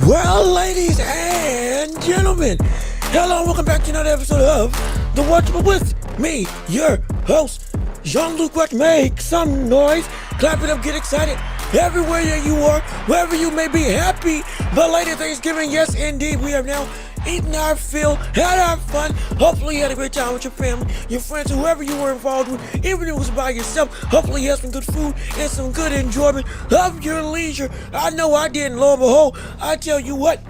Well, ladies and gentlemen, hello and welcome back to another episode of The Watchable with me, your host, Jean-Luc Welch. Make some noise, clap it up, get excited, everywhere you are, wherever you may be. Happy belated Thanksgiving. Yes, indeed, we have now eaten our fill, had our fun. Hopefully you had a great time with your family, your friends, whoever you were involved with, even if it was by yourself. Hopefully you had some good food and some good enjoyment of your leisure. I know I did, and lo and behold, I tell you what,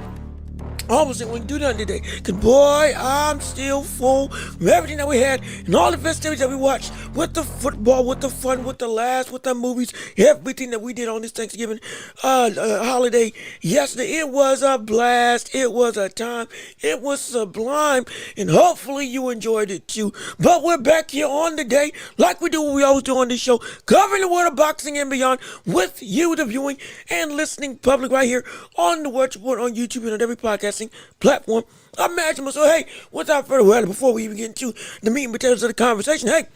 I almost didn't want to do nothing today, because boy, I'm still full from everything that we had and all the festivities that we watched, with the football, with the fun, with the laughs, with the movies, everything that we did on this Thanksgiving holiday yesterday. It was a blast. It was a time. It was sublime, and hopefully you enjoyed it too. But we're back here on the day, like we do what we always do on this show, covering the world of boxing and beyond with you, the viewing and listening public, right here on the Watch Report on YouTube and on every podcasting platform imaginable. So hey, without further ado, before we even get into the meat and potatoes of the conversation, hey,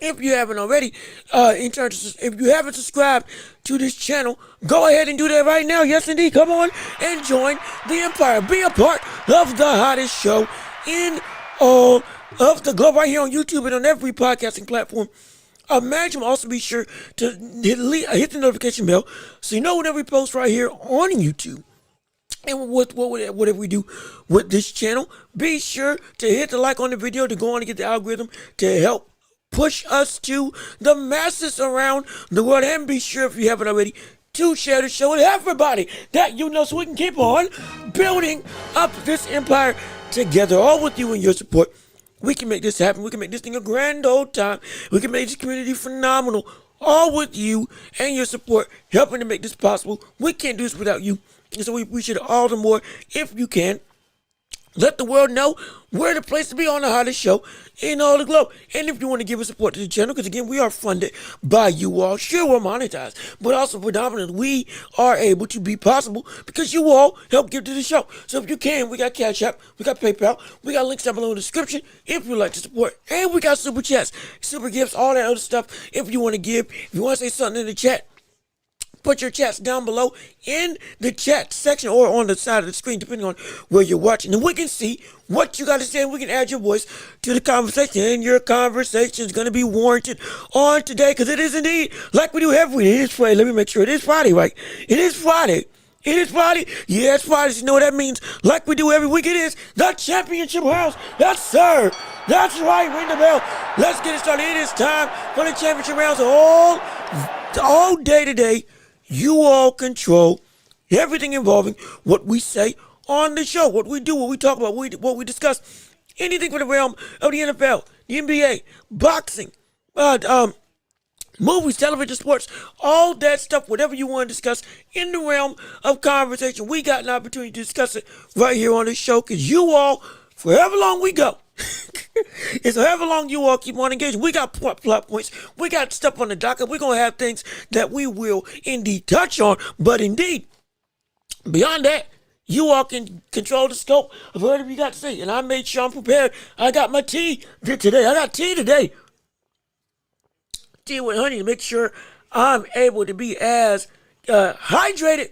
if you haven't already, if you haven't subscribed to this channel, go ahead and do that right now. Yes, indeed. Come on and join the empire. Be a part of the hottest show in all of the globe, right here on YouTube and on every podcasting platform. Imagine. Also be sure to hit the notification bell so you know whenever we post right here on YouTube. And whatever we do with this channel, be sure to hit the like on the video to go on and get the algorithm to help push us to the masses around the world. And be sure, if you haven't already, to share the show with everybody that you know, so we can keep on building up this empire together. All with you and your support, we can make this happen. We can make this thing a grand old time. We can make this community phenomenal. All with you and your support, helping to make this possible. We can't do this without you. And so we appreciate it all the more if you can. Let the world know we're the place to be on the hottest show in all the globe. And if you want to give us support to the channel, because again, we are funded by you all. Sure, we're monetized, but also predominantly we are able to be possible because you all help give to the show. So if you can, we got Cash App, we got PayPal, we got links down below in the description if you'd like to support. And we got Super Chats, Super Gifts, all that other stuff if you want to give. If you want to say something in the chat, put your chats down below in the chat section or on the side of the screen, depending on where you're watching. And we can see what you got to say, and we can add your voice to the conversation. And your conversation is going to be warranted on today, because it is indeed, like we do every week. It is Friday. Let me make sure it is Friday, right? It is Friday. It is Friday. Yeah, it's Friday. You know what that means? Like we do every week, it is the championship rounds. Yes, sir. That's right. Ring the bell. Let's get it started. It is time for the championship rounds all day today. You all control everything involving what we say on the show, what we do, what we talk about, what we discuss. Anything from the realm of the NFL, the NBA, boxing, movies, television, sports, all that stuff, whatever you want to discuss in the realm of conversation. We got an opportunity to discuss it right here on the show, because you all, for however long we go, it's however long you all keep on engaging. We got plot points. We got stuff on the docket. We're going to have things that we will indeed touch on. But indeed, beyond that, you all can control the scope of whatever you got to say. And I made sure I'm prepared. I got my tea today. I got tea today. Tea with honey to make sure I'm able to be as hydrated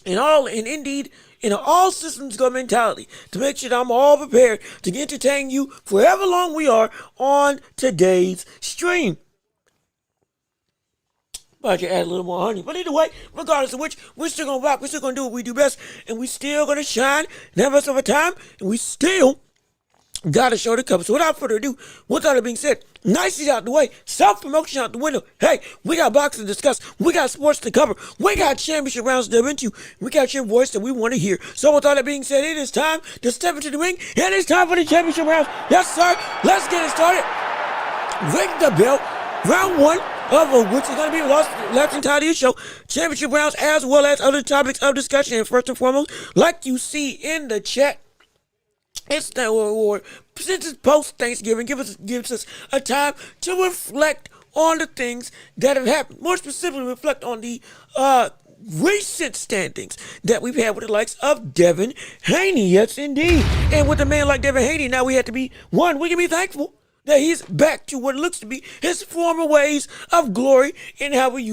and indeed in an all systems go mentality to make sure that I'm all prepared to entertain you for however long we are on today's stream. But you add a little more honey. But either way, regardless of which, we're still gonna rock, we're still gonna do what we do best, and we still gonna shine, never us of a time, and we still gotta show the cover. So without further ado, with all that being said, niceties out the way, self-promotion out the window. Hey, we got boxing to discuss, we got sports to cover, we got championship rounds to dive into, we got your voice that we want to hear. So with all that being said, it is time to step into the ring, and it's time for the championship rounds. Yes, sir. Let's get it started. Ring the bell. Round one of which is going to be the last entirety of the show, championship rounds, as well as other topics of discussion. And first and foremost, like you see in the chat, it's the award. Since it's post-Thanksgiving, gives us a time to reflect on the things that have happened. More specifically, reflect on the recent standings that we've had with the likes of Devin Haney. Yes, indeed. And with a man like Devin Haney, now we have to be, one, we can be thankful that he's back to what looks to be his former ways of glory and how he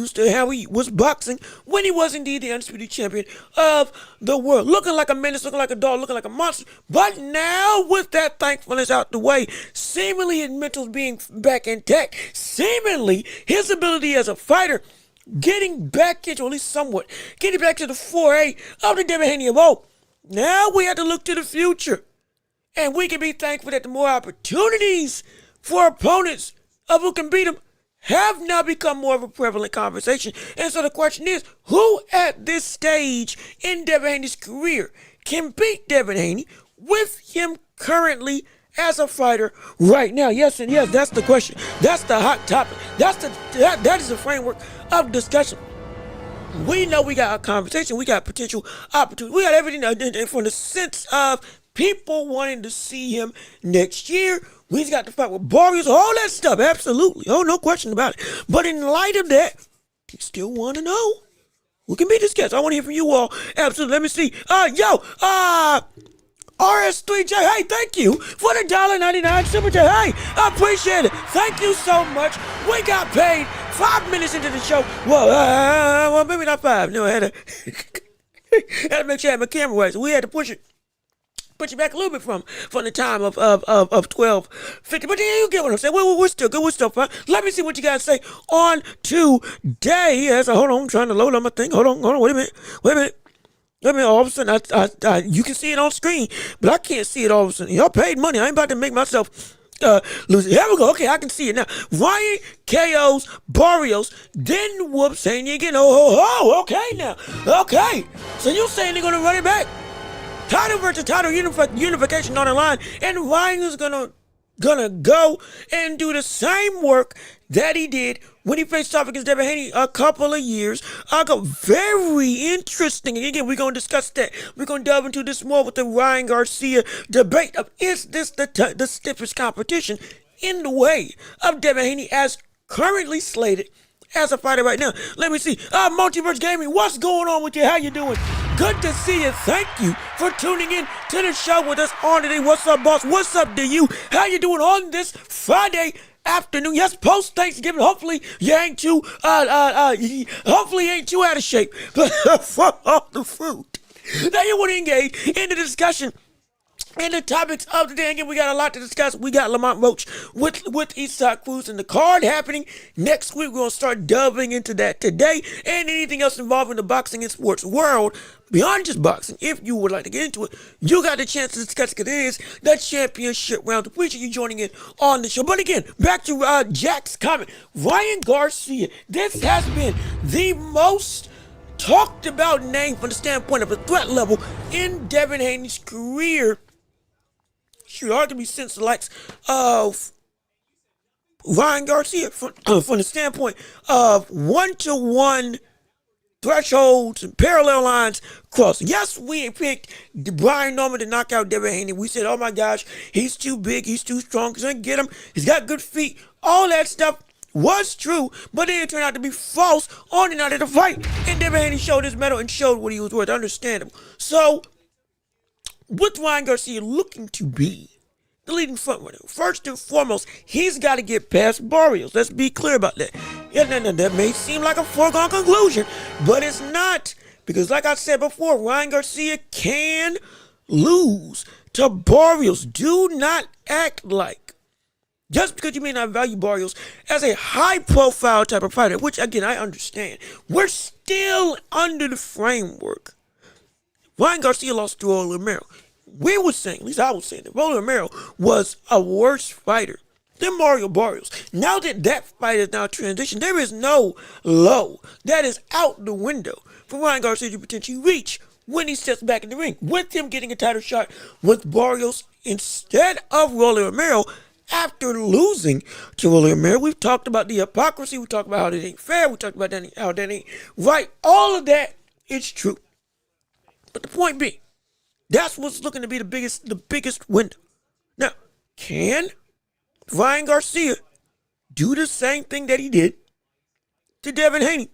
was boxing when he was indeed the undisputed champion of the world. Looking like a menace, looking like a dog, looking like a monster. But now, with that thankfulness out the way, seemingly his mental being back intact, seemingly his ability as a fighter getting back into, at least somewhat, getting back to the 4A of the Devin Haney of old. Now we have to look to the future. And we can be thankful that the more opportunities for opponents of who can beat them have now become more of a prevalent conversation. And so the question is, who at this stage in Devin Haney's career can beat Devin Haney with him currently as a fighter right now? Yes, and yes, that's the question. That's the hot topic. That is the framework of discussion. We know we got a conversation. We got potential opportunity. We got everything from the sense of people wanting to see him next year. We've got to fight with Barrios, all that stuff. Absolutely. Oh, no question about it. But in light of that, you still want to know who can be this guest. I want to hear from you all. Absolutely. Let me see. RS3J, hey, thank you for the $1.99 super chat. Hey, I appreciate it. Thank you so much. We got paid 5 minutes into the show. Well, maybe not 5. No, I had to make sure I had my camera right, so we had to push you back a little bit from the time of 12:50. But yeah, you get what I'm saying. We're still good. We're still fine. Let me see what you guys say on today. Hold on, I'm trying to load up my thing. Hold on. Wait a minute. All of a sudden, I you can see it on screen, but I can't see it all of a sudden. Y'all paid money. I ain't about to make myself lose it. Here we go. Okay, I can see it now. Ryan KOs Barrios, then whoops Haney again. Okay now. Okay. So you saying they're going to run it back? Title versus title unification on the line, and Ryan is gonna go and do the same work that he did when he faced off against Devin Haney a couple of years ago. Very interesting. And again, we're gonna discuss that. We're gonna delve into this more with the Ryan Garcia debate of, is this the stiffest competition in the way of Devin Haney as currently slated as a fighter right now? Let me see. Multiverse Gaming, what's going on with you? How you doing? Good to see you. Thank you for tuning in to the show with us on today. What's up, boss? What's up to you? How you doing on this Friday afternoon? Yes, post Thanksgiving. Hopefully you ain't too hopefully you ain't too out of shape from all the food. Now you want to engage in the discussion and the topics of the day. Again, we got a lot to discuss. We got Roach with Eastside Cruz and the card happening next week. We're going to start delving into that today and anything else involving the boxing and sports world beyond just boxing. If you would like to get into it, you got the chance to discuss it because it is the championship round. Appreciate you joining in on the show. But again, back to Jack's comment. Ryan Garcia, this has been the most talked about name from the standpoint of the threat level in Devin Haney's career. Should arguably since the likes of Ryan Garcia from the standpoint of one-to-one thresholds and parallel lines crossing. Yes, we picked Brian Norman to knock out Devin Haney. We said, oh my gosh, he's too big, he's too strong, he's gonna get him, he's got good feet. All that stuff was true, but then it turned out to be false on the night of the fight. And Devin Haney showed his mettle and showed what he was worth. Understandable. So, with Ryan Garcia looking to be the leading frontrunner, first and foremost, he's got to get past Barrios. Let's be clear about that. Yeah, that may seem like a foregone conclusion, but it's not, Because like I said before, Ryan Garcia can lose to Barrios. Do not act like, just because you may not value Barrios as a high-profile type of fighter, which, again, I understand, we're still under the framework. Ryan Garcia lost to Rolly Romero. We were saying, at least I was saying, that Rolly Romero was a worse fighter than Mario Barrios. Now that that fight is now transitioned, there is no low. That is out the window for Ryan Garcia to potentially reach when he steps back in the ring, with him getting a title shot with Barrios instead of Rolly Romero. After losing to Rolly Romero, we've talked about the hypocrisy, we talked about how that ain't fair, we talked about how that ain't right. All of that is true. But the point being, that's what's looking to be the biggest window. Now, can Ryan Garcia do the same thing that he did to Devin Haney?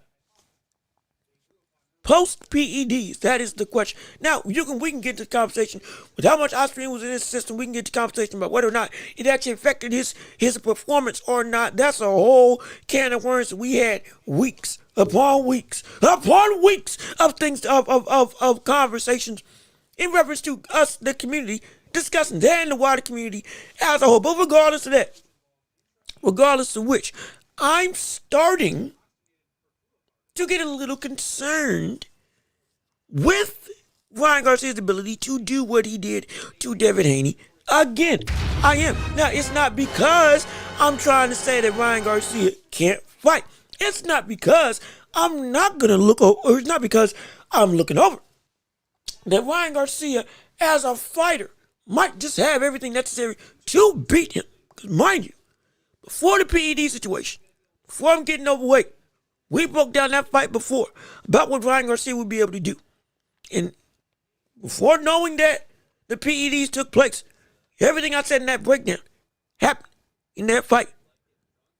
Post PEDs, that is the question. Now, we can get to the conversation with how much aspirin was in his system. We can get to the conversation about whether or not it actually affected his performance or not. That's a whole can of worms that we had weeks upon weeks of things, of conversations in reference to us, the community, discussing that and the wider community as a whole. But regardless of that, regardless of which, I'm starting to get a little concerned with Ryan Garcia's ability to do what he did to Devin Haney again. I am. Now, it's not because I'm trying to say that Ryan Garcia can't fight. It's not because I'm not going to look over, or it's not because I'm looking over that Ryan Garcia, as a fighter, might just have everything necessary to beat him. Because mind you, before the PED situation, before I'm getting overweight, we broke down that fight before about what Ryan Garcia would be able to do. And before knowing that the PEDs took place, everything I said in that breakdown happened in that fight.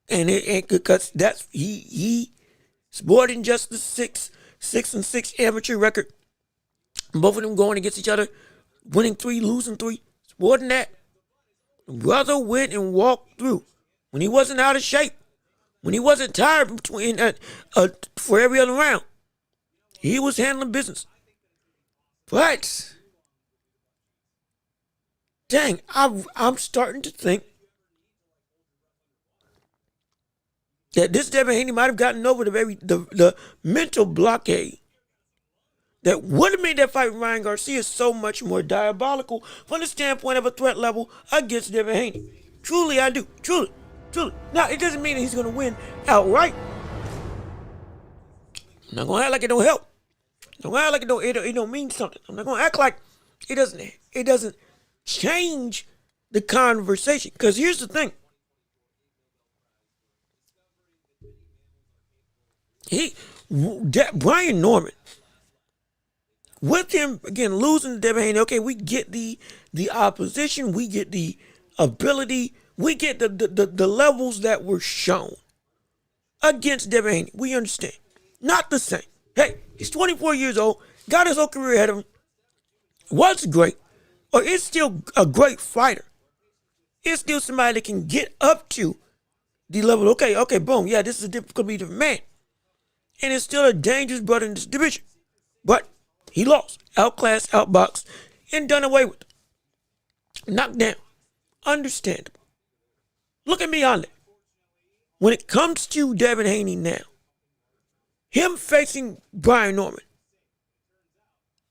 And because that's he's more than just the 6-6 amateur record. Both of them going against each other, winning 3, losing 3. It's more than that. The brother went and walked through when he wasn't out of shape. When he wasn't tired between for every other round, he was handling business. But, dang, I'm starting to think that this Devin Haney might have gotten over the mental blockade that would have made that fight with Ryan Garcia so much more diabolical from the standpoint of a threat level against Devin Haney. Truly, I do. Truly. Now, it doesn't mean that he's going to win outright. I'm not going to act like it don't help. I'm going to act like it don't mean something. I'm not going to act like it doesn't change the conversation. Because here's the thing. Brian Norman, with him, again, losing to Devin Haney, okay, we get the opposition, we get the ability, we get the levels that were shown against Devin Haney. We understand. Not the same. Hey, he's 24 years old, got his whole career ahead of him, was great, or is still a great fighter. Is still somebody that can get up to the level, okay, boom, yeah, this is a completely different man. And it's still a dangerous brother in this division. But he lost, outclassed, outboxed, and done away with. Knocked down. Understandable. Look at me on that. When it comes to Devin Haney now, him facing Brian Norman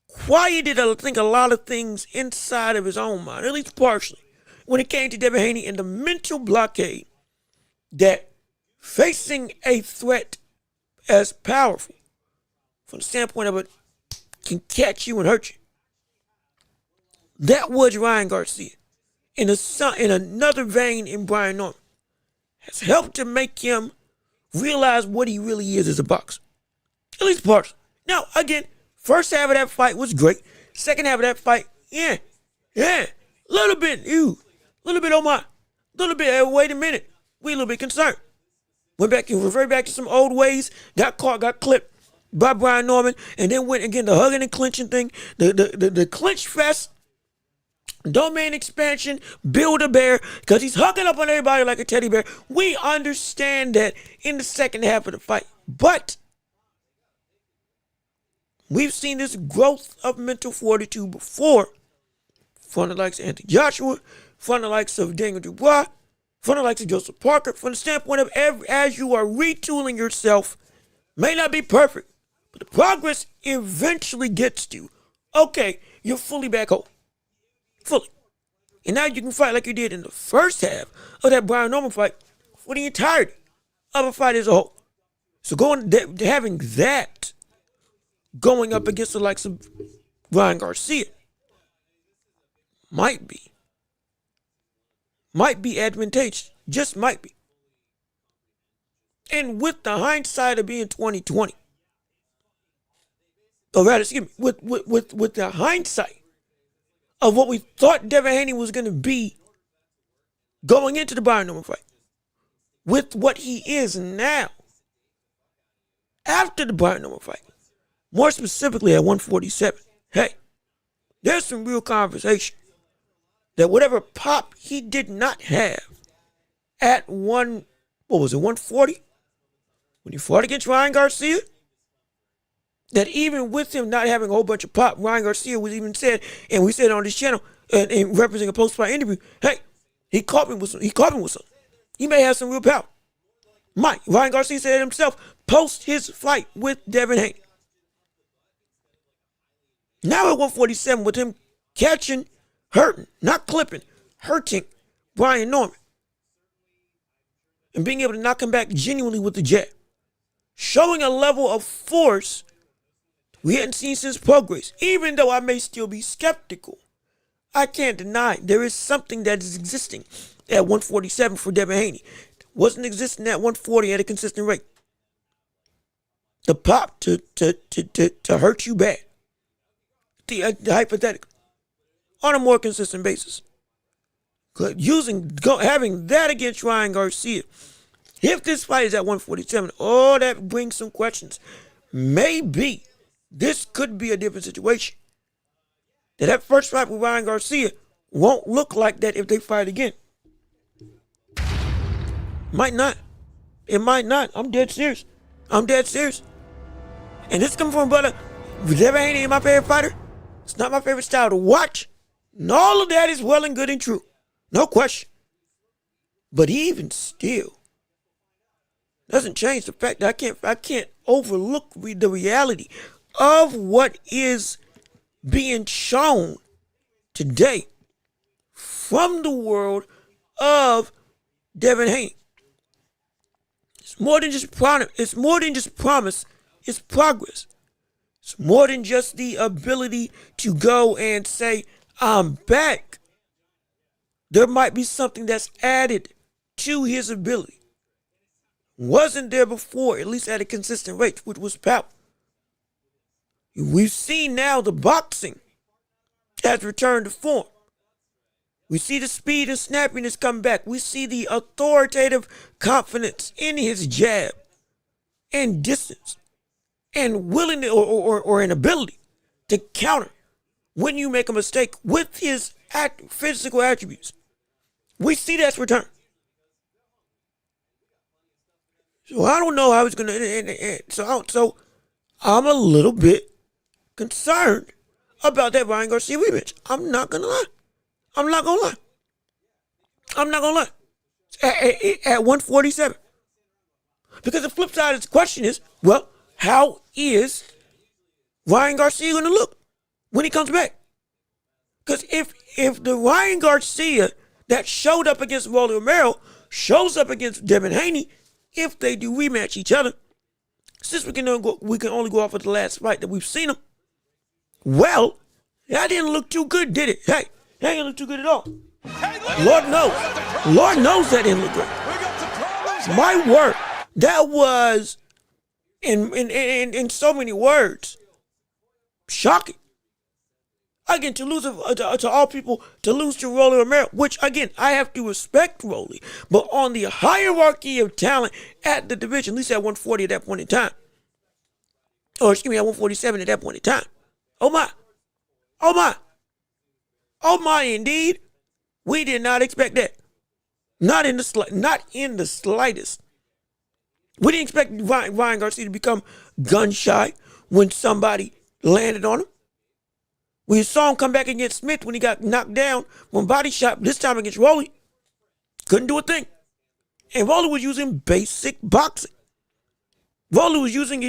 quieted, I think, a lot of things inside of his own mind, at least partially, when it came to Devin Haney and the mental blockade that facing a threat as powerful from the standpoint of it can catch you and hurt you. That was Ryan Garcia. In another vein in Brian Norman, has helped to make him realize what he really is as a boxer. At least partially. Now, again, first half of that fight was great. Second half of that fight, yeah, a little bit, oh my, wait a minute. We a little bit concerned. Went back and reverted back to some old ways, got caught, got clipped by Brian Norman, and then went again the hugging and clinching thing, the clinch fest, domain expansion, Build-A-Bear, because he's hugging up on everybody like a teddy bear. We understand that in the second half of the fight. But We've seen this growth of mental fortitude before from the likes of Anthony Joshua, from the likes of Daniel Dubois, from the likes of Joseph Parker, from the standpoint of as you are retooling yourself, may not be perfect, but the progress eventually gets to, okay, you're fully back home. Fully. And now you can fight like you did in the first half of that Brian Norman fight for the entirety of a fight as a whole. So having that going up against the likes of Ryan Garcia might be advantageous. Just might be. And with the hindsight of being 2020, or rather, excuse me, with the hindsight of what we thought Devin Haney was going to be going into the Brian Norman fight, with what he is now after the Brian Norman fight, more specifically at 147, hey, there's some real conversation that whatever pop he did not have at 140? When he fought against Ryan Garcia, that even with him not having a whole bunch of pop, Ryan Garcia was even said, and we said on this channel, and representing a post-fight interview, hey, he caught me with some. He may have some real power. Ryan Garcia said it himself post his fight with Devin Haney. Now at 147, with him catching, hurting, not clipping, hurting Brian Norman, and being able to knock him back genuinely with the jab, showing a level of force we hadn't seen since Progress. Even though I may still be skeptical, I can't deny there is something that is existing at 147 for Devin Haney. Wasn't existing at 140 at a consistent rate. The pop to hurt you bad. The hypothetical. On a more consistent basis. Having that against Ryan Garcia. If this fight is at 147, that brings some questions. Maybe this could be a different situation. That first fight with Ryan Garcia won't look like that if they fight again. Might not. It might not. I'm dead serious. And this comes from a brother. Devin Haney ain't my favorite fighter. It's not my favorite style to watch. And all of that is well and good and true. No question. But even still, doesn't change the fact that I can't overlook the reality of what is being shown today from the world of Devin Haney. It's more than just promise. It's progress. It's more than just the ability to go and say, I'm back. There might be something that's added to his ability. Wasn't there before, at least at a consistent rate, which was power. We've seen now the boxing has returned to form. We see the speed and snappiness come back. We see the authoritative confidence in his jab and distance and willingness or an ability to counter when you make a mistake with his physical attributes. We see that's return. So I don't know how it's going to end. So I'm a little bit concerned about that Ryan Garcia rematch. I'm not going to lie. At 147. Because the flip side of the question is, well, how is Ryan Garcia going to look when he comes back? Because if the Ryan Garcia that showed up against Rolly Romero shows up against Devin Haney, if they do rematch each other, since we can only go off of the last fight that we've seen them, well, that didn't look too good, did it? Hey, that didn't look too good at all. Lord knows that didn't look good. My word, that was, in so many words, shocking. Again, to lose to all people, to lose to Rolly Romero, which, again, I have to respect Rolly, but on the hierarchy of talent at the division, at least at 140 at that point in time, or excuse me, at 147 at that point in time, oh my, indeed, we did not expect that. Not in the slightest. We didn't expect Ryan Garcia to become gun shy when somebody landed on him. We saw him come back against Smith when he got knocked down from body shot, this time against Rolly. Couldn't do a thing. And Rolly was using basic boxing. Rolly was using,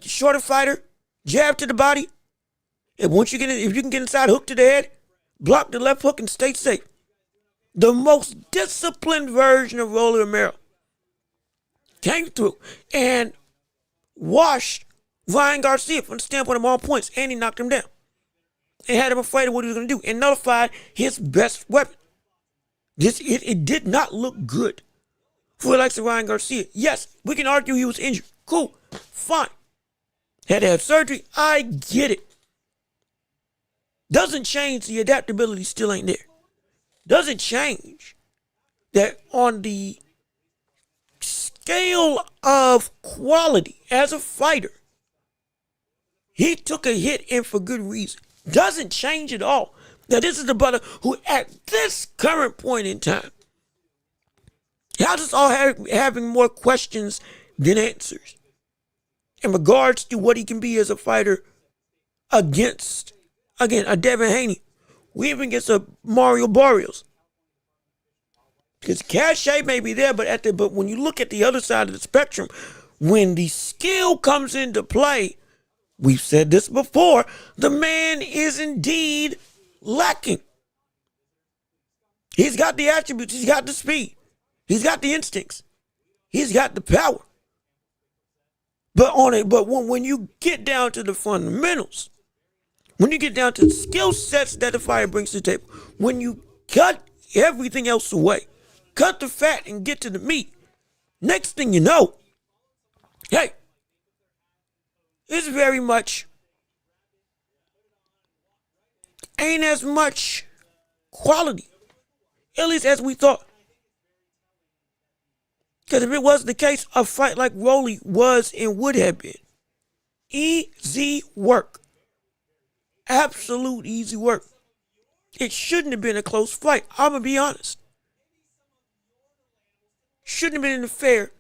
shorter fighter, jab to the body. And once you if you can get inside, hook to the head, block the left hook and stay safe. The most disciplined version of Rolly Romero came through and washed Ryan Garcia from the standpoint of all points, and he knocked him down. And had him afraid of what he was going to do, and nullified his best weapon. It did not look good for the likes of Ryan Garcia. Yes, we can argue he was injured. Cool, fine. Had to have surgery. I get it. Doesn't change the adaptability still ain't there. Doesn't change that on the scale of quality as a fighter, he took a hit and for good reason. Doesn't change at all. Now, this is the brother who, at this current point in time, has us all having more questions than answers in regards to what he can be as a fighter against, again, a Devin Haney. We even get a Mario Barrios. Because cachet may be there, but when you look at the other side of the spectrum, when the skill comes into play, we've said this before, the man is indeed lacking. He's got the attributes, he's got the speed, he's got the instincts, he's got the power. But when you get down to the fundamentals, when you get down to the skill sets that the fighter brings to the table, when you cut everything else away, cut the fat and get to the meat, next thing you know, hey, it's very much ain't as much quality, at least as we thought. Because if it was the case, a fight like Rolly was and would have been easy work. Absolute easy work. It shouldn't have been a close fight. I'm going to be honest. Shouldn't have been an affair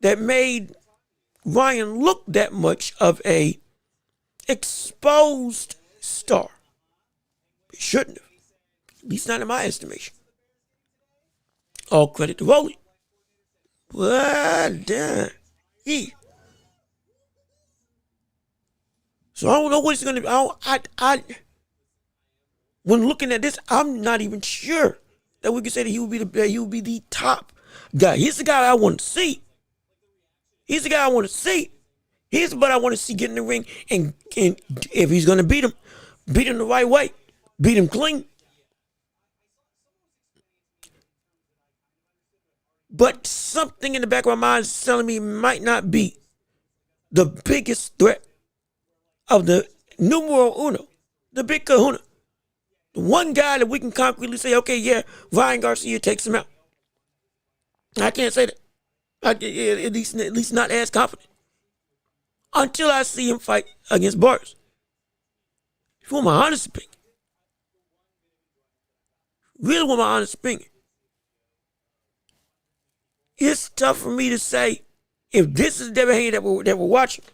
that made Ryan look that much of a exposed star. It shouldn't have. At least not in my estimation. All credit to Rolly. But damn. So I don't know what it's going to be. When looking at this, I'm not even sure that we can say that he would be the top guy. He's the guy I want to see. He's the guy I want to see. He's the guy I want to see get in the ring, and if he's going to beat him the right way, beat him clean. But something in the back of my mind is telling me it might not be the biggest threat of the numero uno, the big kahuna. The one guy that we can concretely say, okay, yeah, Ryan Garcia takes him out. I can't say that. At least not as confident. Until I see him fight against Barrios. If you want my honest opinion. Really want my honest opinion. It's tough for me to say if this is Devin Haney that we're watching.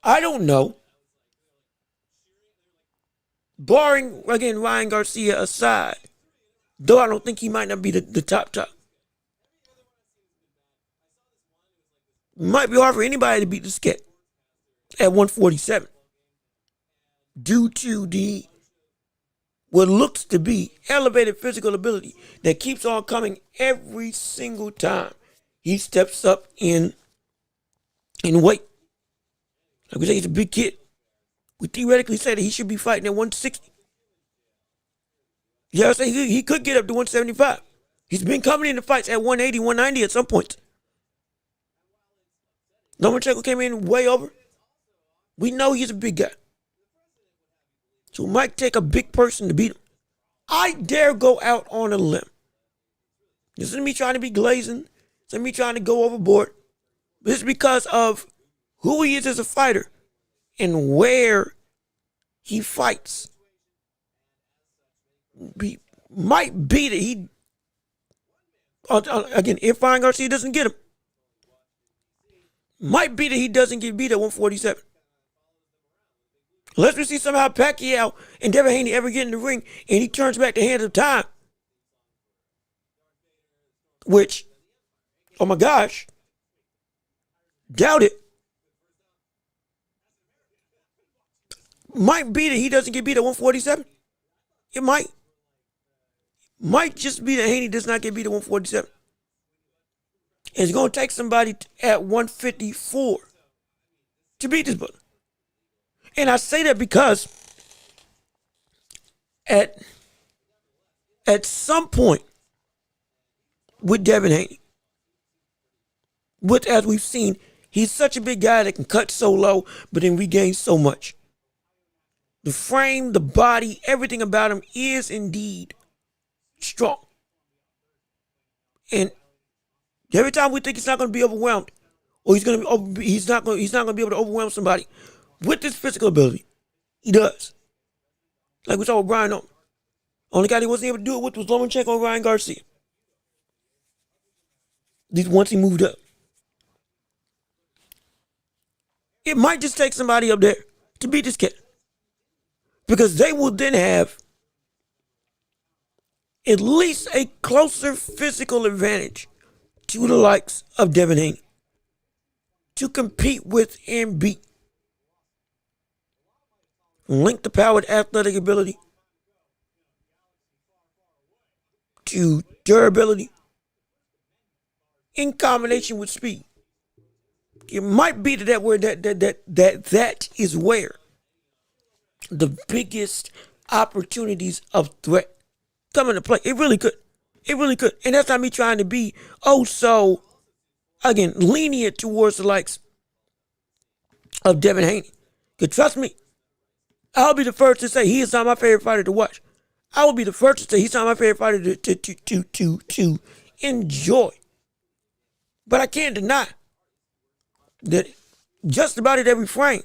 I don't know. Barring, again, Ryan Garcia aside, though I don't think he might not be the top. Might be hard for anybody to beat this cat at 147 due to what looks to be elevated physical ability that keeps on coming every single time he steps up in weight. Like we say, he's a big kid. We theoretically say that he should be fighting at 160. Yeah, I say he could get up to 175. He's been coming into fights at 180, 190 at some point. Lomachenko came in way over. We know he's a big guy. So it might take a big person to beat him. I dare go out on a limb. This isn't me trying to be glazing. This isn't me trying to go overboard. This is because of who he is as a fighter and where he fights. Might be that he, again, if Ryan Garcia doesn't get him, might be that he doesn't get beat at 147. Unless we see somehow Pacquiao and Devin Haney ever get in the ring and he turns back the hands of time. Which, oh my gosh, doubt it. Might be that he doesn't get beat at 147. It might. Might just be that Haney does not get beat at 147. It's going to take somebody at 154 to beat this brother. And I say that because at some point with Devin Haney, as we've seen, he's such a big guy that can cut so low, but then regain so much. The frame, the body, everything about him is indeed strong. And every time we think he's not going to be overwhelmed, or he's not going to be able to overwhelm somebody with his physical ability, he does. Like we saw with Brian Owen. Only guy he wasn't able to do it with was Lomachenko and Ryan Garcia. Once he moved up. It might just take somebody up there to beat this kid. Because they will then have at least a closer physical advantage to the likes of Devin Haney to compete with and beat. Link to powered athletic ability to durability in combination with speed. It might be that is where the biggest opportunities of threat come into play. It really could. It really could. And that's not me trying to be, again, lenient towards the likes of Devin Haney. Because trust me, I'll be the first to say he is not my favorite fighter to watch. I will be the first to say he's not my favorite fighter to enjoy. But I can't deny that just about at every frame,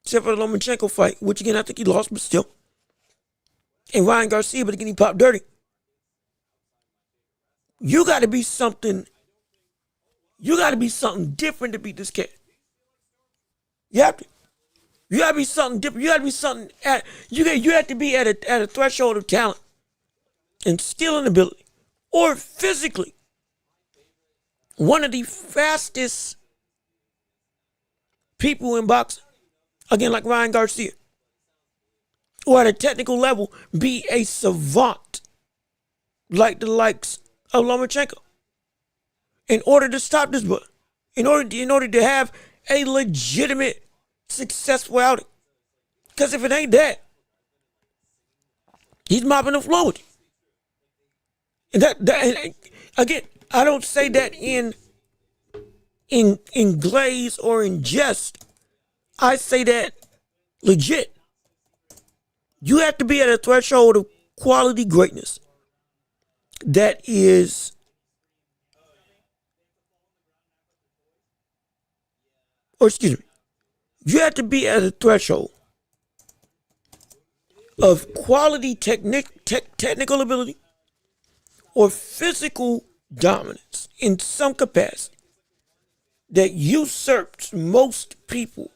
except for the Lomachenko fight, which again I think he lost, but still. And Ryan Garcia, but again he popped dirty. You got to be something different to beat this cat. You have to. You got to be something different. You got to be something you have to be at a threshold of talent and skill and ability, or physically one of the fastest people in boxing. Again, like Ryan Garcia. Or at a technical level, be a savant like the likes of Lomachenko. In order to stop this brother. In order to have a legitimate, successful outing. Because if it ain't that, he's mopping the floor with you. And again, I don't say that in glaze or in jest. I say that legit. You have to be at a threshold of quality greatness that is you have to be at a threshold of quality technical ability or physical dominance in some capacity that usurps most people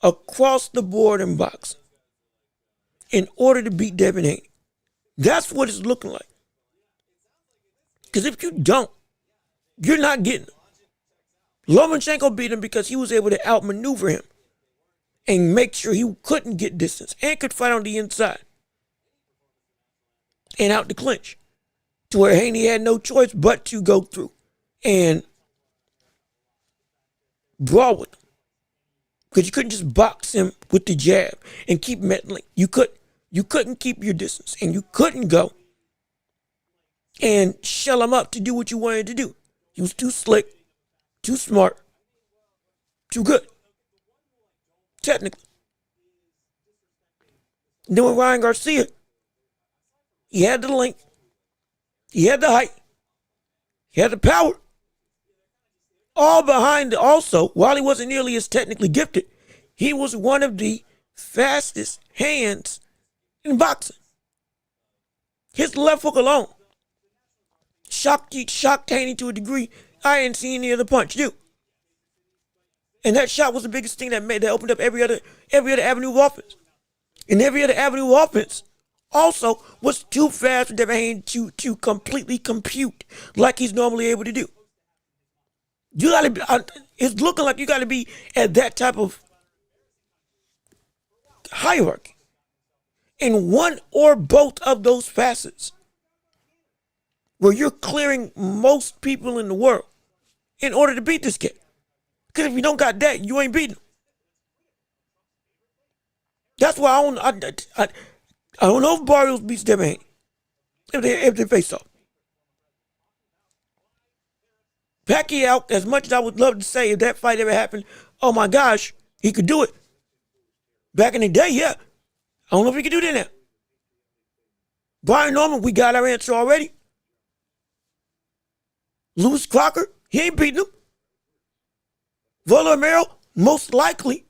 across the board in boxing in order to beat Devin Haney. That's what it's looking like. Because if you don't, you're not getting him. Lomachenko beat him because he was able to outmaneuver him and make sure he couldn't get distance and could fight on the inside and out the clinch to where Haney had no choice but to go through and brawl with him. Because you couldn't just box him with the jab and keep meddling. You couldn't keep your distance, and you couldn't go and shell him up to do what you wanted to do. He was too slick, too smart, too good, technically. And then with Ryan Garcia, he had the length, he had the height, he had the power. All behind also, while he wasn't nearly as technically gifted, he was one of the fastest hands in boxing. His left hook alone shocked Haney to a degree I hadn't seen any other punch do. And that shot was the biggest thing that opened up every other avenue of offense. And every other avenue of offense also was too fast for Devin Haney to completely compute like he's normally able to do. You gotta be, it's looking like you gotta be at that type of hierarchy in one or both of those facets where you're clearing most people in the world in order to beat this kid. Because if you don't got that, you ain't beating him. That's why I don't know if Barrios beats Devin Haney if they face off. Pacquiao, as much as I would love to say if that fight ever happened, oh my gosh, he could do it. Back in the day, yeah. I don't know if he could do that now. Brian Norman, we got our answer already. Lewis Crocker, he ain't beating him. Vola Romero, most likely,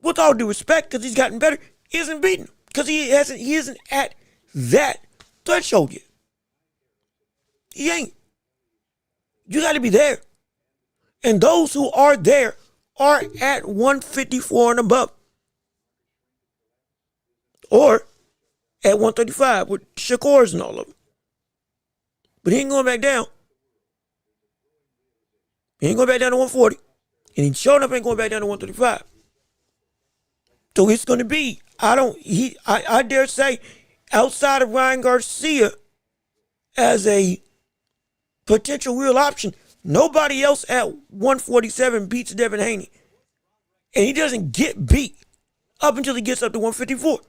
with all due respect, because he's gotten better, isn't beating him. Because he isn't at that threshold yet. He ain't. You got to be there. And those who are there are at 154 and above. Or at 135 with Shakur's and all of them. But he ain't going back down. He ain't going back down to 140. And he showing up ain't going back down to 135. So it's going to be, I dare say, outside of Ryan Garcia as a potential real option, nobody else at 147 beats Devin Haney. And he doesn't get beat up until he gets up to 154.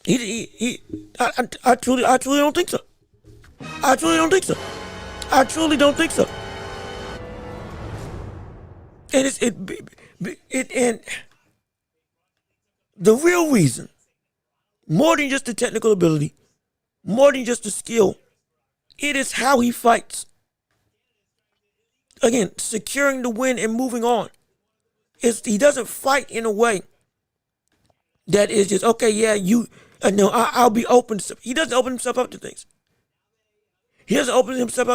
I truly don't think so. I truly don't think so. I truly don't think so. And and the real reason, more than just the technical ability, more than just the skill, it is how he fights. Again, securing the win and moving on. He doesn't fight in a way that is just, okay, yeah, I'll be open to stuff. He doesn't open himself up to things. He doesn't open himself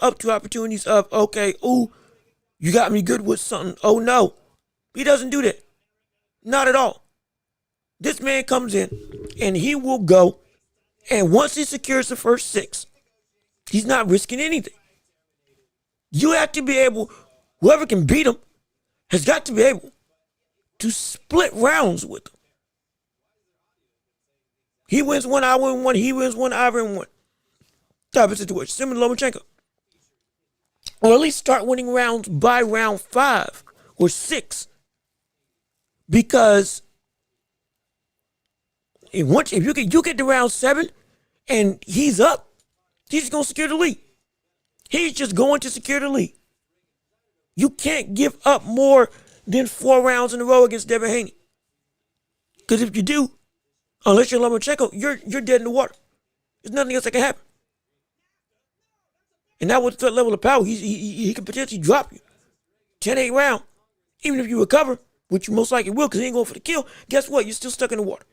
up to opportunities of, okay, ooh, you got me good with something. Oh, no. He doesn't do that. Not at all. This man comes in, and he will go, and once he secures the first 6, he's not risking anything. You have to be able, whoever can beat him, has got to be able to split rounds with him. He wins one, I win one. He wins one, I win one. Type of situation. Similar to Lomachenko. Or at least start winning rounds by round 5 or 6. Because if you get to round 7 and he's up, he's going to secure the lead. He's just going to secure the lead. You can't give up more than 4 rounds in a row against Devin Haney. Because if you do, unless you're Lomachenko, you're dead in the water. There's nothing else that can happen. And that was the level of power. He could potentially drop you 10-8 round. Even if you recover, which you most likely will because he ain't going for the kill, guess what? You're still stuck in the water.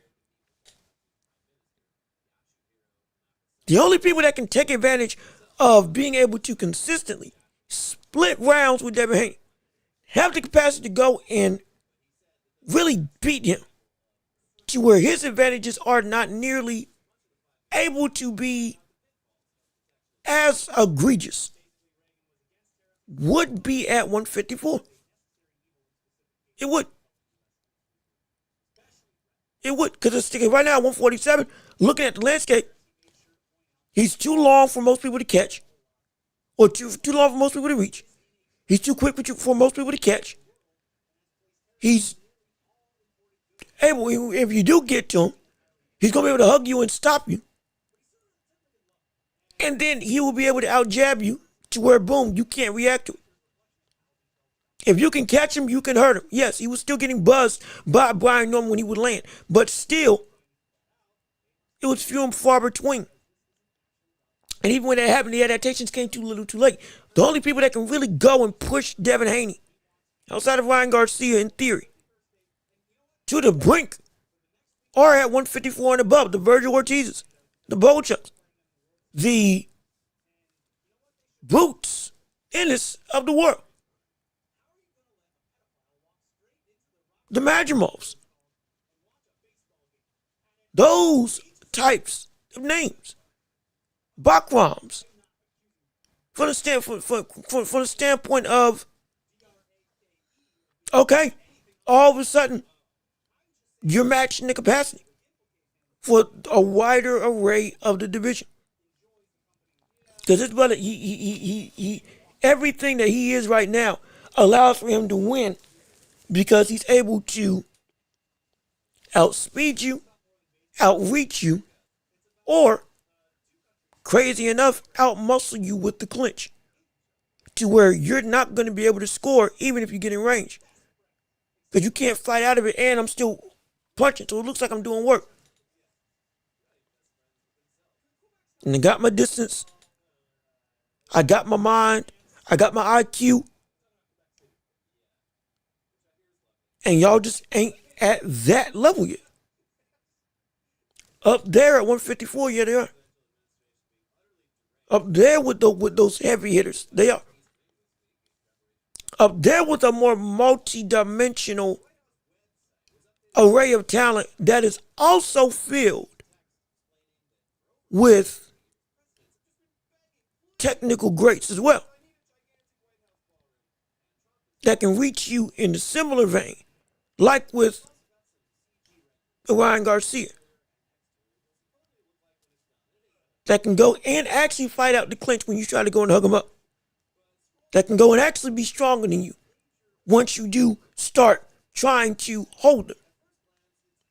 The only people that can take advantage of being able to consistently split rounds with Devin Haney have the capacity to go and really beat him to where his advantages are not nearly able to be as egregious would be at 154. It would. It would. Because right now, 147, looking at the landscape, he's too long for most people to catch. Or too long for most people to reach. He's too quick for most people to catch. He's able, if you do get to him, he's going to be able to hug you and stop you. And then he will be able to out-jab you to where, boom, you can't react to it. If you can catch him, you can hurt him. Yes, he was still getting buzzed by Brian Norman when he would land. But still, it was few and far between. And even when that happened, the adaptations came too little too late. The only people that can really go and push Devin Haney, outside of Ryan Garcia in theory, to the brink, are at 154 and above. The Virgil Ortizes, the Bochucks, the Boots Ennis of the world. the Madrimals, those types of names, Bakrams, from the standpoint of, okay, all of a sudden you're matching the capacity for a wider array of the division. Because his brother, he everything that he is right now allows for him to win because he's able to outspeed you, outreach you, or, crazy enough, outmuscle you with the clinch to where you're not going to be able to score even if you get in range. Because you can't fight out of it and I'm still punching, so it looks like I'm doing work. And I got my distance. I got my mind. I got my IQ. And y'all just ain't at that level yet. Up there at 154, yeah, they are. Up there with those heavy hitters, they are. Up there with a more multi-dimensional array of talent that is also filled with technical greats as well. That can reach you in a similar vein, like with Ryan Garcia. That can go and actually fight out the clinch when you try to go and hug him up. That can go and actually be stronger than you once you do start trying to hold them.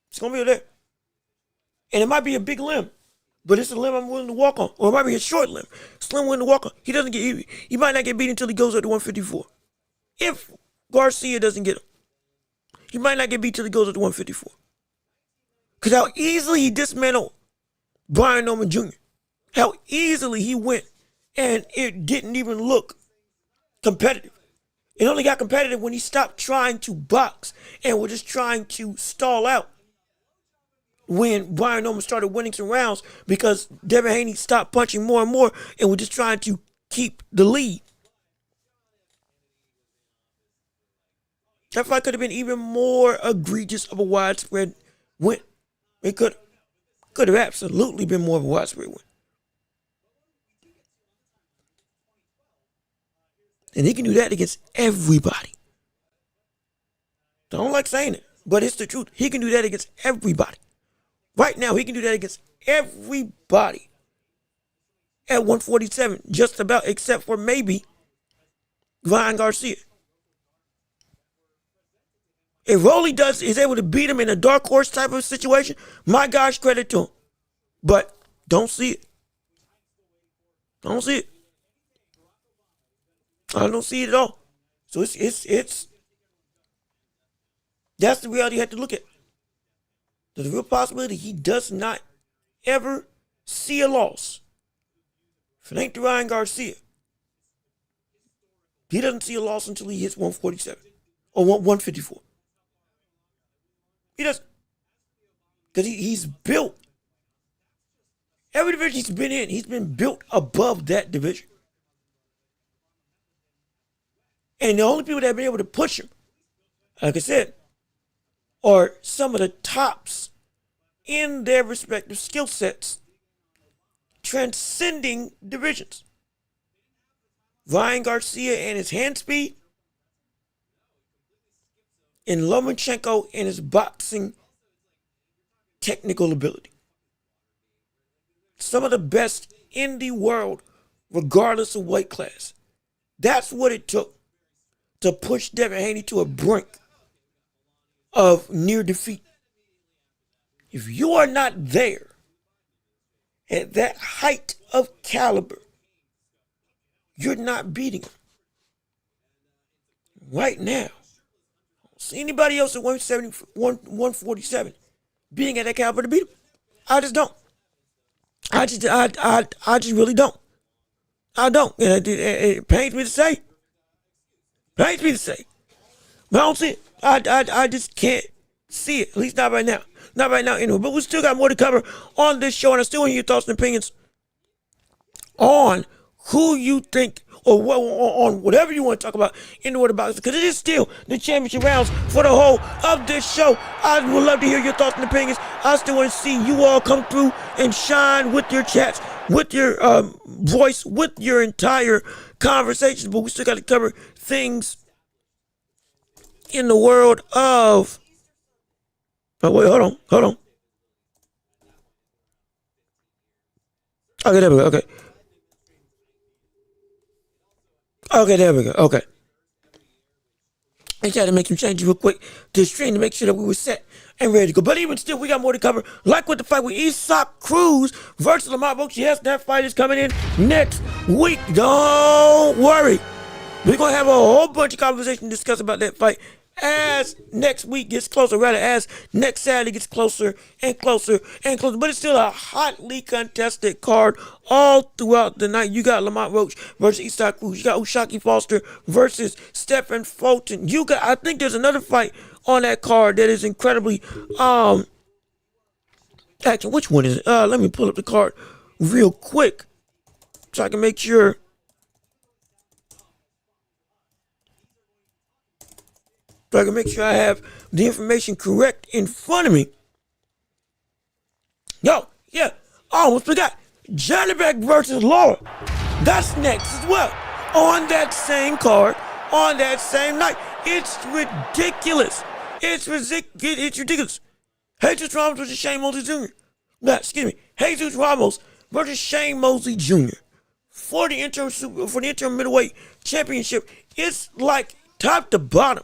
It's going to be there. And it might be a big limb, but it's a limb I'm willing to walk on. Or it might be a short limb. Slim willing to walk on. He might not get beat until he goes up to 154. If Garcia doesn't get him, he might not get beat until he goes up to 154. Because how easily he dismantled Brian Norman Jr., how easily he went and it didn't even look competitive. It only got competitive when he stopped trying to box and was just trying to stall out. When Brian Norman started winning some rounds because Devin Haney stopped punching more and more and was just trying to keep the lead. That fight could have been even more egregious of a widespread win. It could have absolutely been more of a widespread win. And he can do that against everybody. I don't like saying it, but it's the truth. He can do that against everybody. Right now, he can do that against everybody at 147, just about, except for maybe Ryan Garcia. If Rolly is able to beat him in a dark horse type of situation, my gosh, credit to him. But don't see it. Don't see it. I don't see it at all. So it's that's the reality you have to look at. There's a real possibility he does not ever see a loss. If it ain't to Ryan Garcia, he doesn't see a loss until he hits 147 or 154. He doesn't. Because he's built. Every division he's been in, he's been built above that division. And the only people that have been able to push him, like I said, are some of the tops in their respective skill sets, transcending divisions. Ryan Garcia and his hand speed, and Lomachenko and his boxing technical ability. Some of the best in the world, regardless of weight class. That's what it took to push Devin Haney to a brink of near defeat. If you are not there at that height of caliber, you're not beating him. Right now, I don't see anybody else at 147 being at that caliber to beat him. I just don't. I just really don't. I don't. And it pains me to say. Pains me to say. But I don't see it. I just can't see it. At least not right now. Not right now anyway. But we still got more to cover on this show. And I still want to hear your thoughts and opinions on who you think or on whatever you want to talk about in the world of boxing, because it is still the championship rounds for the whole of this show. I would love to hear your thoughts and opinions. I still want to see you all come through and shine with your chats, with your voice, with your entire conversations, but we still got to cover things in the world of... Oh, wait, hold on. Okay, there we go, okay. Okay, there we go, okay. I tried to make some changes real quick to the stream to make sure that we were set and ready to go. But even still, we got more to cover. Like with the fight with Cruz versus Lamont Roach. Yes, that fight is coming in next week. Don't worry. We're going to have a whole bunch of conversation to discuss about that fight as next week gets closer, rather as next Saturday gets closer and closer and closer. But it's still a hotly contested card all throughout the night. You got Lamont Roach versus Cruz. You got Ushaki Foster versus Stephen Fulton. You got, I think there's another fight on that card that is incredibly actually, which one is it? Let me pull up the card real quick so I can make sure. So I can make sure I have the information correct in front of me. Yo, yeah, I almost forgot. Johnny Beck versus Laura. That's next as well. On that same card, on that same night. It's ridiculous. It's ridiculous. Jesus Ramos versus Shane Mosley Jr. No, excuse me. Jesus Ramos versus Shane Mosley Jr. For the interim middleweight championship. It's like top to bottom.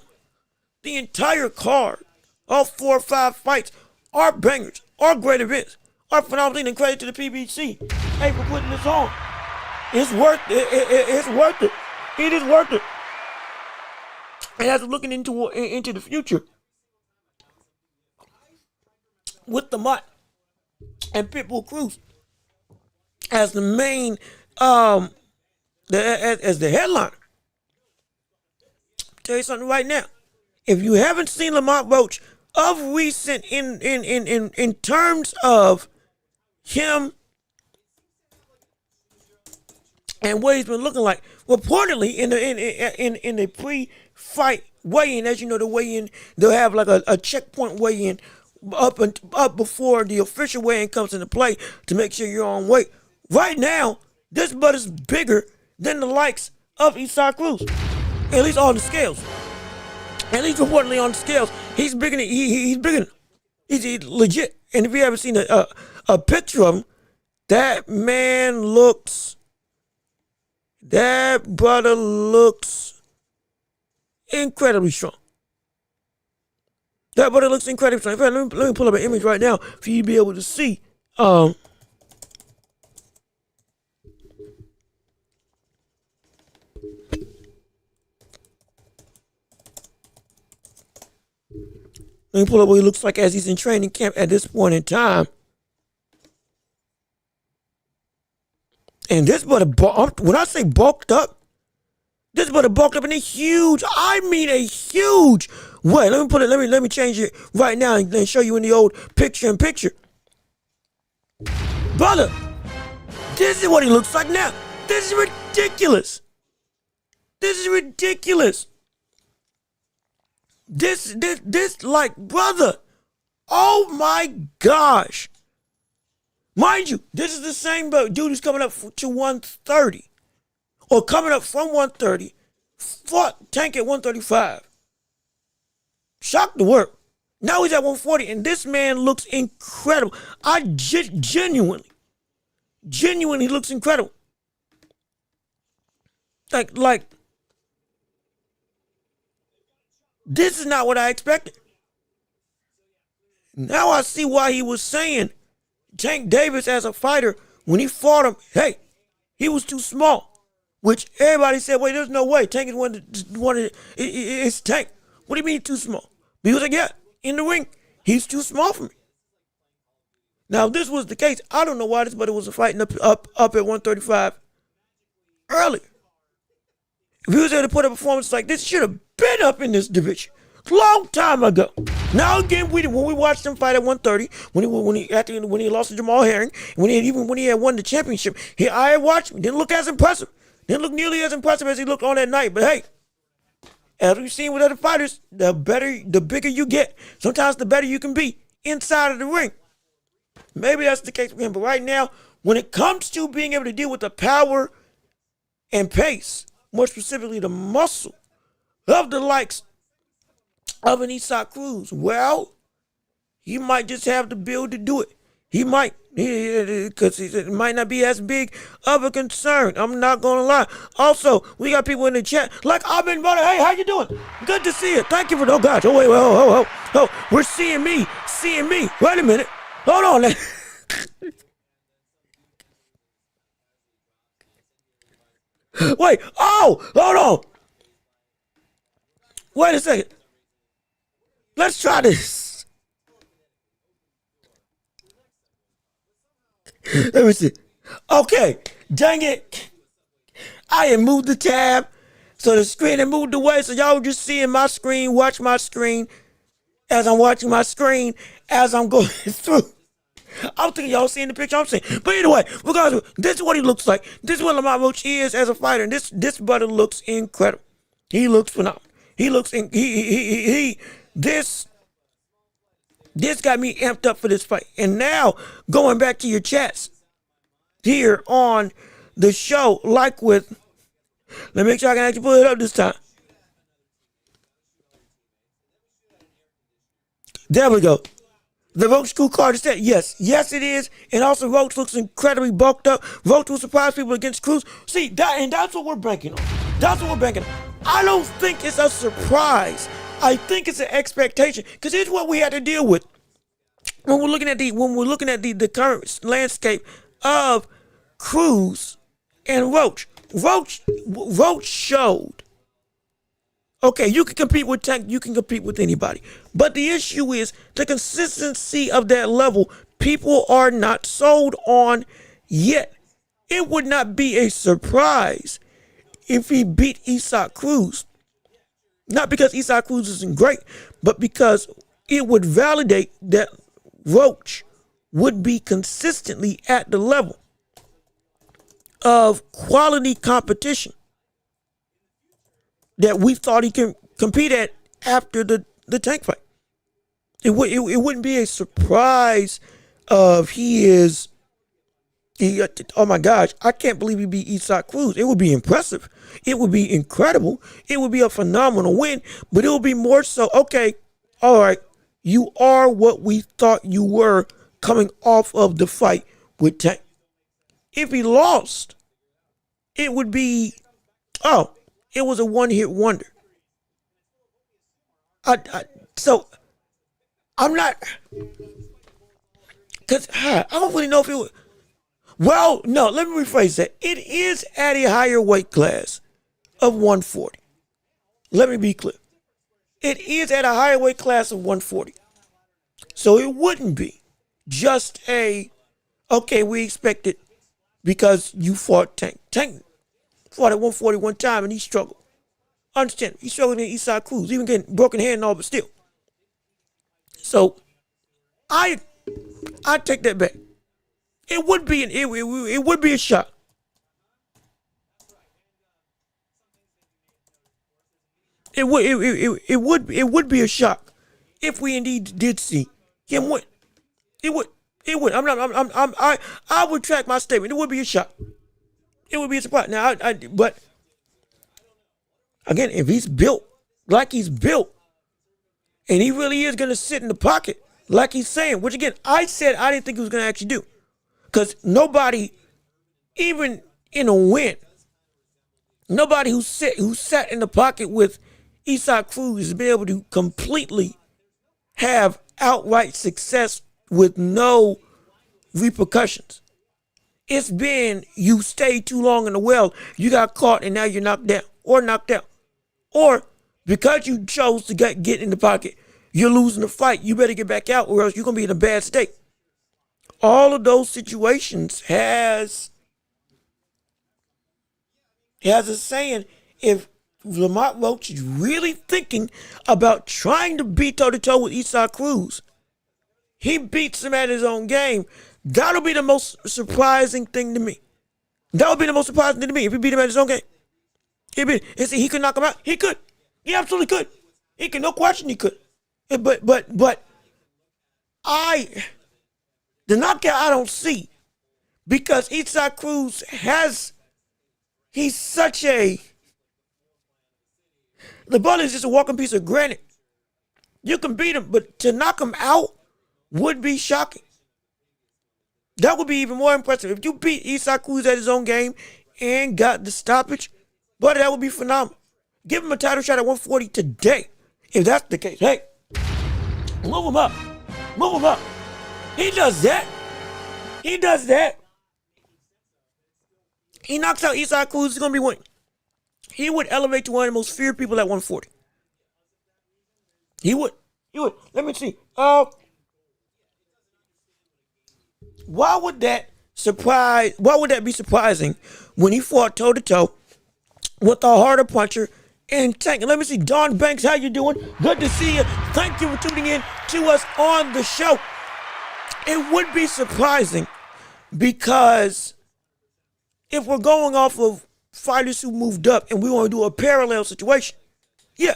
The entire card, all 4 or 5 fights, are bangers, are great events, are phenomenal, and credit to the PBC, hey, for putting this on. It's worth it. It's worth it. It is worth it. And as we're looking into the future, with the Mott and Pitbull Cruz as the main, as the headliner, I'll tell you something right now. If you haven't seen Lamont Roach of recent in terms of him and what he's been looking like, reportedly in the pre-fight weigh-in, as you know, the weigh-in, they'll have like a checkpoint weigh-in up before the official weigh-in comes into play to make sure you're on weight. Right now, this butt is bigger than the likes of Cruz, at least on the scales. At least reportedly on the scales, he's bigger than he's bigger. He's legit. And if you haven't seen a picture of him, that brother looks incredibly strong. That brother looks incredibly strong. In fact, let me pull up an image right now for you to be able to see. Let me pull up what he looks like as he's in training camp at this point in time. And this brother, when I say bulked up, this brother bulked up in a huge, I mean a huge way. Let me change it right now and then show you in the old picture-in-picture. Brother, this is what he looks like now. This is ridiculous. This is ridiculous. This, like, brother, oh my gosh. Mind you, this is the same dude who's coming up to 130, or coming up from 130, fought Tank at 135. Shocked the world. Now he's at 140, and this man looks incredible. I genuinely looks incredible. Like, this is not what I expected. Now I see why he was saying Tank Davis as a fighter, when he fought him, hey, he was too small. Which everybody said, wait, there's no way. Tank is it's Tank. What do you mean too small? But he was like, yeah, in the ring, he's too small for me. Now, if this was the case, I don't know why this buddy was fighting up at 135 earlier. If he was able to put a performance like this, should have been up in this division long time ago. Now again, when we watched him fight at 130, when he lost to Jamal Herring, when he had won the championship, I had watched him. Didn't look as impressive. Didn't look nearly as impressive as he looked on that night. But hey, as we've seen with other fighters, the bigger you get, sometimes the better you can be inside of the ring. Maybe that's the case with him. But right now, when it comes to being able to deal with the power and pace, more specifically the muscle of the likes of an Isaac Cruz, well, he might just have the build to do it. He might, because it might not be as big of a concern. I'm not going to lie. Also, we got people in the chat like, I've been brother. Hey, how you doing? Good to see you. Thank you for, oh gosh. Oh, wait, oh, we're seeing me. Wait a minute. Hold on. Wait, oh, hold on. Wait a second. Let's try this. Let me see. Okay, dang it. I had moved the tab, so the screen had moved away, so y'all were just seeing my screen, watch my screen, as I'm watching my screen, as I'm going through. I'm thinking y'all seeing the picture I'm seeing. But anyway, regardless, this is what he looks like. This is what Lamont Roach is as a fighter, and this brother looks incredible. He looks phenomenal. He looks, this got me amped up for this fight. And now, going back to your chats here on the show, like with, let me make sure I can actually pull it up this time. There we go. The Roach school card is set. Yes, it is. And also, Roach looks incredibly bulked up. Roach will surprise people against Cruz. See, that's what we're banking on. I don't think it's a surprise. I think it's an expectation. Because here's what we had to deal with when we're looking at the current landscape of Cruz and Roach. Roach showed, okay, you can compete with Tank, you can compete with anybody. But the issue is the consistency of that level. People are not sold on yet. It would not be a surprise if he beat Isaac Cruz. Not because Isaac Cruz isn't great, but because it would validate that Roach would be consistently at the level of quality competition that we thought he can compete at after the Tank fight. It wouldn't be a surprise of oh my gosh, I can't believe he beat Isaac Cruz. It would be impressive. It would be incredible. It would be a phenomenal win, but it would be more so, okay, all right, you are what we thought you were coming off of the fight with Tank. If he lost, it would be, oh, it was a one-hit wonder. So I'm not, because I don't really know if it would. Well, no, let me rephrase that. It is at a higher weight class of 140. Let me be clear. It is at a higher weight class of 140. So it wouldn't be just okay, we expect it because you fought Tank. Tank fought at 140 one time and he struggled. Understand, he struggled in Isaac Cruz, even getting broken hand and all, but still. So I take that back. It would be it would be a shock. It would be a shock if we indeed did see him win. It would. I would track my statement. It would be a shock. It would be a surprise. Now, but again, if he's built like he's built, and he really is going to sit in the pocket like he's saying, which again, I said I didn't think he was going to actually do. Because nobody, even in a win, nobody who sat in the pocket with Isaac Cruz has been able to completely have outright success with no repercussions. It's been you stayed too long in the well, you got caught, and now you're knocked down or knocked out. Or because you chose to get in the pocket, you're losing the fight. You better get back out or else you're going to be in a bad state. All of those situations has a saying, if Lamont Roach is really thinking about trying to be toe-to-toe with Isaac Cruz, he beats him at his own game. That'll be the most surprising thing to me. That would be the most surprising thing to me if he beat him at his own game. And see, he could knock him out. He could. He absolutely could. He could. No question he could. But the knockout I don't see because Isaac Cruz he's such a, the brother is just a walking piece of granite. You can beat him, but to knock him out would be shocking. That would be even more impressive. If you beat Isaac Cruz at his own game and got the stoppage, but that would be phenomenal. Give him a title shot at 140 today. If that's the case, hey, move him up. Move him up. He does that. He does that. He knocks out Isaac Cruz, he's going to be winning. He would elevate to one of the most feared people at 140. He would. Let me see. Why would that be surprising when he fought toe-to-toe with a harder puncher and Tank? And let me see, Don Banks, how you doing? Good to see you. Thank you for tuning in to us on the show. It would be surprising because if we're going off of fighters who moved up and we want to do a parallel situation, yeah,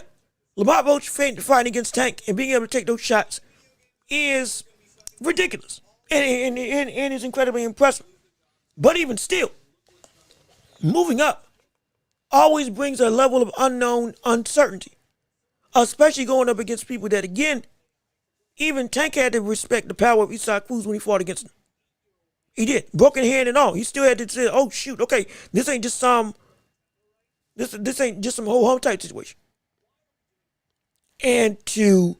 Lamont Roach fighting against Tank and being able to take those shots is ridiculous and is incredibly impressive. But even still, moving up always brings a level of unknown uncertainty, especially going up against people that, again, even Tank had to respect the power of Isaac Cruz when he fought against him. He did. Broken hand and all. He still had to say, oh, shoot, okay, this ain't just some ho-hum type situation. And to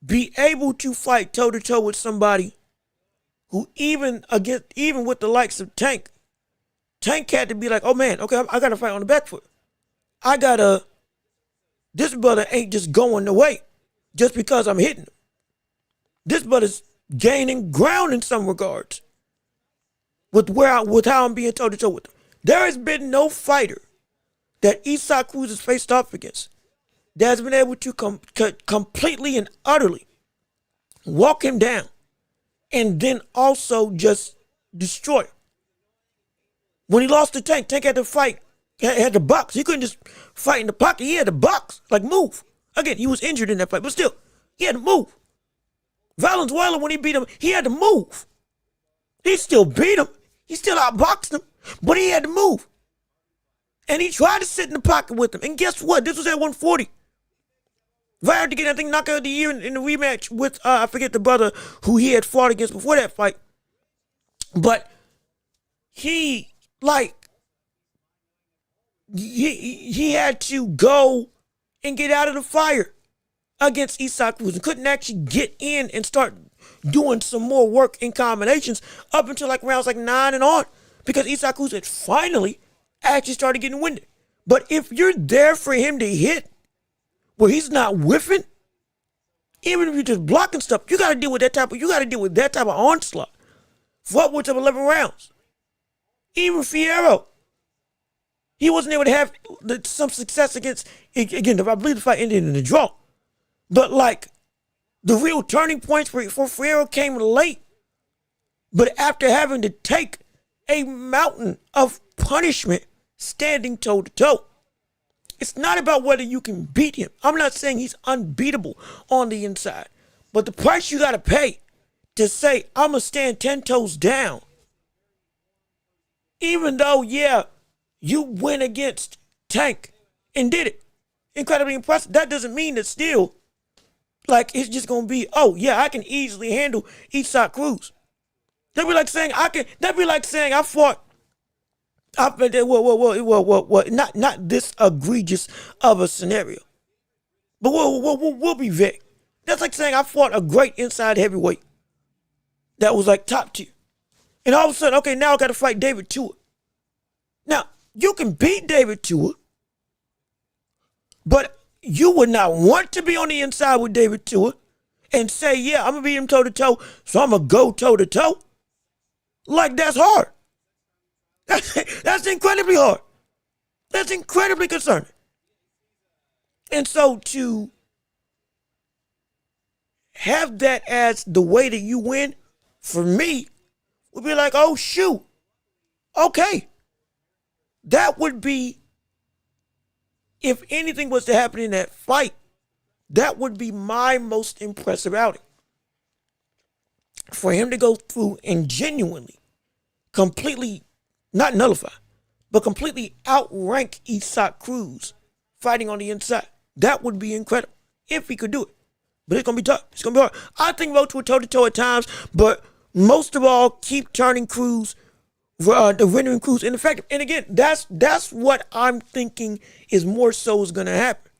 be able to fight toe-to-toe with somebody who even with the likes of Tank had to be like, oh, man, okay, I got to fight on the back foot. This brother ain't just going away just because I'm hitting him. This brother's gaining ground in some regards with how I'm being toe-to-toe with him. There has been no fighter that Isaac Cruz has faced off against that has been able to completely and utterly walk him down and then also just destroy him. When he lost to Tank had to fight, had to box. He couldn't just fight in the pocket. He had to box, like move. Again, he was injured in that fight, but still, he had to move. Valenzuela, when he beat him, he had to move. He still beat him. He still outboxed him, but he had to move. And he tried to sit in the pocket with him. And guess what? This was at 140. Right to get, I think, knockout of the year in the rematch with, I forget the brother who he had fought against before that fight. But he had to go and get out of the fire against Isaac Cruz and couldn't actually get in and start doing some more work in combinations up until like rounds like 9 and on because Isaac Cruz had finally actually started getting winded. But if you're there for him to hit where he's not whiffing, even if you're just blocking stuff, you got to deal with that type of onslaught for upwards of 11 rounds. Even Fierro, he wasn't able to have some success against, again, I believe the fight ended in a draw. But like the real turning points for Fierro came late. But after having to take a mountain of punishment standing toe to toe, it's not about whether you can beat him. I'm not saying he's unbeatable on the inside. But the price you got to pay to say, I'm going to stand 10 toes down, even though, yeah, you went against Tank and did it. Incredibly impressive. That doesn't mean that still, like, it's just going to be, oh, yeah, I can easily handle Isaac Cruz. That'd be like saying I fought. Not this egregious of a scenario. But we'll be vague. That's like saying I fought a great inside heavyweight that was like top tier. And all of a sudden, okay, now I got to fight David Tua. Now, you can beat David Tua, but you would not want to be on the inside with David Tua and say, yeah, I'm going to beat him toe-to-toe, so I'm going to go toe-to-toe. Like, that's hard. That's incredibly hard. That's incredibly concerning. And so to have that as the way that you win, for me, would be like, oh, shoot. Okay, that would be, if anything was to happen in that fight, that would be my most impressive outing. For him to go through and genuinely, completely, not nullify, but completely outrank Isaac Cruz fighting on the inside. That would be incredible if he could do it. But it's going to be tough. It's going to be hard. I think Roach will toe-to-toe at times, but most of all, keep turning Cruz, rendering Cruz ineffective. And again, that's what I'm thinking is more so is going to happen.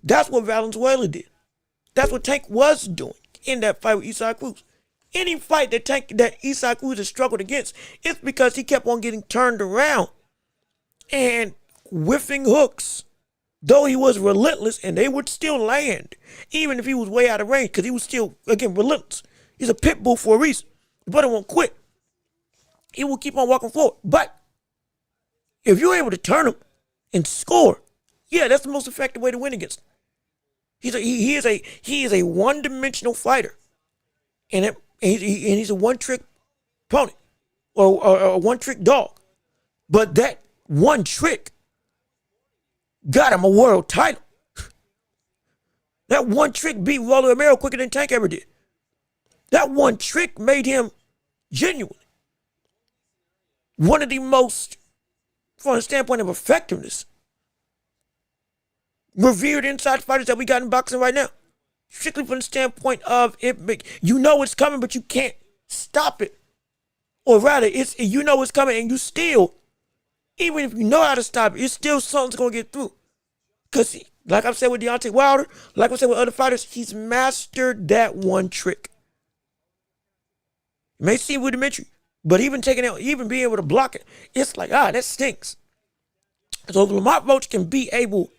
That's what Valenzuela did. That's what Tank was doing in that fight with Isaac Cruz. Any fight that Isaac Cruz has struggled against, it's because he kept on getting turned around and whiffing hooks. Though he was relentless, and they would still land, even if he was way out of range, because he was still, again, relentless. He's a pit bull for a reason. The brother won't quit. He will keep on walking forward. But if you're able to turn him and score, yeah, that's the most effective way to win against him. He is a one-dimensional fighter, and he's a one-trick opponent or a one-trick dog. But that one trick got him a world title. That one trick beat Rolly Romero quicker than Tank ever did. That one trick made him genuinely one of the most, from a standpoint of effectiveness, revered inside fighters that we got in boxing right now. Strictly from the standpoint of it, you know it's coming, but you can't stop it. Or rather, you know it's coming and you still, even if you know how to stop it, it's still something's going to get through. Because, like I've said with Deontay Wilder, like I said with other fighters, he's mastered that one trick. It may seem rudimentary, but even being able to block it, it's like, that stinks. So if Lamont Roach can be able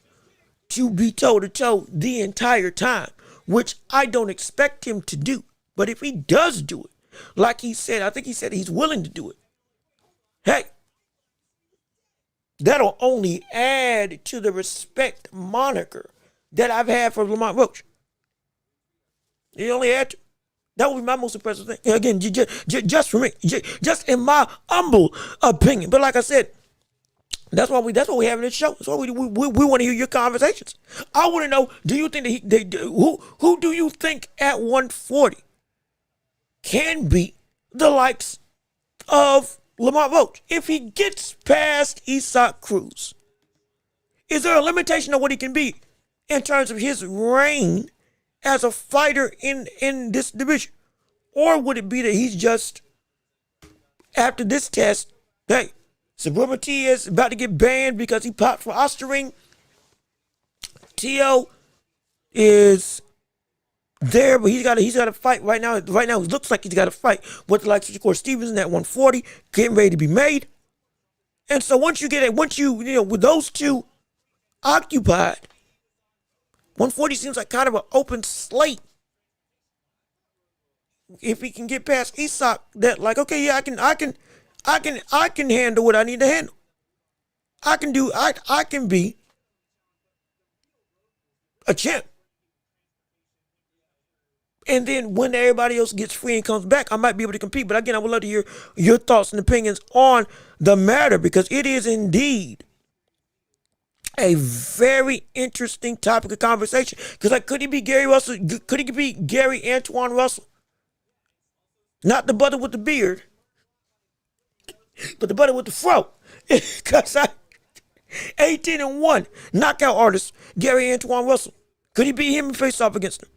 to be toe-to-toe the entire time, which I don't expect him to do, but if he does do it, like he said, I think he said he's willing to do it, hey, that'll only add to the respect moniker that I've had for Lamont Roach. It only add to. That would be my most impressive thing. Again, just for me, just in my humble opinion. But like I said, that's why we have this show. That's why we want to hear your conversations. I want to know, do you think who do you think at 140 can beat the likes of Lamont Roach if he gets past Isaac Cruz? Is there a limitation of what he can be in terms of his reign as a fighter in this division? Or would it be that he's just, after this test, hey, Sabrina is about to get banned because he popped for Osterring. Tio is there, but he's got a fight right now. Right now, it looks like he's got a fight with the likes of Shakur Stevenson at 140, getting ready to be made. And so once you with those two occupied, 140 seems like kind of an open slate. If he can get past Isak, that like, okay, yeah, I can handle what I need to handle. I can be a champ. And then when everybody else gets free and comes back, I might be able to compete. But again, I would love to hear your thoughts and opinions on the matter, because it is indeed a very interesting topic of conversation. Because like, could he be Gary Russell? Could he be Gary Antoine Russell? Not the brother with the beard, but the brother with the fro. Because 18-1 knockout artist Gary Antoine Russell. Could he beat him and face off against him?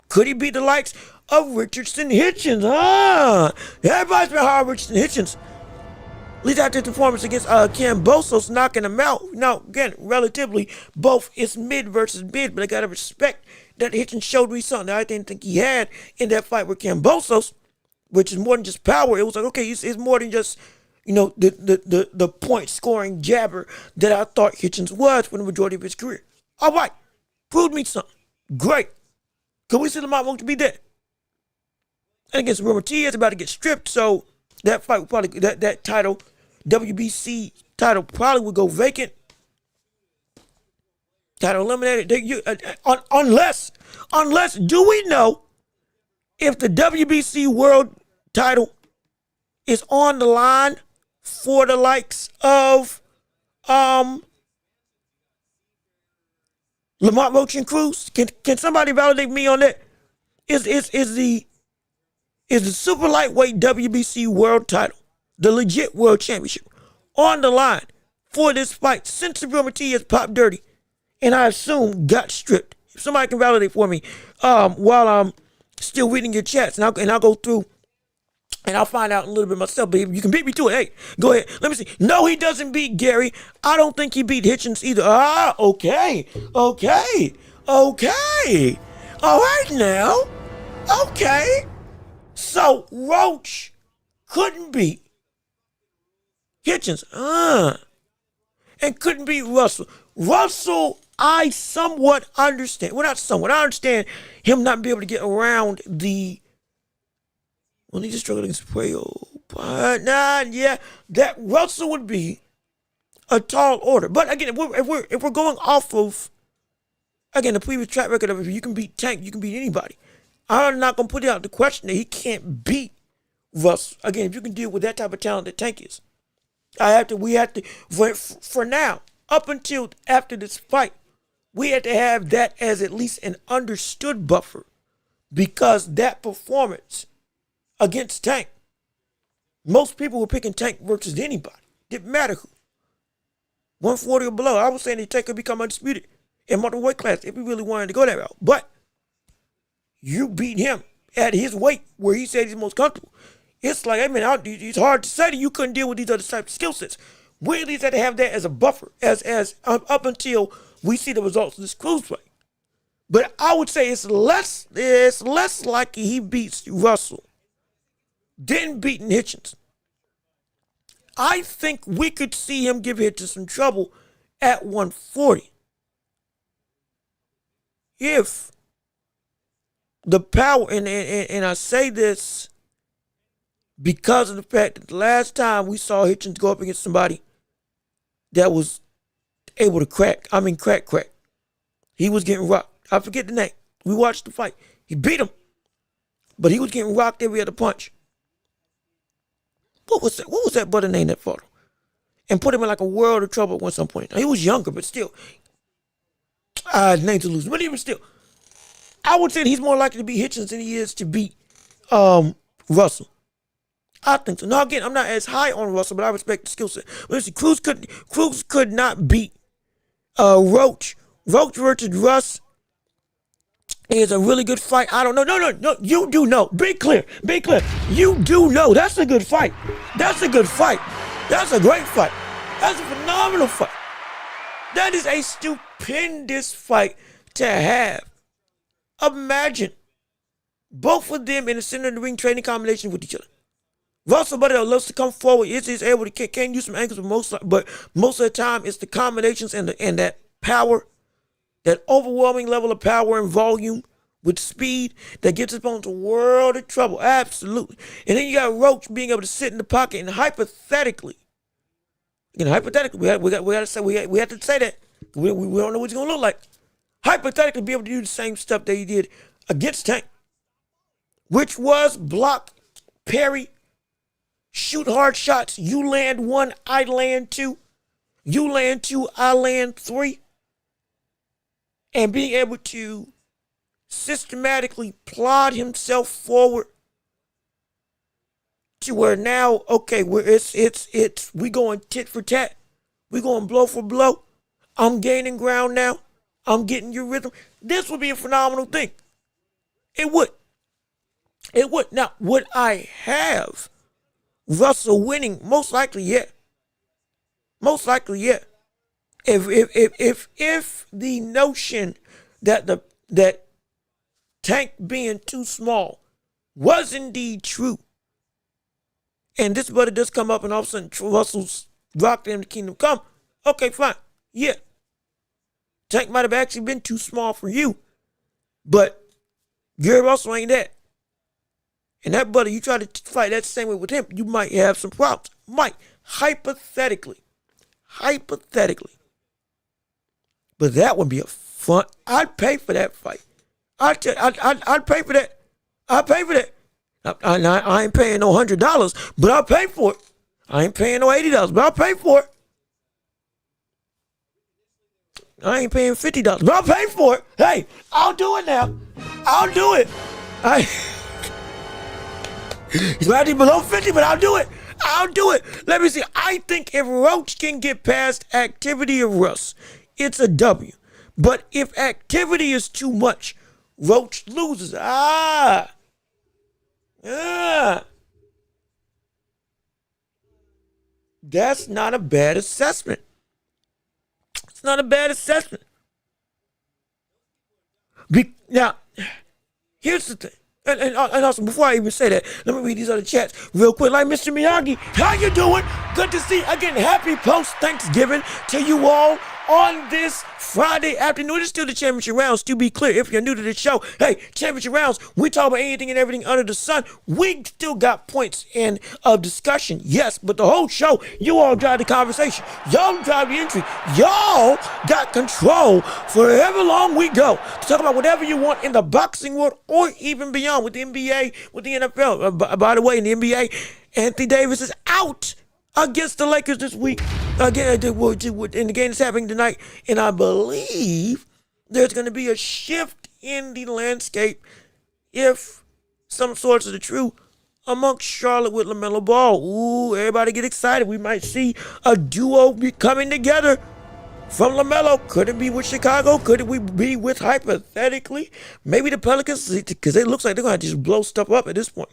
Could he beat the likes of Richardson Hitchens? Everybody's been hard on Richardson Hitchens. At least after the performance against Cambosos, knocking him out. Now, again, relatively, both it's mid versus mid, but I got to respect that Hitchens showed me something that I didn't think he had in that fight with Cambosos, which is more than just power. It was like, okay, it's more than just, the point scoring jabber that I thought Hitchens was for the majority of his career. All right, proved me something. Great. Could we see Lamont Roach be there? And against Roach is about to get stripped, so that fight would probably, that title, WBC title, probably would go vacant. Title eliminated. Unless, do we know if the WBC world title is on the line for the likes of Lamont Roach and Cruz? Can somebody validate me on that? Is the super lightweight WBC world title, the legit world championship, on the line for this fight since the Martinez popped dirty and I assume got stripped? If somebody can validate for me while I'm still reading your chats, and I'll go through and I'll find out a little bit myself. But you can beat me to it. Hey, go ahead. Let me see. No, he doesn't beat Gary. I don't think he beat Hitchens either. Okay. All right now. Okay. So Roach couldn't beat Hitchens. And couldn't beat Russell. Russell, I somewhat understand. Well, not somewhat. I understand him not being able to get around the. Well, he just struggled against Puello. But that Russell would be a tall order. But again, if we're going off of the previous track record of if you can beat Tank, you can beat anybody. I'm not gonna put it out the question that he can't beat Russell. Again, if you can deal with that type of talent that Tank is, we have to for now, up until after this fight, we had to have that as at least an understood buffer, because that performance against Tank, most people were picking Tank versus anybody. Didn't matter who. 140 or below. I was saying that Tank could become undisputed in multiple weight class if he really wanted to go that route. But you beat him at his weight where he said he's most comfortable. It's like, it's hard to say that you couldn't deal with these other types of skill sets. We at least had to have that as a buffer, as up until we see the results of this Cruz fight. But I would say it's less likely he beats Russell than beating Hitchens. I think we could see him give Hitchens some trouble at 140. If the power, and I say this because of the fact that the last time we saw Hitchens go up against somebody that was able to crack. He was getting rocked. I forget the name. We watched the fight. He beat him, but he was getting rocked every other punch. What was that brother name that fought him and put him in like a world of trouble at some point? Now, he was younger, but still. His name's to lose. But even still, I would say that he's more likely to beat Hitchens than he is to beat Russell. I think so. Now, again, I'm not as high on Russell, but I respect the skill set. Listen, Cruz could not beat Roach. Roach versus Russ is a really good fight. I don't know. No. You do know. Be clear. You do know. That's a good fight. That's a good fight. That's a great fight. That's a phenomenal fight. That is a stupendous fight to have. Imagine both of them in the center of the ring trading combination with each other. Russell, buddy, loves to come forward. Is able to can use some angles, but most of the time it's the combinations and that power, that overwhelming level of power and volume with speed that gets his opponent a world of trouble. Absolutely. And then you got Roach being able to sit in the pocket and hypothetically, we have to say that we don't know what he's gonna look like. Hypothetically, be able to do the same stuff that he did against Tank, which was block, parry, shoot hard shots. You land one, I land two. You land two, I land three. And being able to systematically plod himself forward to where now, okay, we going tit for tat. We going blow for blow. I'm gaining ground now. I'm getting your rhythm. This would be a phenomenal thing. It would. Now, would I have Russell winning? Most likely, yeah. If the notion that Tank being too small was indeed true, and this brother does come up and all of a sudden Russell's rocked in the Kingdom Come, okay, fine, yeah. Tank might have actually been too small for you, but Gary Russell ain't that. And that brother, you try to fight that same way with him, you might have some problems. Might, hypothetically. But that would be a fun. I'd pay for that fight. I'd pay for that. I ain't paying no $100, but I'll pay for it. I ain't paying no $80, but I'll pay for it. I ain't paying $50, but I'll pay for it. Hey, I'll do it now. I'll do it. He's might be below 50, but I'll do it. I'll do it. Let me see. I think if Roach can get past activity of Russ, it's a W. But if activity is too much, Roach loses. That's not a bad assessment. It's not a bad assessment. Now, here's the thing. And also, before I even say that, let me read these other chats real quick. Like Mr. Miyagi, how you doing? Good to see you. Again, happy post-Thanksgiving to you all on this Friday afternoon. It's still the championship rounds, to be clear. If you're new to the show, hey, championship rounds, we talk about anything and everything under the sun. We still got points in discussion, yes, but the whole show, you all drive the conversation. Y'all drive the entry. Y'all got control for however long we go to talk about whatever you want in the boxing world or even beyond with the NBA, with the NFL. By the way, in the NBA, Anthony Davis is out against the Lakers this week. Again, in the game that's happening tonight. And I believe there's going to be a shift in the landscape if some sorts of the truth amongst Charlotte with LaMelo Ball. Ooh, everybody get excited. We might see a duo be coming together from LaMelo. Could it be with Chicago? Could it be with, hypothetically, maybe the Pelicans? Because it looks like they're going to have to just blow stuff up at this point.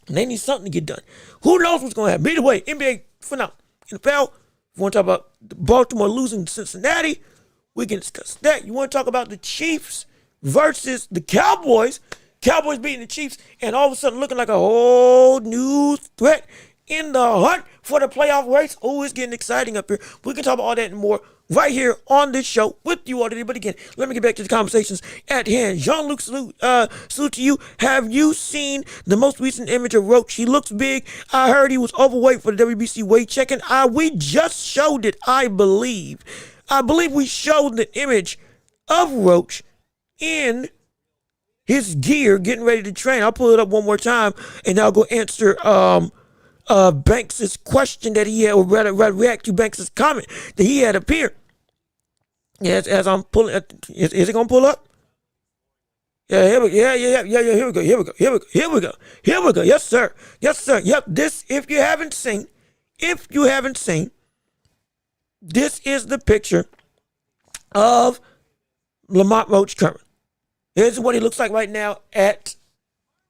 And they need something to get done. Who knows what's going to happen? Either way, NBA for now. NFL, if you want to talk about Baltimore losing to Cincinnati, we can discuss that. You want to talk about the Chiefs versus the Cowboys. Cowboys beating the Chiefs and all of a sudden looking like a whole new threat in the hunt for the playoff race. Oh, it's getting exciting up here. We can talk about all that and more right here on this show with you all today. But again, let me get back to the conversations at hand. Jean-Luc, salute to you. Have you seen the most recent image of Roach? He looks big. I heard he was overweight for the WBC weight checking. We just showed it, I believe. I believe we showed the image of Roach in his gear getting ready to train. I'll pull it up one more time and I'll go answer Banks' question that he had, or rather react to Banks' comment that he had up here. Yes, as I'm pulling, is it gonna pull up? Yeah, here we go. Yes, sir. Yep. This, if you haven't seen, this is the picture of Lamont Roach Curran. Here's what he looks like right now at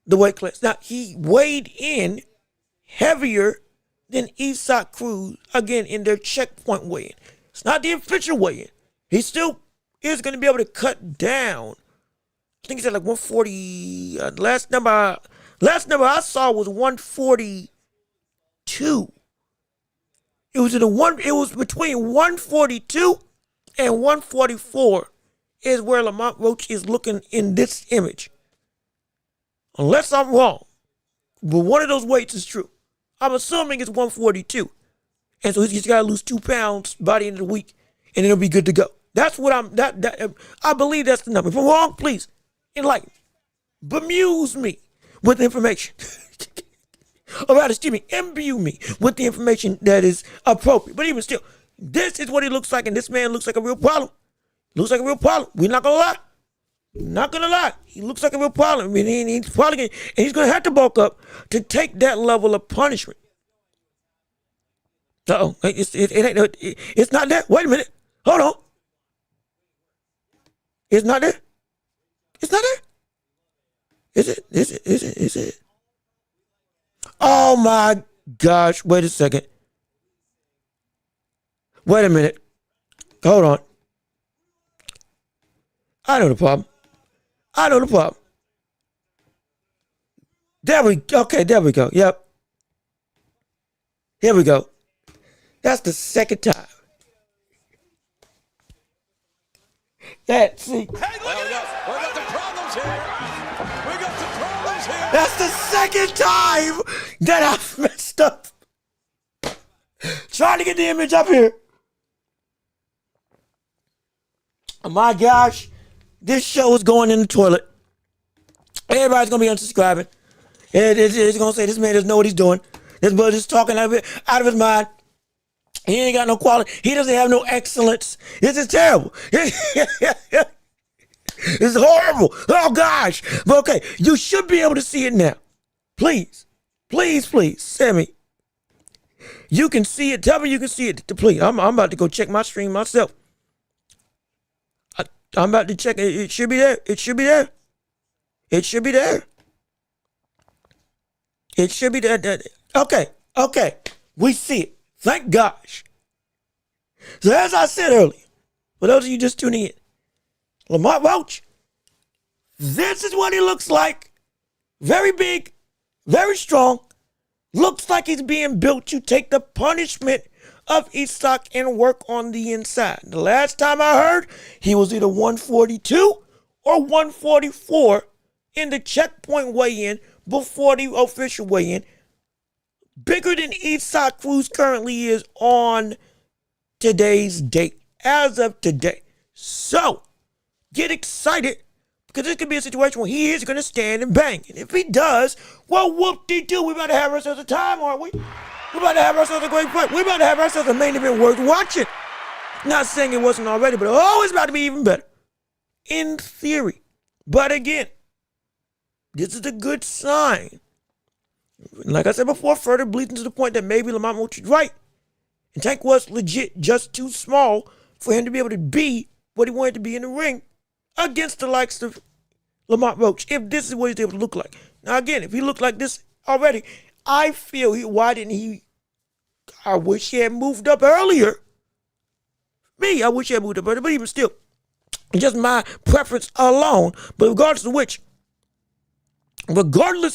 the weight class. Now, he weighed in heavier than Isaac Cruz, again, in their checkpoint weigh-in. It's not the official weigh-in. He still is going to be able to cut down. I think he said like 140. Last number I saw was 142. It was between 142 and 144 is where Lamont Roach is looking in this image. Unless I'm wrong. But one of those weights is true. I'm assuming it's 142. And so he's just got to lose 2 pounds by the end of the week, and it'll be good to go. That's what I believe that's the number. If I'm wrong, please enlighten me. Bemuse me with information. Or rather, imbue me with the information that is appropriate. But even still, this is what he looks like, and this man looks like a real problem. Looks like a real problem. We're not going to lie. He looks like a real problem. I mean, he's probably he's going to have to bulk up to take that level of punishment. Uh-oh. It's not there. Wait a minute. Hold on. It's not there. It's not there. Is it? Oh my gosh. Wait a second. Wait a minute. Hold on. I know the problem. There we go. Yep. Here we go. That's the second time. See. Hey, look at this. We got some problems here. That's the second time that I've messed up. Trying to get the image up here. Oh my gosh. This show is going in the toilet. Everybody's going to be unsubscribing. It's going to say this man doesn't know what he's doing. This brother is talking out of his mind. He ain't got no quality. He doesn't have no excellence. This is terrible. It's horrible. Oh, gosh. But okay, you should be able to see it now. Please. Please, Sammy. You can see it. Tell me you can see it. Please. I'm about to go check my stream myself. I'm about to check it. It should be there. It should be there. It should be there. It should be there. Okay. We see it. Thank gosh. So as I said earlier, for those of you just tuning in, Lamar Welch, this is what he looks like. Very big, very strong. Looks like he's being built to take the punishment of Isak and work on the inside. The last time I heard, he was either 142 or 144 in the checkpoint weigh-in before the official weigh-in. Bigger than Isak Cruz currently is on today's date, as of today. So, get excited, because this could be a situation where he is going to stand and bang. And if he does, well, whoop-de-doo, we about to have ourselves a time, aren't we? We're about to have ourselves a great fight. We're about to have ourselves a main event worth watching. Not saying it wasn't already, but it's about to be even better. In theory. But again, this is a good sign. Like I said before, further bleeds into the point that maybe Lamar Roach is right. And Tank was legit just too small for him to be able to be what he wanted to be in the ring against the likes of Lamar Roach, if this is what he's able to look like. Now again, if he looked like this already, I feel I wish he had moved up earlier. I wish he had moved up earlier, but even still, just my preference alone. But regardless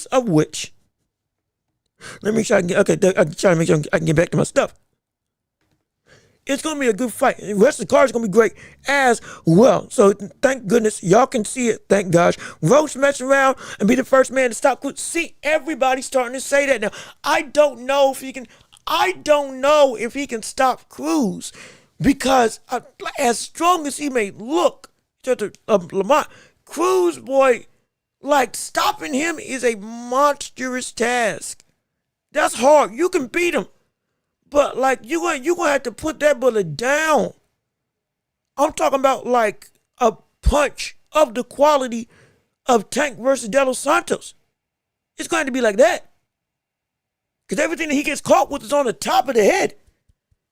of which, let me try and I'm trying to make sure I can get back to my stuff. It's going to be a good fight. The rest of the card is going to be great as well. So thank goodness y'all can see it. Thank gosh. Roach mess around and be the first man to stop Cruz. See, everybody's starting to say that now. I don't know if he can stop Cruz, because as strong as he may look, Lamar, Cruz, boy, like stopping him is a monstrous task. That's hard. You can beat him, but like you're gonna have to put that bullet down. I'm talking about like a punch of the quality of Tank versus De Los Santos. It's going to be like that, because everything that he gets caught with is on the top of the head,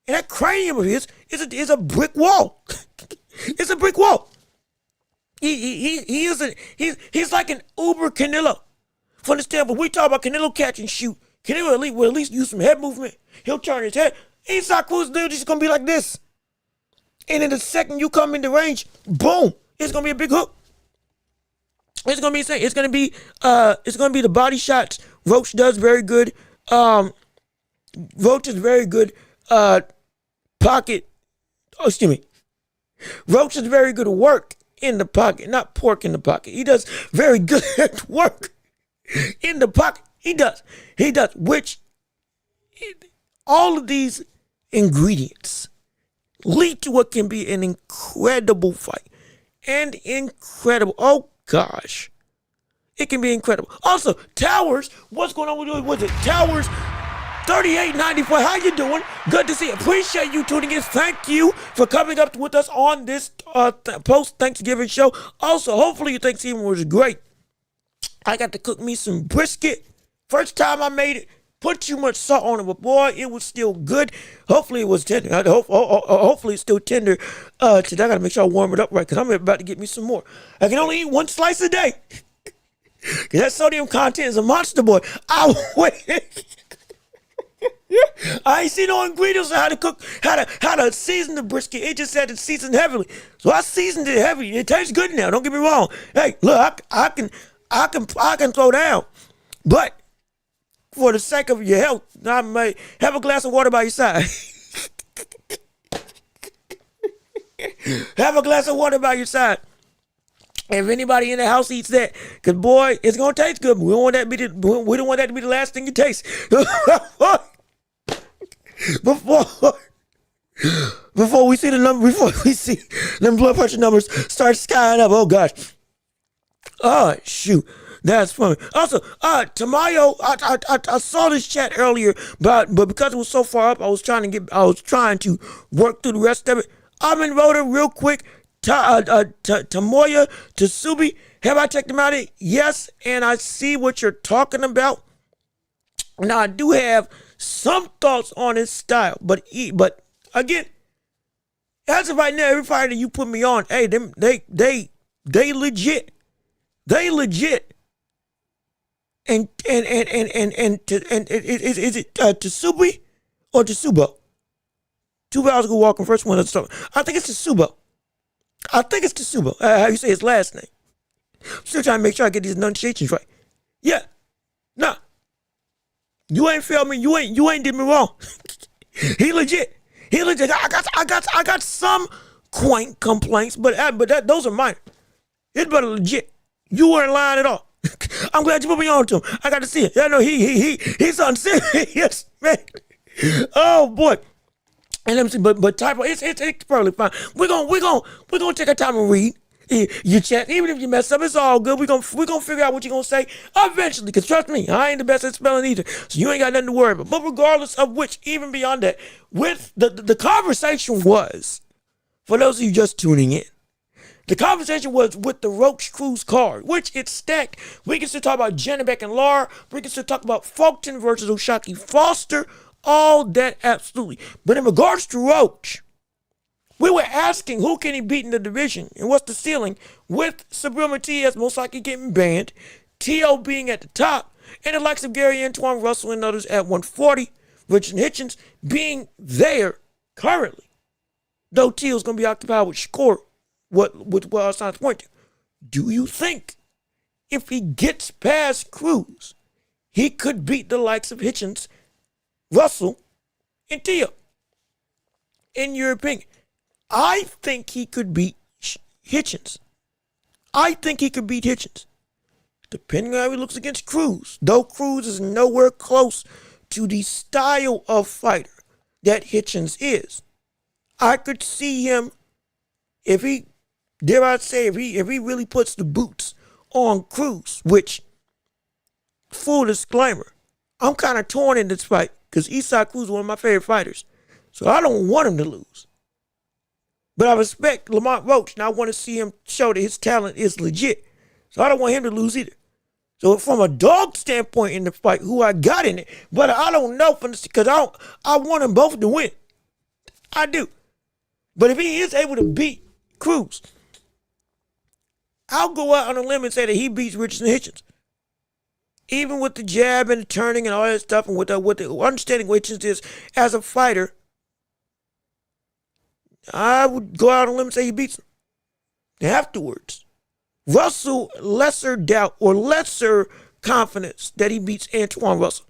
and that cranium of his is a brick wall. It's a brick wall. He's like an Uber Canelo. From the standpoint, we talk about Canelo catch and shoot. Canelo will at least use some head movement. He'll turn his head. Isak Cruz, dude, it's gonna be like this. And in the second you come into range, boom, it's gonna be a big hook. It's gonna be insane. It's gonna be the body shots. Roach does very good. Roach is very good. Pocket. Oh, excuse me. Roach is very good work in the pocket, not pork in the pocket. He does very good work in the pocket. He does. Which all of these ingredients lead to what can be an incredible fight. Oh gosh. It can be incredible. Also, Towers, what's going on with you? Was it Towers 3894? How you doing? Good to see you. Appreciate you tuning in. Thank you for coming up with us on this post-Thanksgiving show. Also, hopefully your Thanksgiving was great. I got to cook me some brisket. First time I made it, put too much salt on it, but boy, it was still good. Hopefully it was tender. Hopefully it's still tender today. I got to make sure I warm it up right, because I'm about to get me some more. I can only eat one slice a day, because that sodium content is a monster, boy. I ain't seen no ingredients on how to cook, how to season the brisket. It just said it's seasoned heavily, so I seasoned it heavy. It tastes good now. Don't get me wrong. Hey, look, I can throw down, but for the sake of your health, I may have a glass of water by your side. Have a glass of water by your side. If anybody in the house eats that, because boy, it's gonna taste good. But we don't want that to be the last thing you taste. Before we see them blood pressure numbers start skying up. Oh gosh. Oh shoot. That's funny. Also, Tamayo, I saw this chat earlier, but because it was so far up, I was trying to work through the rest of it. I've been voting real quick. Tamoya, Tsubi, have I checked them out? Yes, and I see what you're talking about. Now I do have some thoughts on his style, but again, as of right now, every fighter that you put me on, hey, they legit. They legit. And is it Tsubi or Tsubo? 2 hours ago walking first one. I think it's Tsubo. How you say his last name? I'm still trying to make sure I get these enunciations right. Yeah. Nah. You ain't failed me. You ain't did me wrong. He legit. I got some quaint complaints, but those are mine. It's better legit. You weren't lying at all. I'm glad you put me on to him. I got to see it. I know he's on serious, man. Oh boy. And let me see, but typo, it's probably fine. We're gonna take our time and read your chat. Even if you mess up, it's all good. We're gonna figure out what you're gonna say eventually. Because trust me, I ain't the best at spelling either. So you ain't got nothing to worry about. But regardless of which, even beyond that, with the conversation was, for those of you just tuning in, the conversation was with the Roach Cruz card, which it's stacked. We can still talk about Janabek and Lar. We can still talk about Fulton versus Oshaki Foster. All that, absolutely. But in regards to Roach, we were asking who can he beat in the division and what's the ceiling, with Subriel Matias most likely getting banned, T.O. being at the top, and the likes of Gary Antoine Russell and others at 140, Richard Hitchens being there currently. Though T.O.'s going to be occupied with Shakur, what our signs point to. Do you think if he gets past Cruz, he could beat the likes of Hitchens, Russell, and Tia? In your opinion, I think he could beat Hitchens. Depending on how he looks against Cruz. Though Cruz is nowhere close to the style of fighter that Hitchens is. I could see him, if he really puts the boots on Cruz, which, full disclaimer, I'm kind of torn in this fight because Isaac Cruz is one of my favorite fighters. So I don't want him to lose. But I respect Lamont Roach, and I want to see him show that his talent is legit. So I don't want him to lose either. So from a dog standpoint in the fight, who I got in it, but I don't know, because I want them both to win. I do. But if he is able to beat Cruz, I'll go out on a limb and say that he beats Richardson Hitchens. Even with the jab and the turning and all that stuff, and with the understanding what Hitchens is as a fighter, I would go out on a limb and say he beats him. Afterwards, Russell, lesser doubt or lesser confidence that he beats Antoine Russell.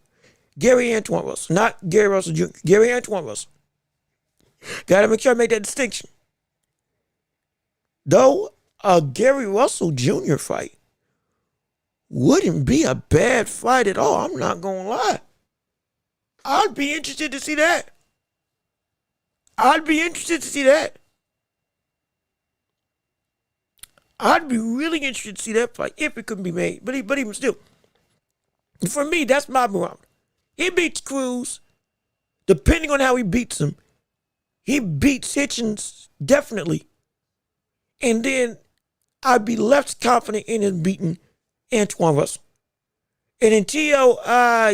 Gary Antoine Russell, not Gary Russell Jr., Gary Antoine Russell. Got to make sure I make that distinction. Though a Gary Russell Jr. fight wouldn't be a bad fight at all, I'm not going to lie. I'd be interested to see that. I'd be really interested to see that fight if it couldn't be made. But even still, for me, that's my barometer. He beats Cruz. Depending on how he beats him, he beats Hitchens, definitely. And then I'd be less confident in him beating Antoine Russell. And then T.O.,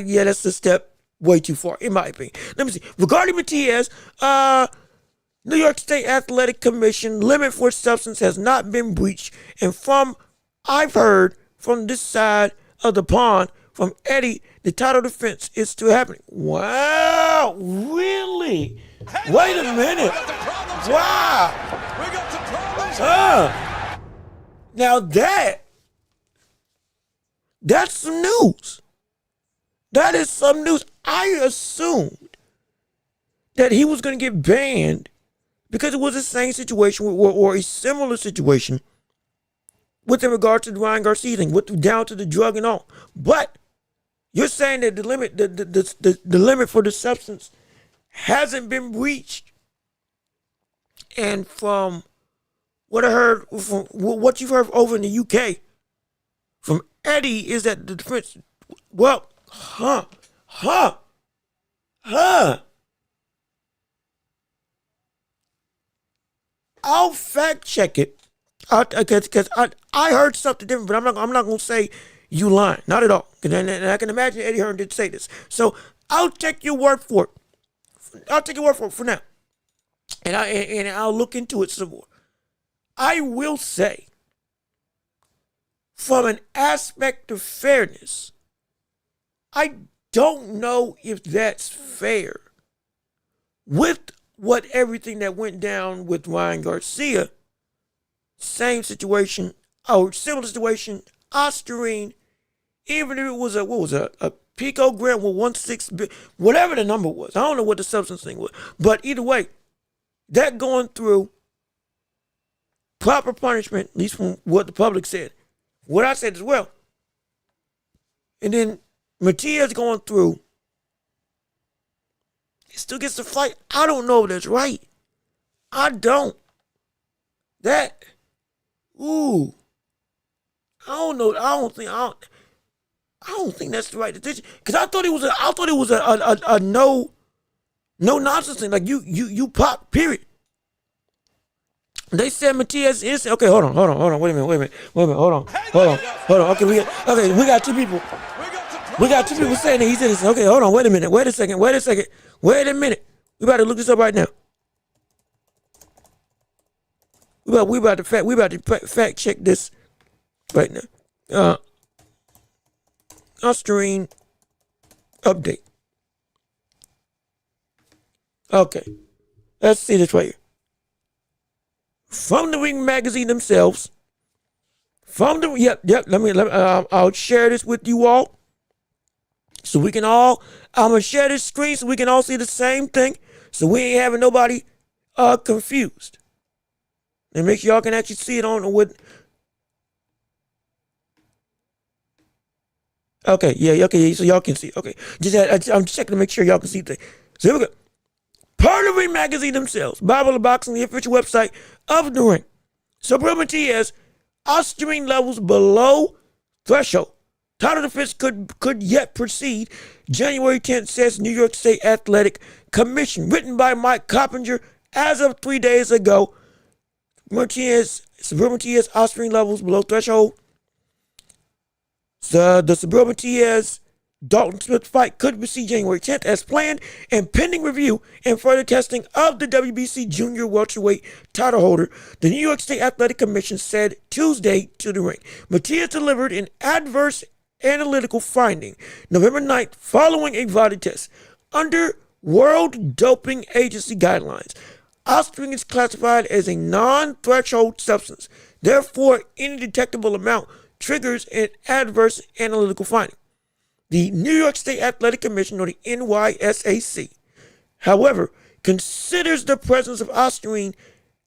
yeah, that's a step way too far, in my opinion. Let me see. Regarding Matias, New York State Athletic Commission limit for substance has not been breached. And I've heard from this side of the pond, from Eddie, the title defense is still happening. Wow, really? Wait a minute. Wow. We got some problems. Now that's some news. That is some news. I assumed that he was going to get banned because it was the same situation or a similar situation with in regard to the Ryan Garcia thing, down to the drug and all. But you're saying that the limit for the substance hasn't been breached. And from what I heard, from what you've heard over in the UK, from Eddie is at the defense. Well, huh. I'll fact check it. Because I heard something different, but I'm not gonna say you lying, not at all. And I can imagine Eddie Hearn did say this, so I'll take your word for it. I'll take your word for it for now, and I'll look into it some more. I will say, from an aspect of fairness, I don't know if that's fair with what everything that went down with Ryan Garcia. Same situation, or similar situation, Osterine, even if it was a picogram with 1/6, whatever the number was. I don't know what the substance thing was. But either way, that going through proper punishment, at least from what the public said. What I said as well. And then Matias going through, he still gets to fight. I don't know if that's right. I don't. That, ooh. I don't know. I don't think that's the right decision. Because I thought it was a no nonsense thing. Like you pop, period. They said Matias is okay. Hold on. Wait a minute. Hold on. Okay, we got two people. We got two people saying that he's innocent. Okay, hold on. Wait a minute. Wait a second. Wait a minute. We about to look this up right now. We about to fact check this right now. Osterine update. Okay, let's see this right here. From the Ring magazine themselves. I'll share this with you all. So we can all, I'm going to share this screen so we can all see the same thing. So we ain't having nobody confused. And make sure y'all can actually see it on with. Okay, so y'all can see. Okay, I'm checking to make sure y'all can see things. So here we go. Per the Ring magazine themselves, Bible of Boxing, the official website of the Ring. Subriel Matias, Osterine levels below threshold. Title defense could yet proceed. January 10th, says New York State Athletic Commission. Written by Mike Coppinger as of 3 days ago. Subriel Matias, Osterine levels below threshold. The Subriel Matias Dalton Smith fight could proceed January 10th as planned, and pending review and further testing of the WBC junior welterweight title holder, the New York State Athletic Commission said Tuesday to the Ring. Matias delivered an adverse analytical finding November 9th following a body test. Under World Doping Agency guidelines, Osterine is classified as a non-threshold substance. Therefore, any detectable amount triggers an adverse analytical finding. The New York State Athletic Commission, or the NYSAC, however, considers the presence of Osterine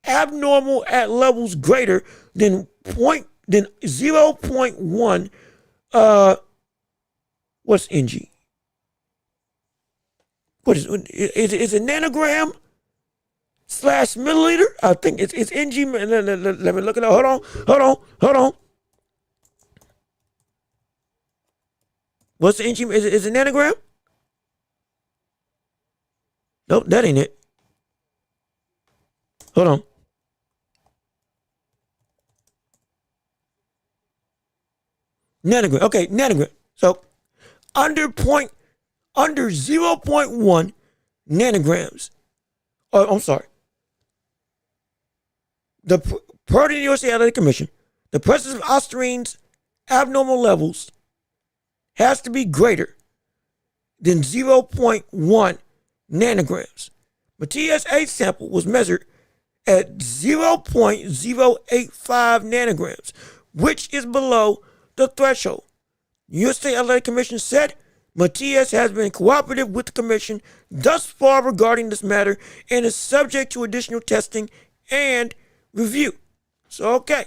abnormal at levels greater than 0.1. What's NG? What is it? Nanogram / milliliter? I think it's NG. Let me look it up. Hold on. What's the NG? Is it nanogram? Nope, that ain't it. Hold on. Nanogram. Okay, nanogram. So under 0.1 nanograms. Oh, I'm sorry. Per the New York State Athletic Commission, the presence of Osterine's abnormal levels has to be greater than 0.1 nanograms. Matias' A sample was measured at 0.085 nanograms, which is below the threshold. The U.S. State Athletic Commission said Matias has been cooperative with the commission thus far regarding this matter and is subject to additional testing and review. So, okay.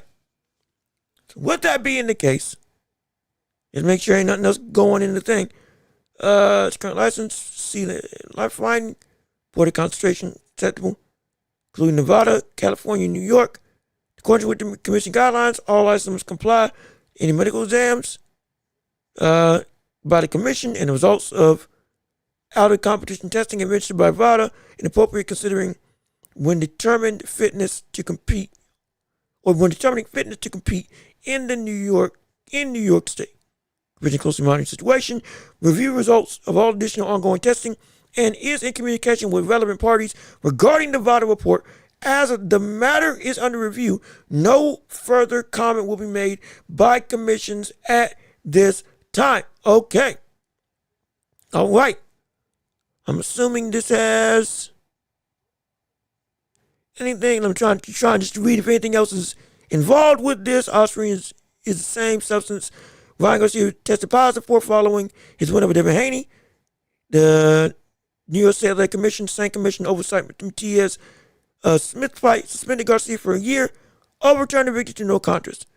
So with that being the case, just make sure ain't nothing else going in the thing. Its current license, see the life finding, border concentration acceptable, including Nevada, California, New York. According with the commission guidelines, all licenses comply. Any medical exams, by the commission and the results of outer competition testing administered by VADA inappropriate considering when determining fitness to compete in New York State. Commission closely monitoring the situation, review results of all additional ongoing testing, and is in communication with relevant parties regarding the VADA report. As the matter is under review, no further comment will be made by commissions at this time. Okay. All right. I'm assuming this has anything. I'm trying just to read if anything else is involved with this. Austrian is the same substance Ryan Garcia tested positive for following his win over Devin Haney. The New York State Athletic Commission, same commission oversight Matias Smith fight, suspended Garcia for a year, overturned the victory to no contest.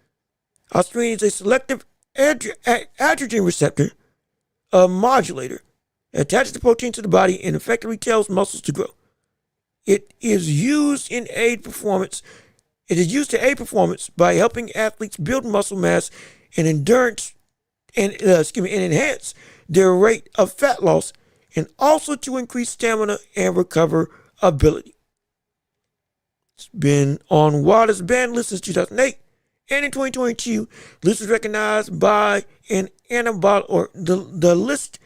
Austrian is a selective androgen receptor modulator. It attaches the protein to the body and effectively tells muscles to grow. It is used to aid performance by helping athletes build muscle mass and endurance and enhance their rate of fat loss, and also to increase stamina and recoverability. It's been on WADA's ban list since 2008, and in 2022, this was recognized by an anabolic, or the list.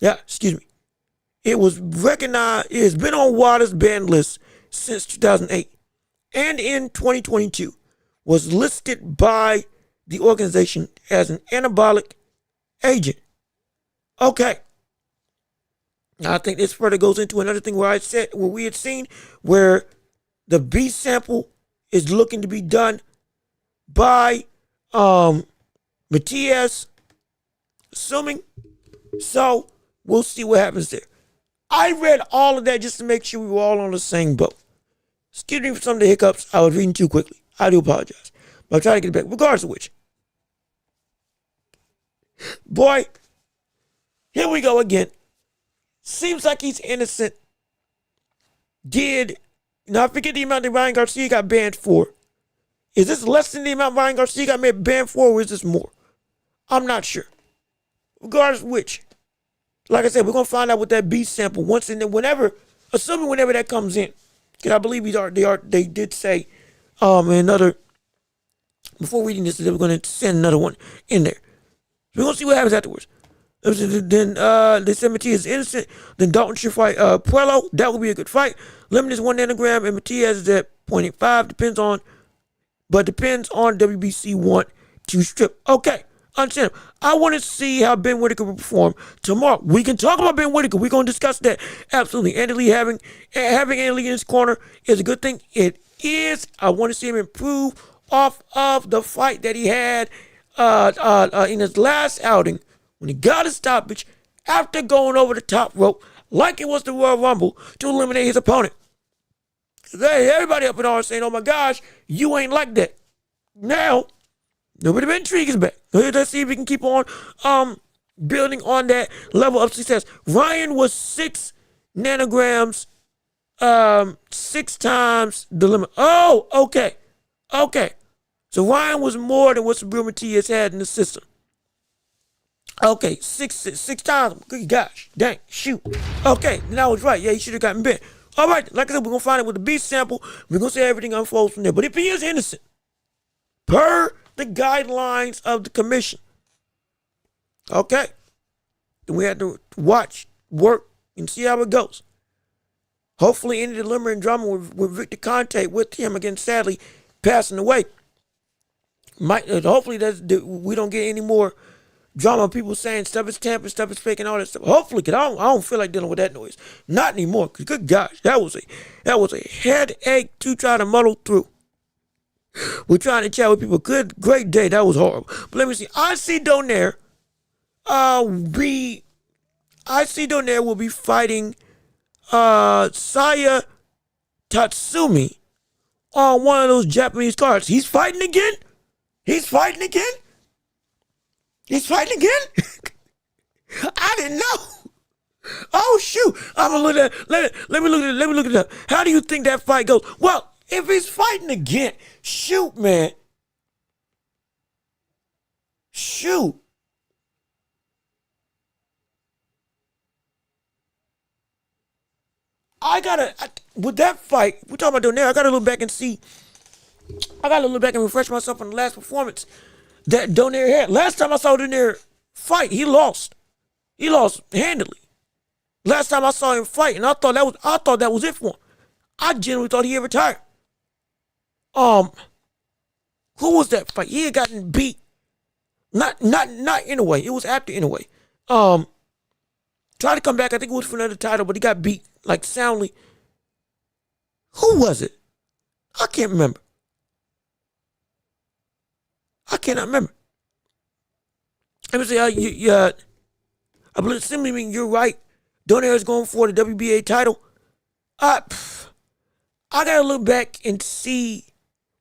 It was recognized. It has been on WADA's ban list since 2008, and in 2022 was listed by the organization as an anabolic agent. Okay. Now I think this further goes into another thing where we had seen where the B sample is looking to be done by Matias, assuming. So we'll see what happens there. I read all of that just to make sure we were all on the same boat. Excuse me for some of the hiccups. I was reading too quickly. I do apologize. But I'll try to get it back, regardless of which. Boy, here we go again. Seems like he's innocent. I forget the amount that Ryan Garcia got banned for. Is this less than the amount Ryan Garcia got banned for, or is this more? I'm not sure. Regardless of which. Like I said, we're going to find out with that B sample once and then assuming whenever that comes in. Because I believe they did say before reading this, they were going to send another one in there. We're going to see what happens afterwards. Then they said Matias is innocent. Then Dalton should fight Puello. That would be a good fight. Limit is 1 nanogram and Matias is at 0.85. Depends on WBC want to strip. Okay. Understand. I want to see how Ben Whittaker will perform tomorrow. We can talk about Ben Whittaker. We're going to discuss that. Absolutely. Andy Lee having Andy Lee in his corner is a good thing. It is. I want to see him improve off of the fight that he had in his last outing when he got a stoppage after going over the top rope like it was the Royal Rumble to eliminate his opponent. Hey, everybody up in arms saying, oh my gosh, you ain't like that. Now, nobody been intrigue is back. Let's see if we can keep on building on that level of success. Ryan was 6 nanograms, 6 times the limit. Oh, okay. So Ryan was more than what Sabrina Matias had in the system. Okay, six times. Good gosh, dang, shoot. Okay, then I was right. Yeah, he should have gotten bent. All right, like I said, we're going to find it with the B sample. We're going to see how everything unfolds from there. But if he is innocent, per the guidelines of the commission, okay, then we have to watch, work, and see how it goes. Hopefully, any dilemma and drama with Victor Conte with him, again, sadly, passing away. Hopefully, we don't get any more drama. People saying stuff is tampered, stuff is fake, and all that stuff. Hopefully, because I don't feel like dealing with that noise. Not anymore. Because good gosh, that was a headache to try to muddle through. We're trying to chat with people. Great day. That was horrible. But let me see. I see Donaire will be fighting Saya Tatsumi on one of those Japanese cards. He's fighting again? I didn't know. Oh shoot! I'm gonna look at let me look it up. How do you think that fight goes? Well, if he's fighting again, shoot, man. Shoot. with that fight, we're talking about Donaire, I gotta look back and see. I gotta look back and refresh myself on the last performance that Donaire had. Last time I saw Donaire fight, he lost. He lost handily. Last time I saw him fight, and I thought that was it for him. I genuinely thought he had retired. Who was that fight? He had gotten beat. Not in a way. It was after in a way. Tried to come back. I think it was for another title, but he got beat like soundly. Who was it? I can't remember. I cannot remember. Let me say, I believe simply mean you're right. Donaire is going for the WBA title. I gotta look back and see,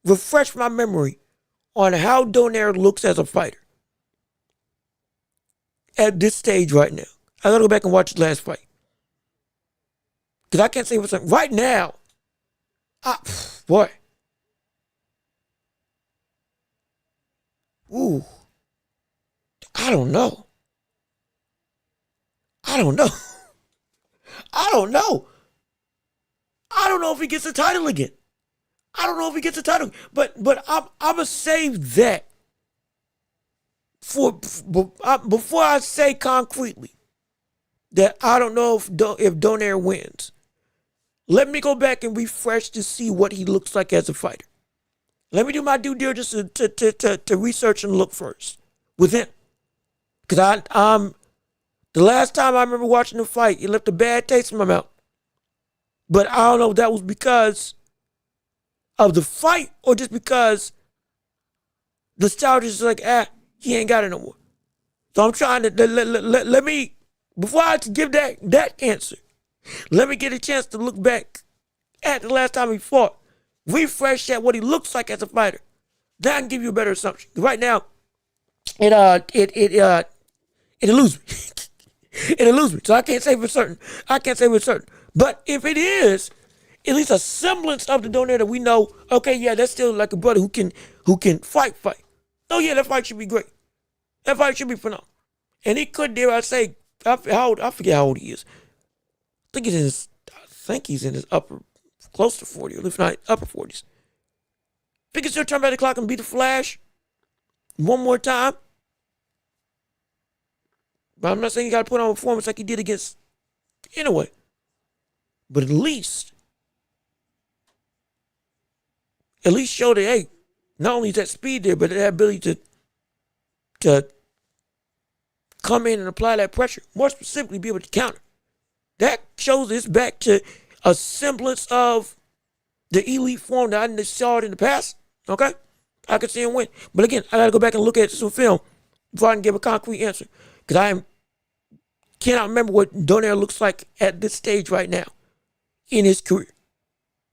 refresh my memory on how Donaire looks as a fighter at this stage right now. I gotta go back and watch his last fight. Because I can't say what's up. Right now, boy. Ooh. I don't know. I don't know if he gets the title again. But I'm gonna save that before I say concretely that I don't know if Donaire wins. Let me go back and refresh to see what he looks like as a fighter. Let me do my due diligence to research and look first with him. Because the last time I remember watching the fight, it left a bad taste in my mouth. But I don't know if that was because of the fight or just because the style is like, he ain't got it no more. So I'm trying to, let me, before I give that answer, let me get a chance to look back at the last time he fought, refresh at what he looks like as a fighter. Then I can give you a better assumption. Right now, it eludes me. It eludes me. So I can't say for certain. But if it is at least a semblance of the Donaire that we know, okay, yeah, that's still like a brother who can fight. Oh yeah, that fight should be great. That fight should be phenomenal. And he could, dare I say, I forget how old he is. I think he's in his close to 40, or if not upper 40s. If he can still turn back the clock and beat the Flash one more time. But I'm not saying you got to put on a performance like he did against anyway. But at least show that, hey, not only is that speed there, but that ability to come in and apply that pressure. More specifically, be able to counter. That shows it's back to a semblance of the elite form that I saw it in the past. Okay? I could see him win. But again, I got to go back and look at some film before I can give a concrete answer. Because I cannot remember what Donaire looks like at this stage right now in his career,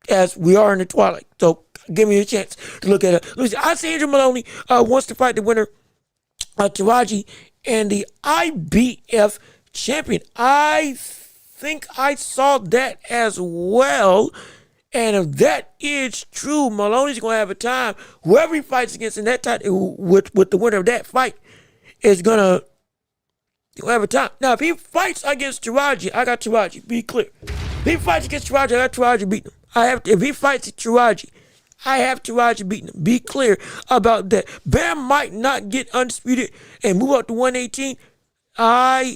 as we are in the twilight. So give me a chance to look at it. I see Andrew Maloney wants to fight the winner, Taraji, and the IBF champion. I think I saw that as well. And if that is true, Maloney's going to have a time. Whoever he fights against in that time, with the winner of that fight, is going to have a time. Now, if he fights against Taraji, I got Taraji. Be clear. If he fights against Taraji, I got Taraji beating him. If he fights Taraji, I have Taraji beating him. Be clear about that. Bam might not get undisputed and move up to 118.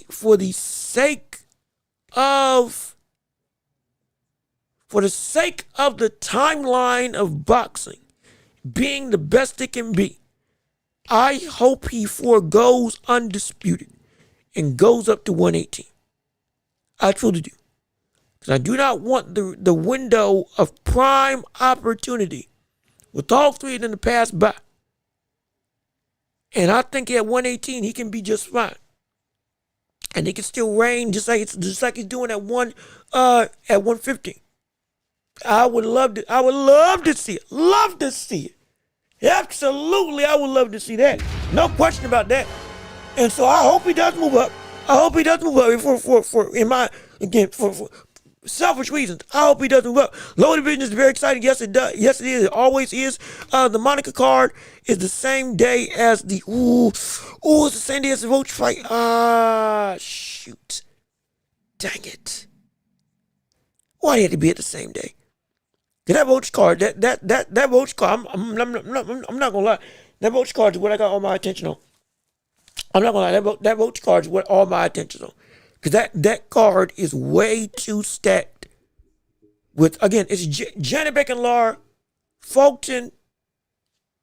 For the sake of the timeline of boxing being the best it can be, I hope he forgoes undisputed and goes up to 118. I truly do. Because I do not want the window of prime opportunity with all three of them to pass by. And I think at 118 he can be just fine. And he can still reign just like he's doing at 115. I would love to see it. Love to see it. Absolutely, I would love to see that. No question about that. And so I hope he does move up. For selfish reasons. I hope he does move up. Lower division is very exciting. Yes, it does. Yes, it is. It always is. The Monica card is the same day as the it's the same day as the Roach fight. Shoot. Dang it. Why had to be at the same day? That Roach card, that Roach card, I'm not gonna lie. That Roach card is what I got all my attention on. I'm not gonna lie, that Roach card is what all my attention on. Because that card is way too stacked. With, again, it's Janet Beckenlaw, Fulton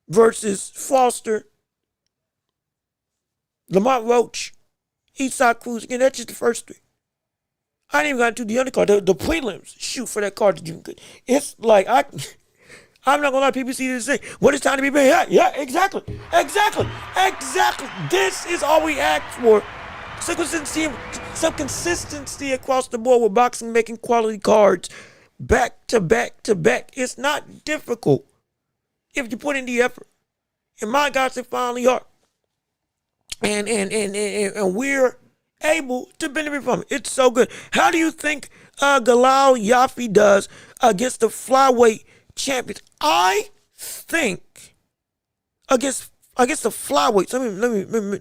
versus Foster, Lamont Roach, Eastside Cruz. Again, that's just the first three. I didn't even got to the undercard. The prelims shoot for that card to do good. It's like I'm not gonna lie, people see this say, what is time to be big? Yeah, exactly. This is all we ask for. Some consistency across the board with boxing, making quality cards back to back to back. It's not difficult if you put in the effort. And my gosh, they finally are. And we're able to benefit from it. It's so good. How do you think Galal Yaffe does against the flyweight champions? I think against the flyweights.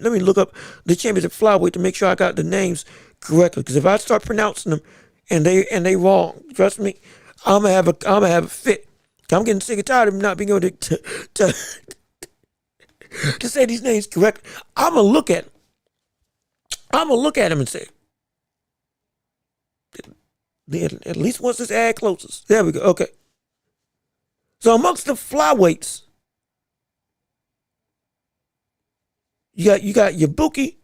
Let me look up the champions of flyweight to make sure I got the names correctly. Because if I start pronouncing them and they wrong, trust me, I'm gonna have a fit. I'm getting sick and tired of not being able to say these names correctly. I'm gonna look at them and say, at least once this ad closes. There we go. Okay. So amongst the flyweights, you got Yabuki,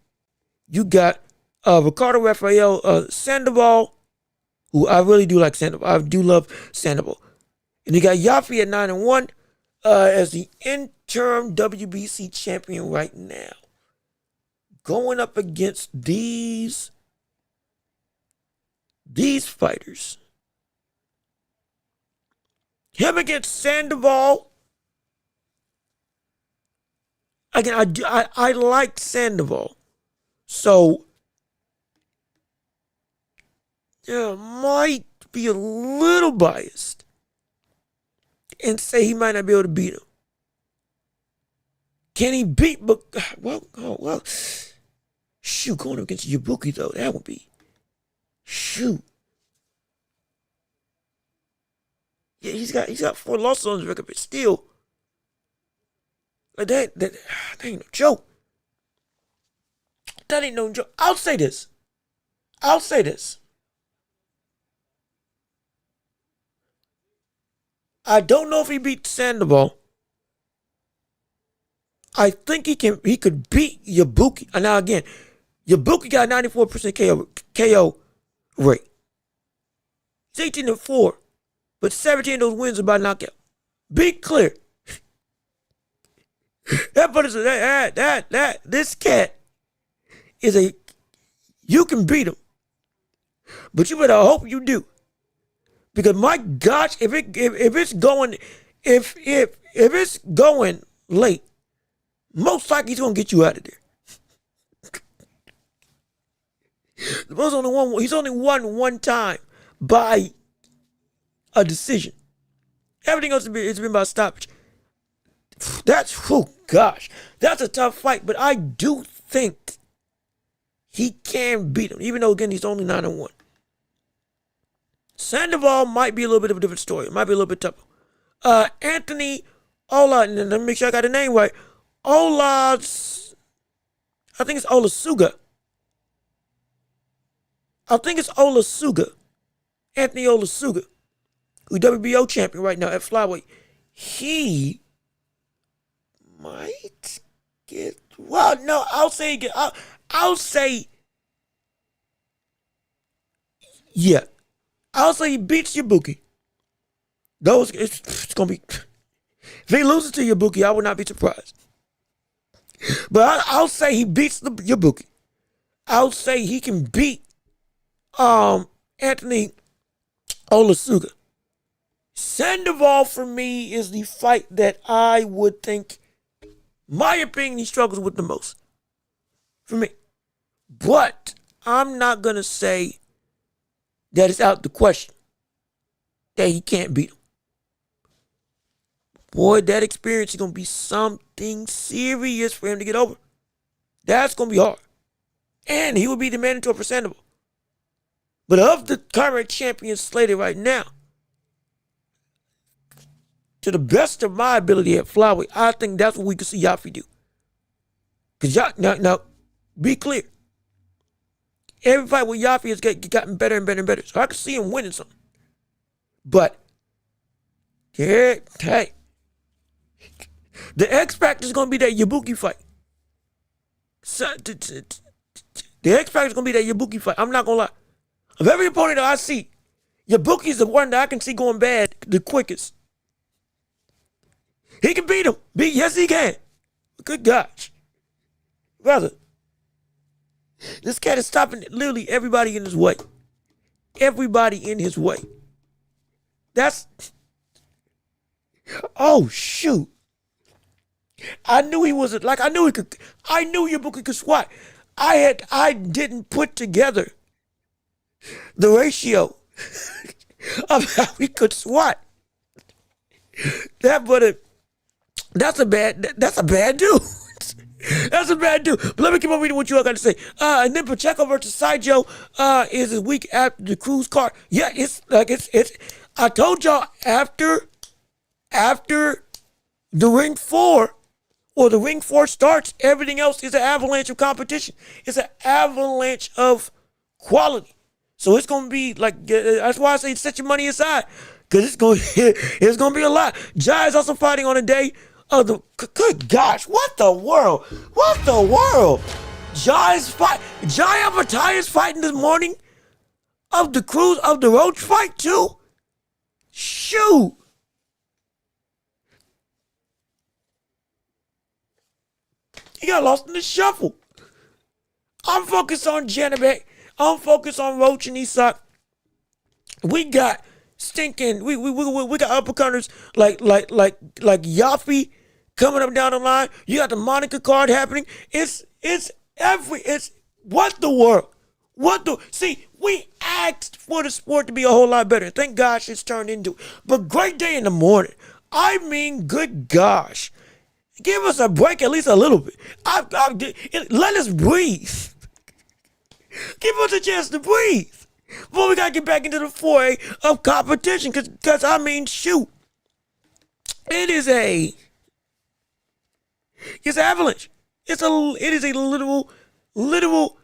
you got Ricardo Rafael Sandoval, who I really do like Sandoval. I do love Sandoval. And you got Yaffe at 9-1 as the interim WBC champion right now. Going up against these fighters. Him against Sandoval. Again, I like Sandoval. So, yeah, might be a little biased and say he might not be able to beat him. Can he beat? But well. Shoot, going against Yabuki though, that would be shoot. Yeah, he's got 4 losses on his record, but still, like that ain't no joke. That ain't no joke. I'll say this. I don't know if he beat Sandoval. I think he could beat Yabuki. And now again, Yabuki got 94% KO rate. He's 18-4, but 17 of those wins are by knockout. Be clear. This cat is you can beat him, but you better hope you do. Because my gosh, if it's going late, most likely he's gonna get you out of there. He's only won one time by a decision. Everything else has been by stoppage. That's a tough fight. But I do think he can beat him, even though again he's only 9-1. Sandoval might be a little bit of a different story. It might be a little bit tougher. Anthony Ola, and let me make sure I got the name right. I think it's Olasuga. Anthony Olasuga, who's WBO champion right now at flyweight. He might get, well, no, I'll say, yeah. I'll say he beats Yabuki. It's going to be, if he loses to Yabuki, I would not be surprised. But I'll say he beats Yabuki. I'll say he can beat Anthony Olasuga. Sandoval for me is the fight that I would think, my opinion, he struggles with the most. For me. But I'm not going to say that it's out the question that he can't beat him. Boy, that experience is going to be something serious for him to get over. That's going to be hard. And he will be the mandatory for Sandoval. But of the current champions slated right now, to the best of my ability at flyweight, I think that's what we could see Yafi do. Because now, be clear. Every fight with Yafi has gotten better and better and better. So I can see him winning something. But, yeah, hey. The X Factor is going to be that Yabuki fight. The X Factor is going to be that Yabuki fight. I'm not going to lie. Of every opponent that I see, Yabuki is the one that I can see going bad the quickest. He can beat him. Yes, he can. Good gosh. Brother, this cat is stopping literally everybody in his way. Everybody in his way. That's... Oh, shoot. I knew he was... Like, I knew he could... I knew Yabuki could swat. I didn't put together the ratio of how he could swat. That's a bad dude. That's a bad dude. But let me keep on reading what you all got to say. And then Pacheco versus Saijo is a week after the Cruz card. Yeah, it's. I told y'all after the ring 4 or the ring 4 starts, everything else is an avalanche of competition. It's an avalanche of quality. So it's gonna be like, that's why I say set your money aside, because it's gonna be a lot. Jai is also fighting on a day of the, good gosh, what the world? Jai Abatai is fighting this morning of the Cruz, of the Roach fight too? Shoot. He got lost in the shuffle. I'm focused on Janabek. I'm focused on Roach and Isak. We got stinking. We got uppercutters like Yafi coming up down the line. You got the Monica card happening. It's what the world. See, we asked for the sport to be a whole lot better. Thank gosh it's turned into it. But great day in the morning. I mean, good gosh. Give us a break at least a little bit. Let us breathe. Give us a chance to breathe before we gotta get back into the foray of competition. Cause I mean, shoot, it is an avalanche. It is a literal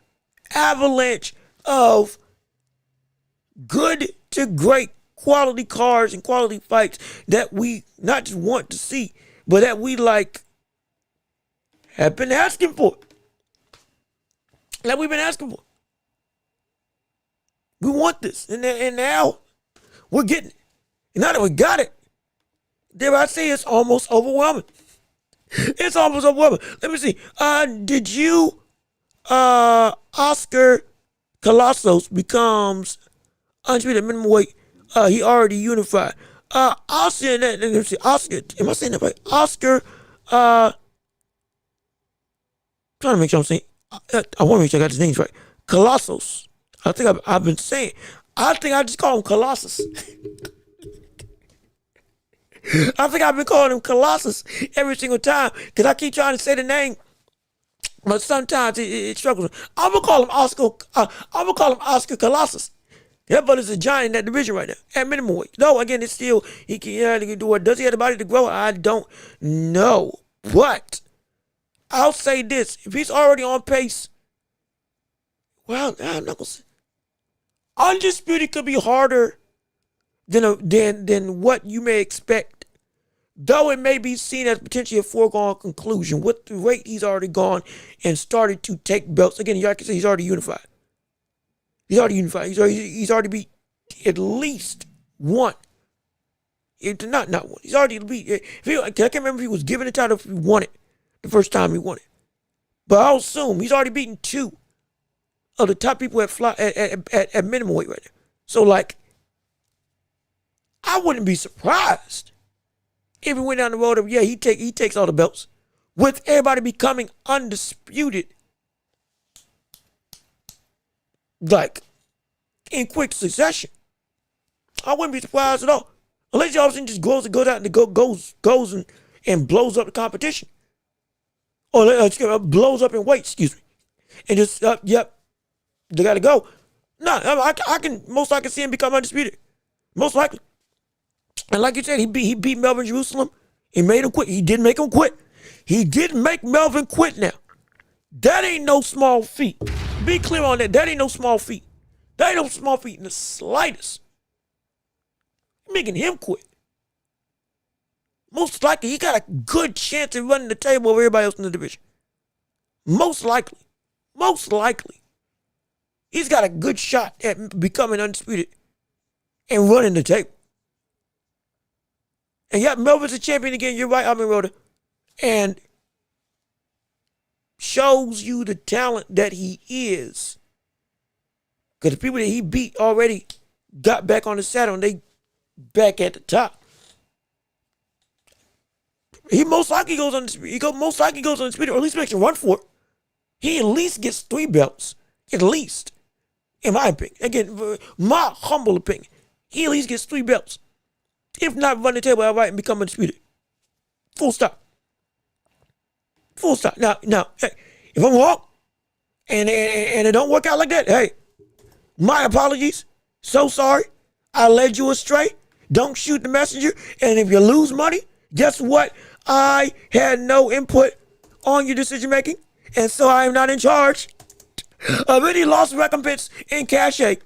avalanche of good to great quality cards and quality fights that we not just want to see, but that we have been asking for. That we've been asking for. We want this, and now we're getting it. And now that we got it, dare I say it's almost overwhelming. It's almost overwhelming. Let me see. Did you, Oscar Colossos becomes undisputed minimum weight? He already unified. I'll say that. Let me see. Oscar, am I saying that right? Oscar, trying to make sure I'm saying. I want to make sure I got his names right. Colossos. I think I've been saying. I think I just call him Colossus. I think I've been calling him Colossus every single time because I keep trying to say the name, but sometimes it struggles. I'm gonna call him Oscar. I'm gonna call him Oscar Colossus. That brother's a giant in that division right now at minimum weight. No, again, it's still he can do what. Does he have the body to grow? I don't know, but I'll say this: if he's already on pace, well, I'm not gonna say. Undisputed could be harder than what you may expect, though it may be seen as potentially a foregone conclusion. With the rate he's already gone and started to take belts again, you can say he's already unified. He's already beat at least one. Not one. He's already beat. I can't remember if he was given the title if he won it the first time he won it, but I'll assume he's already beaten 2 of the top people at minimum weight right now. So I wouldn't be surprised if we went down the road of he takes all the belts with everybody becoming undisputed in quick succession. I wouldn't be surprised at all. Unless y'all just goes out and and blows up the competition. Or blows up in weight, excuse me. And just they gotta go. No, I can most likely see him become undisputed. Most likely. And like you said, he beat Melvin Jerusalem. He made him quit. He did make him quit. He did make Melvin quit now. That ain't no small feat. Be clear on that. That ain't no small feat. That ain't no small feat in the slightest. Making him quit. Most likely, he got a good chance of running the table over everybody else in the division. Most likely. Most likely. He's got a good shot at becoming undisputed and running the table. And yeah, Melvin's a champion again. You're right, Amin Rhoda. And shows you the talent that he is. Because the people that he beat already got back on the saddle and they back at the top. He most likely goes undisputed. Most likely goes undisputed, or at least makes a run for it. He at least gets 3 belts. At least. In my opinion. Again, my humble opinion. He at least gets 3 belts. If not, run the table outright and become undisputed. Full stop. Full stop. Now, hey, if I'm wrong and it don't work out like that, hey, my apologies. So sorry. I led you astray. Don't shoot the messenger. And if you lose money, guess what? I had no input on your decision making. And so I am not in charge of any loss recompense in cachet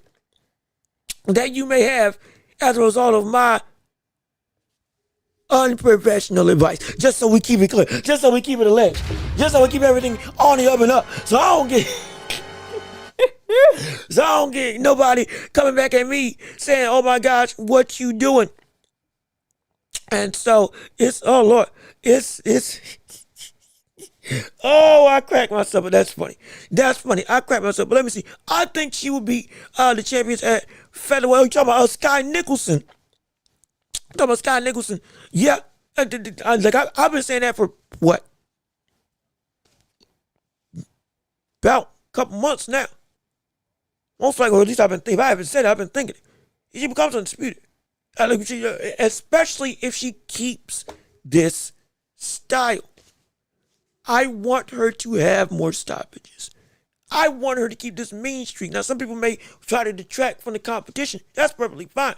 that you may have as a result of my unprofessional advice. Just so we keep it clear. Just so we keep it alleged. Just so we keep everything on the up and up. So I don't get nobody coming back at me saying, oh my gosh, what you doing? And so it's, oh Lord, it's oh, I cracked myself, but that's funny. That's funny. I cracked myself, but let me see. I think she would be the champions at featherweight. You talking about Sky Nicholson? Talking about Sky Nicholson? Yeah, I've been saying that for what? About a couple months now. Most likely, or at least if I haven't said it, I've been thinking it. She becomes undisputed. Especially if she keeps this style. I want her to have more stoppages. I want her to keep this mean streak. Now, some people may try to detract from the competition. That's perfectly fine.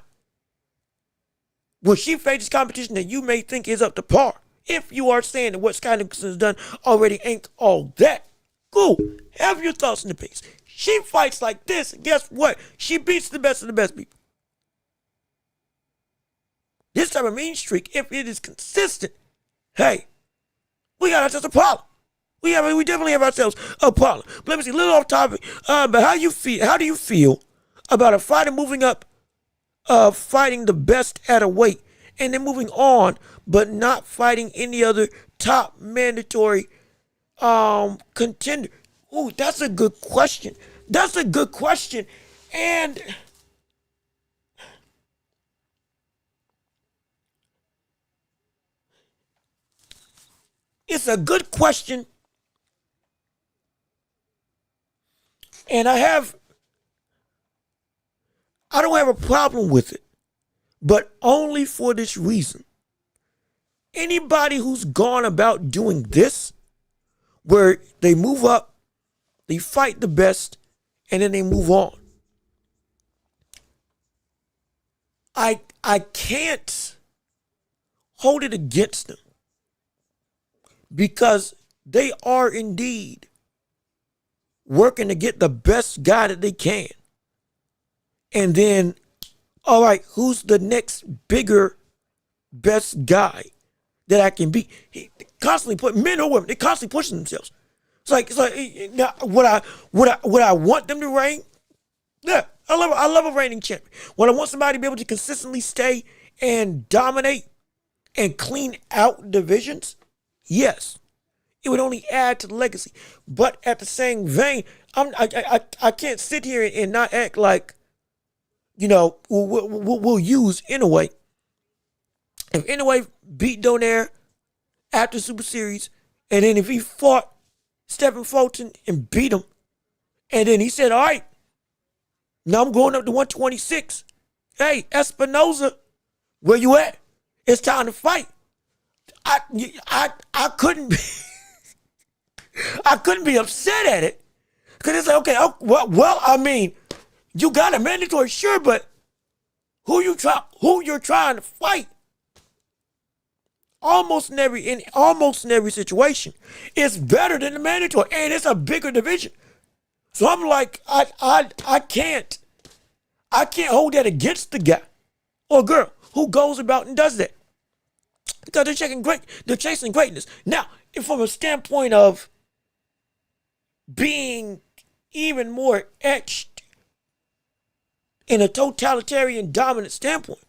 When she faces competition that you may think is up to par, if you are saying that what Sky Nicholson has done already ain't all that, cool. Have your thoughts and opinions. She fights like this, and guess what? She beats the best of the best people. This type of mean streak, if it is consistent, hey, we got ourselves a problem. We definitely have ourselves a problem. But let me see, a little off topic. But how do you feel about a fighter moving up, fighting the best at a weight, and then moving on, but not fighting any other top mandatory contender? Ooh, that's a good question. That's a good question. And it's a good question. And I don't have a problem with it, but only for this reason. Anybody who's gone about doing this, where they move up, they fight the best, and then they move on. I can't hold it against them because they are indeed working to get the best guy that they can. And then, all right, who's the next bigger, best guy that I can beat? He constantly put men or women, they constantly pushing themselves. It's like now, would I want them to reign? Yeah, I love a reigning champion. Would I want somebody to be able to consistently stay and dominate and clean out divisions? Yes. It would only add to the legacy. But at the same vein, I can't sit here and not act like, we'll use Inoue. If Inoue beat Donaire after Super Series, and then if he fought Stephen Fulton and beat him, and then he said, all right, now I'm going up to 126. Hey, Espinoza, where you at? It's time to fight. I couldn't be I couldn't be upset at it. Because it's like, okay, well, I mean, You got a mandatory, sure, but who you're trying to fight, almost in every situation, is better than the mandatory, and it's a bigger division. So I'm like, I can't hold that against the guy or girl who goes about and does that, because they're chasing greatness. Now, from a standpoint of being even more etched in a totalitarian dominant standpoint,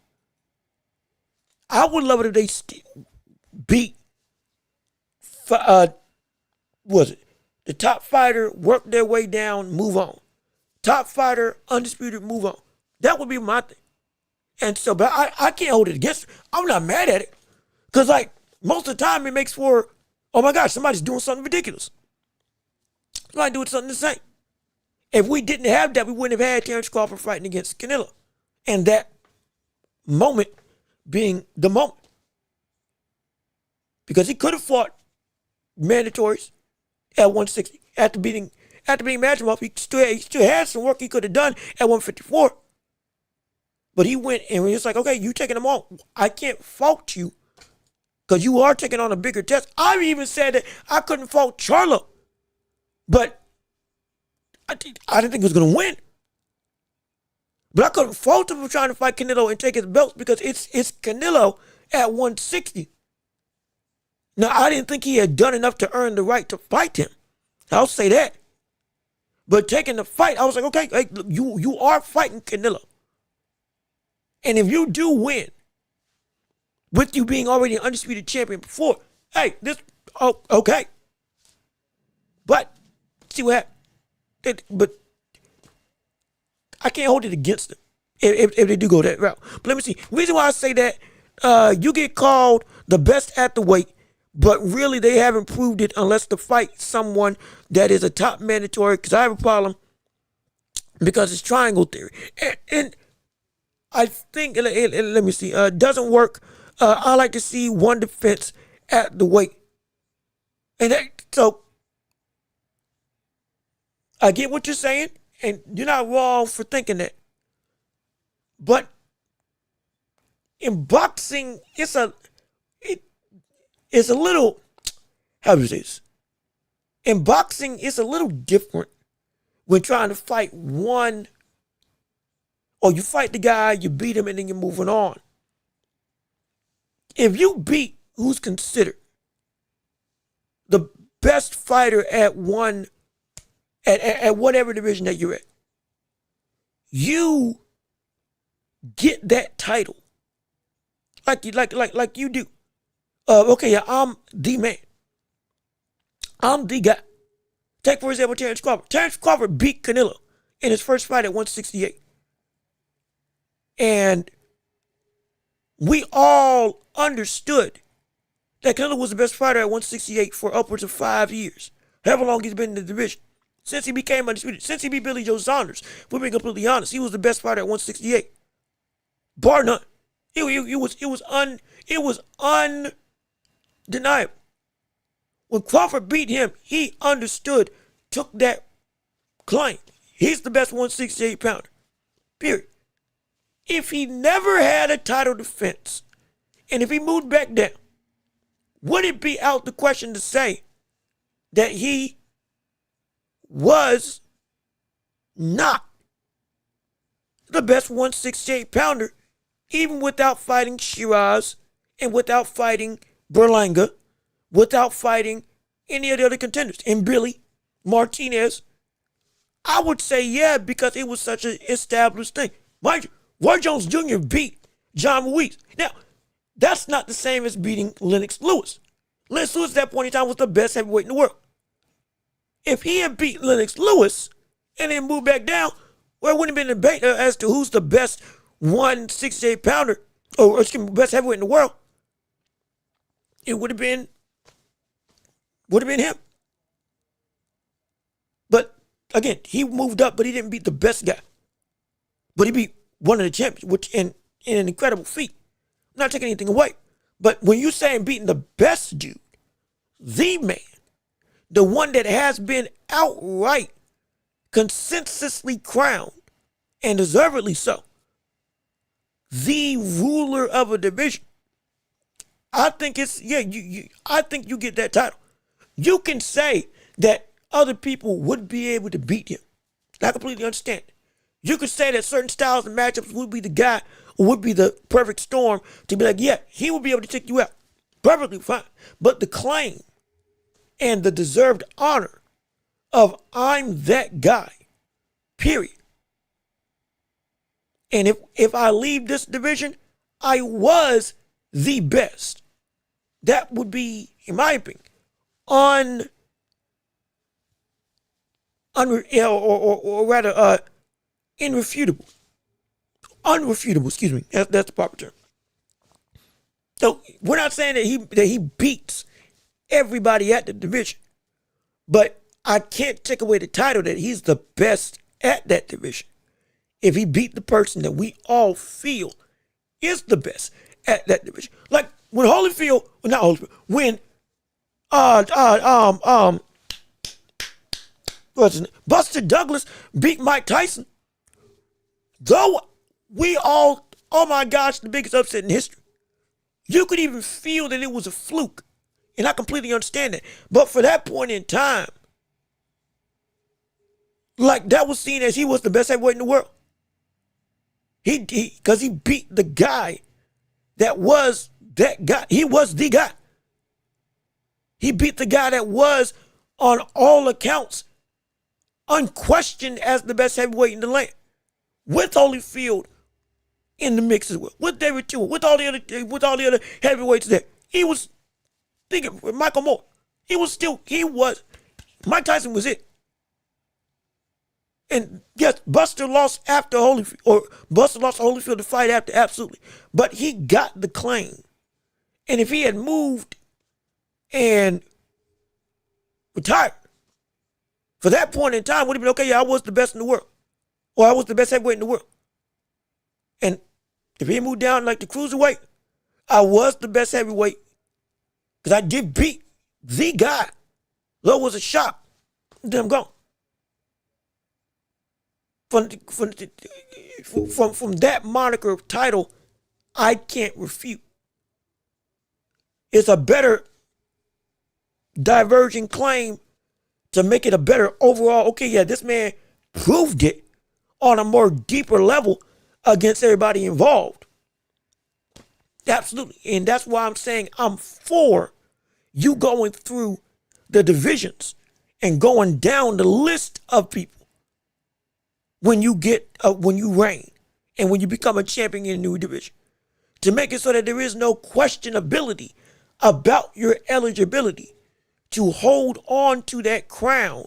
I would love it if they beat the top fighter, work their way down, move on. Top fighter, undisputed, move on. That would be my thing. And so, but I can't hold it against her. I'm not mad at it. Because, like, most of the time it makes for, oh my gosh, somebody's doing something ridiculous. Somebody doing something insane. If we didn't have that, we wouldn't have had Terrence Crawford fighting against Canelo. And that moment being the moment. Because he could have fought mandatories at 160 after beating Madrimov. He still had some work he could have done at 154. But he went and he was like, okay, you taking them on. I can't fault you because you are taking on a bigger test. I even said that I couldn't fault Charlo. But I didn't think he was going to win. But I couldn't fault him for trying to fight Canelo and take his belts because it's Canelo at 160. Now, I didn't think he had done enough to earn the right to fight him. I'll say that. But taking the fight, I was like, okay, hey, you are fighting Canelo. And if you do win, with you being already an undisputed champion before, hey, okay. But, see what happened. But I can't hold it against them if they do go that route. But let me see. The reason why I say that, you get called the best at the weight, but really they haven't proved it unless to fight someone that is a top mandatory, because I have a problem because it's triangle theory. And I think, let me see, doesn't work. I like to see one defense at the weight. And so I get what you're saying, and you're not wrong for thinking that. But in boxing, it's a little, how do you say this? In boxing, it's a little different when trying to fight one, or you fight the guy, you beat him, and then you're moving on. If you beat who's considered the best fighter at whatever division that you're at, you get that title like you do. Okay, yeah, I'm the man. I'm the guy. Take, for example, Terrence Crawford. Terrence Crawford beat Canelo in his first fight at 168. And we all understood that Canelo was the best fighter at 168 for upwards of 5 years. However long he's been in the division. Since he became undisputed. Since he beat Billy Joe Saunders. If we're being completely honest, he was the best fighter at 168. Bar none. It was undeniable. When Crawford beat him, he understood, took that claim. He's the best 168 pounder. Period. If he never had a title defense, and if he moved back down, would it be out the question to say that he was not the best 168 pounder, even without fighting Shiraz and without fighting Berlanga, without fighting any of the other contenders, and Billy Martinez? I would say yeah, because it was such an established thing. Mind you, Roy Jones Jr. beat John Ruiz. Now, that's not the same as beating Lennox Lewis. Lennox Lewis at that point in time was the best heavyweight in the world. If he had beat Lennox Lewis and then moved back down, well, it wouldn't have been a debate as to who's the best 168 pounder, or excuse me, best heavyweight in the world. It would have been him. But again, he moved up, but he didn't beat the best guy. But he beat one of the champions, which in an incredible feat. I'm not taking anything away. But when you're saying beating the best dude, the man, the one that has been outright consensusly crowned and deservedly so, the ruler of a division. I think it's, yeah, I think you get that title. You can say that other people would be able to beat him. I completely understand. You could say that certain styles and matchups would be the guy, or would be the perfect storm to be like, yeah, he would be able to take you out. Perfectly fine. But the claim and the deserved honor of I'm that guy, period. And if I leave this division, I was the best. That would be, in my opinion, irrefutable. Unrefutable, excuse me. That's the proper term. So we're not saying that he beats everybody at the division, but I can't take away the title that he's the best at that division. If he beat the person that we all feel is the best at that division, like when Holyfield, well, not Holyfield, when what's his name? Buster Douglas beat Mike Tyson. Though we all, oh my gosh, the biggest upset in history. You could even feel that it was a fluke. And I completely understand that. But for that point in time, like that was seen as he was the best heavyweight in the world. Because he beat the guy that was that guy. He was the guy. He beat the guy that was, on all accounts, unquestioned as the best heavyweight in the land. With Holyfield in the mix as well. With David Tua, with all the other heavyweights there. He was thinking with Michael Moore. Mike Tyson was it. And yes, Buster lost after Holyfield, or Buster lost Holyfield the fight after, absolutely. But he got the claim. And if he had moved and retired, for that point in time, would have been okay, yeah, I was the best in the world. Or I was the best heavyweight in the world. And if he moved down like the cruiserweight, I was the best heavyweight. Because I did beat the guy. Low was a shot. Then I'm gone. From that moniker of title, I can't refute. It's a better diverging claim to make it a better overall, okay, yeah, this man proved it on a more deeper level against everybody involved. Absolutely. And that's why I'm saying I'm for you going through the divisions and going down the list of people when you reign and when you become a champion in a new division, to make it so that there is no questionability about your eligibility to hold on to that crown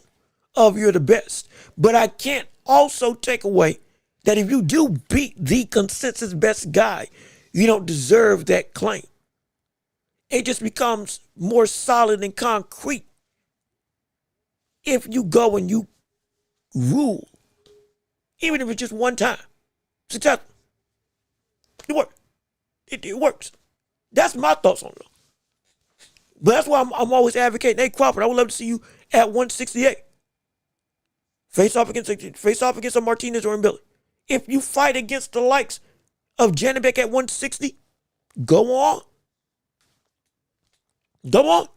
of you're the best. But I can't also take away that if you do beat the consensus best guy, you don't deserve that claim. It just becomes more solid and concrete if you go and you rule, even if it's just one time. Successful. It works. It works. That's my thoughts on it. But that's why I'm always advocating, hey, Crawford, I would love to see you at 168. Face off against a Martinez or a Billy. If you fight against the likes of Janibek at 160, go on. Go on.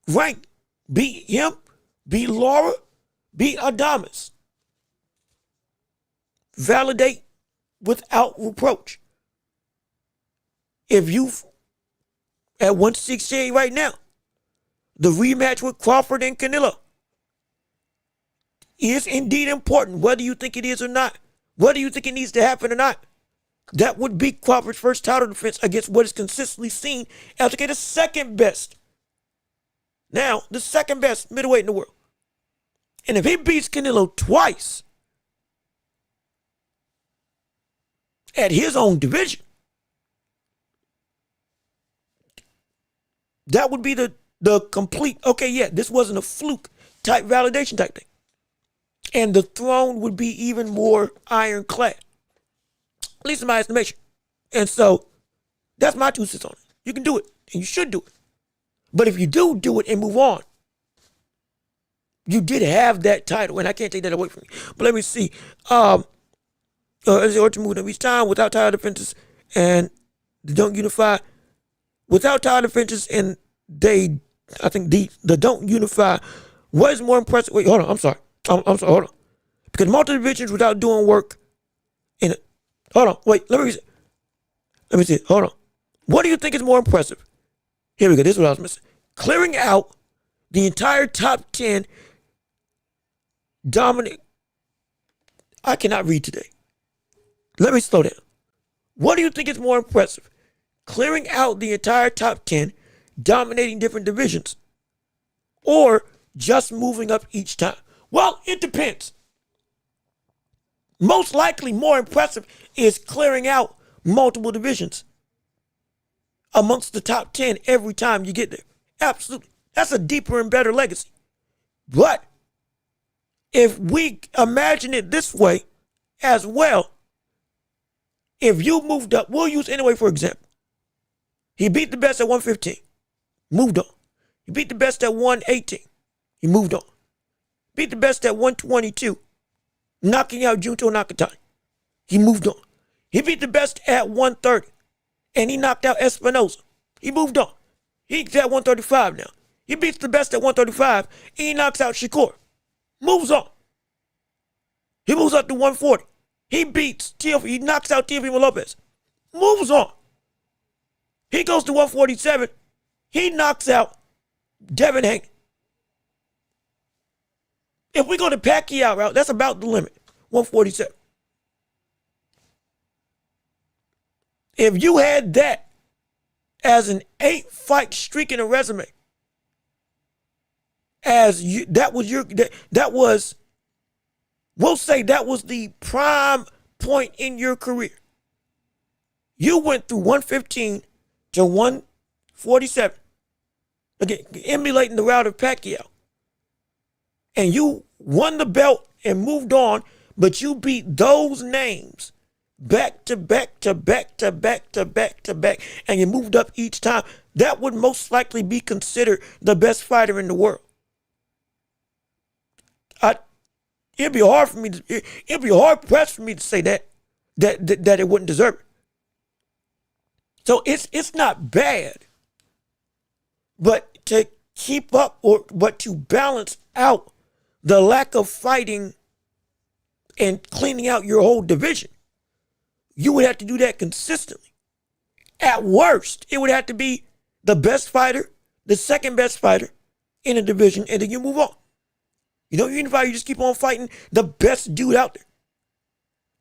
Rank. Beat him. Beat Laura. Beat Adamas. Validate without reproach. If you at 168 right now, the rematch with Crawford and Canelo is indeed important, whether you think it is or not, whether you think it needs to happen or not. That would be Crawford's first title defense against what is consistently seen as the second best. Now, the second best middleweight in the world. And if he beats Canelo twice at his own division, that would be the complete, okay, yeah, this wasn't a fluke type validation type thing. And the throne would be even more ironclad, at least in my estimation. And so that's my 2 cents on it. You can do it, and you should do it. But if you do it and move on, you did have that title, and I can't take that away from you. But let me see. as the Orchard moved up each time without title defenses and they don't unify. Without title defenses and I think the don't unify. What is more impressive? Wait, hold on. I'm sorry. I'm sorry. Hold on. Because multiple divisions without doing work. Hold on. Wait. Let me see. Hold on. What do you think is more impressive? Here we go. This is what I was missing. Clearing out the entire top 10 dominant. I cannot read today. Let me slow down. What do you think is more impressive? Clearing out the entire top 10, dominating different divisions, or just moving up each time? Well, it depends. Most likely more impressive is clearing out multiple divisions amongst the top 10 every time you get there. Absolutely. That's a deeper and better legacy. But if we imagine it this way as well, if you moved up, we'll use anyway for example. He beat the best at 115, moved on. He beat the best at 118, he moved on. Beat the best at 122, knocking out Junto Nakatani. He moved on. He beat the best at 130, and he knocked out Espinoza. He moved on. He's at 135 now. He beats the best at 135, and he knocks out Shakur. Moves on. He moves up to 140. He beats Teofimo. He knocks out Teofimo Lopez. Moves on. He goes to 147. He knocks out Devin Haney. If we go to Pacquiao route, that's about the limit. 147. If you had that as an 8-fight streak in a resume, we'll say that was the prime point in your career. You went through 115 to 147, again, emulating the route of Pacquiao. And you won the belt and moved on, but you beat those names back to back to back to back to back to back, and you moved up each time. That would most likely be considered the best fighter in the world. It'd be hard pressed for me to say that it wouldn't deserve it. So it's not bad, but to keep up but to balance out the lack of fighting and cleaning out your whole division, you would have to do that consistently. At worst, it would have to be the best fighter, the second best fighter in a division, and then you move on. You don't unify, you just keep on fighting the best dude out there.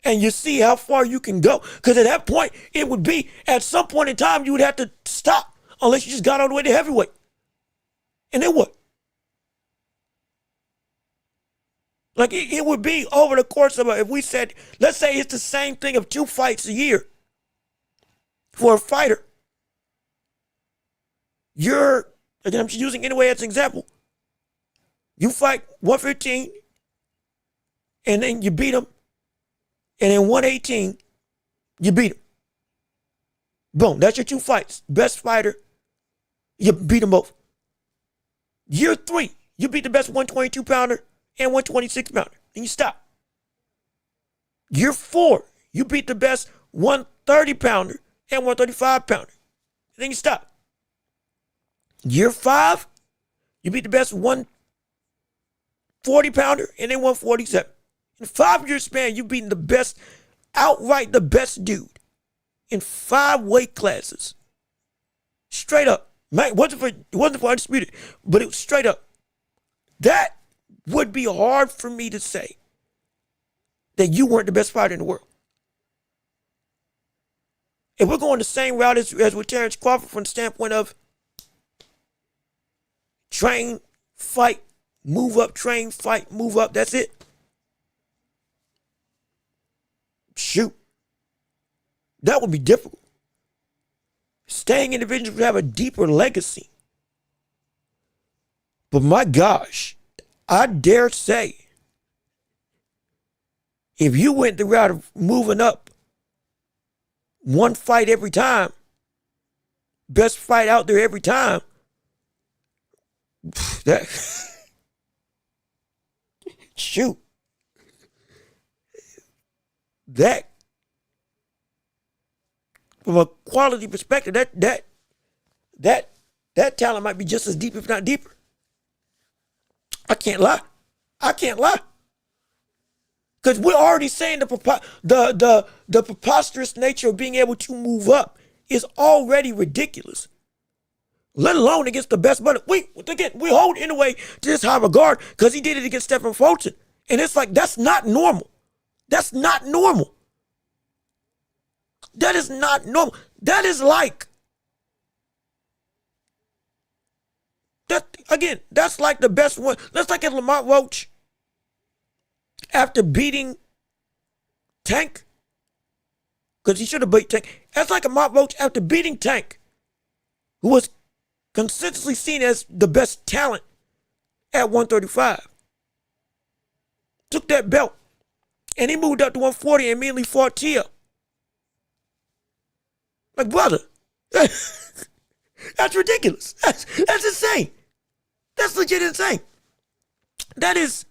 And you see how far you can go. Because at that point, it would be, at some point in time, you would have to stop unless you just got all the way to heavyweight. And then what? Like, it would be over the course of, if we said, let's say it's the same thing of 2 fights a year for a fighter. Again, I'm just using anyway as an example. You fight 115, and then you beat him, and then 118, you beat him. Boom, that's your 2 fights. Best fighter, you beat them both. Year 3, you beat the best 122-pounder and 126-pounder, and you stop. Year 4, you beat the best 130-pounder and 135-pounder, and then you stop. Year 5, you beat the best 140-pounder and then 147. In a 5-year span, you've beaten the best, outright the best dude in 5 weight classes. Straight up. It wasn't for undisputed, but it was straight up. That would be hard for me to say that you weren't the best fighter in the world. If we're going the same route as with Terrence Crawford from the standpoint of train, fight, move up, train, fight, move up, that's it. Shoot. That would be difficult. Staying in divisions would have a deeper legacy. But my gosh, I dare say, if you went the route of moving up 1 fight every time, best fight out there every time, that shoot. That from a quality perspective, that talent might be just as deep, if not deeper. I can't lie. Because we're already saying the preposterous nature of being able to move up is already ridiculous. Let alone against the best. But we hold anyway to this high regard because he did it against Stephen Fulton. And it's like, that's not normal. That's not normal. That is not normal. That is like, that's like the best one. That's like if Lamar Roach, after beating Tank, because he should have beat Tank. That's like Lamar Roach after beating Tank, who was consistently seen as the best talent at 135. Took that belt, and he moved up to 140 and immediately fought Tia. Like, brother, that's ridiculous. That's insane. That's legit insane. That is,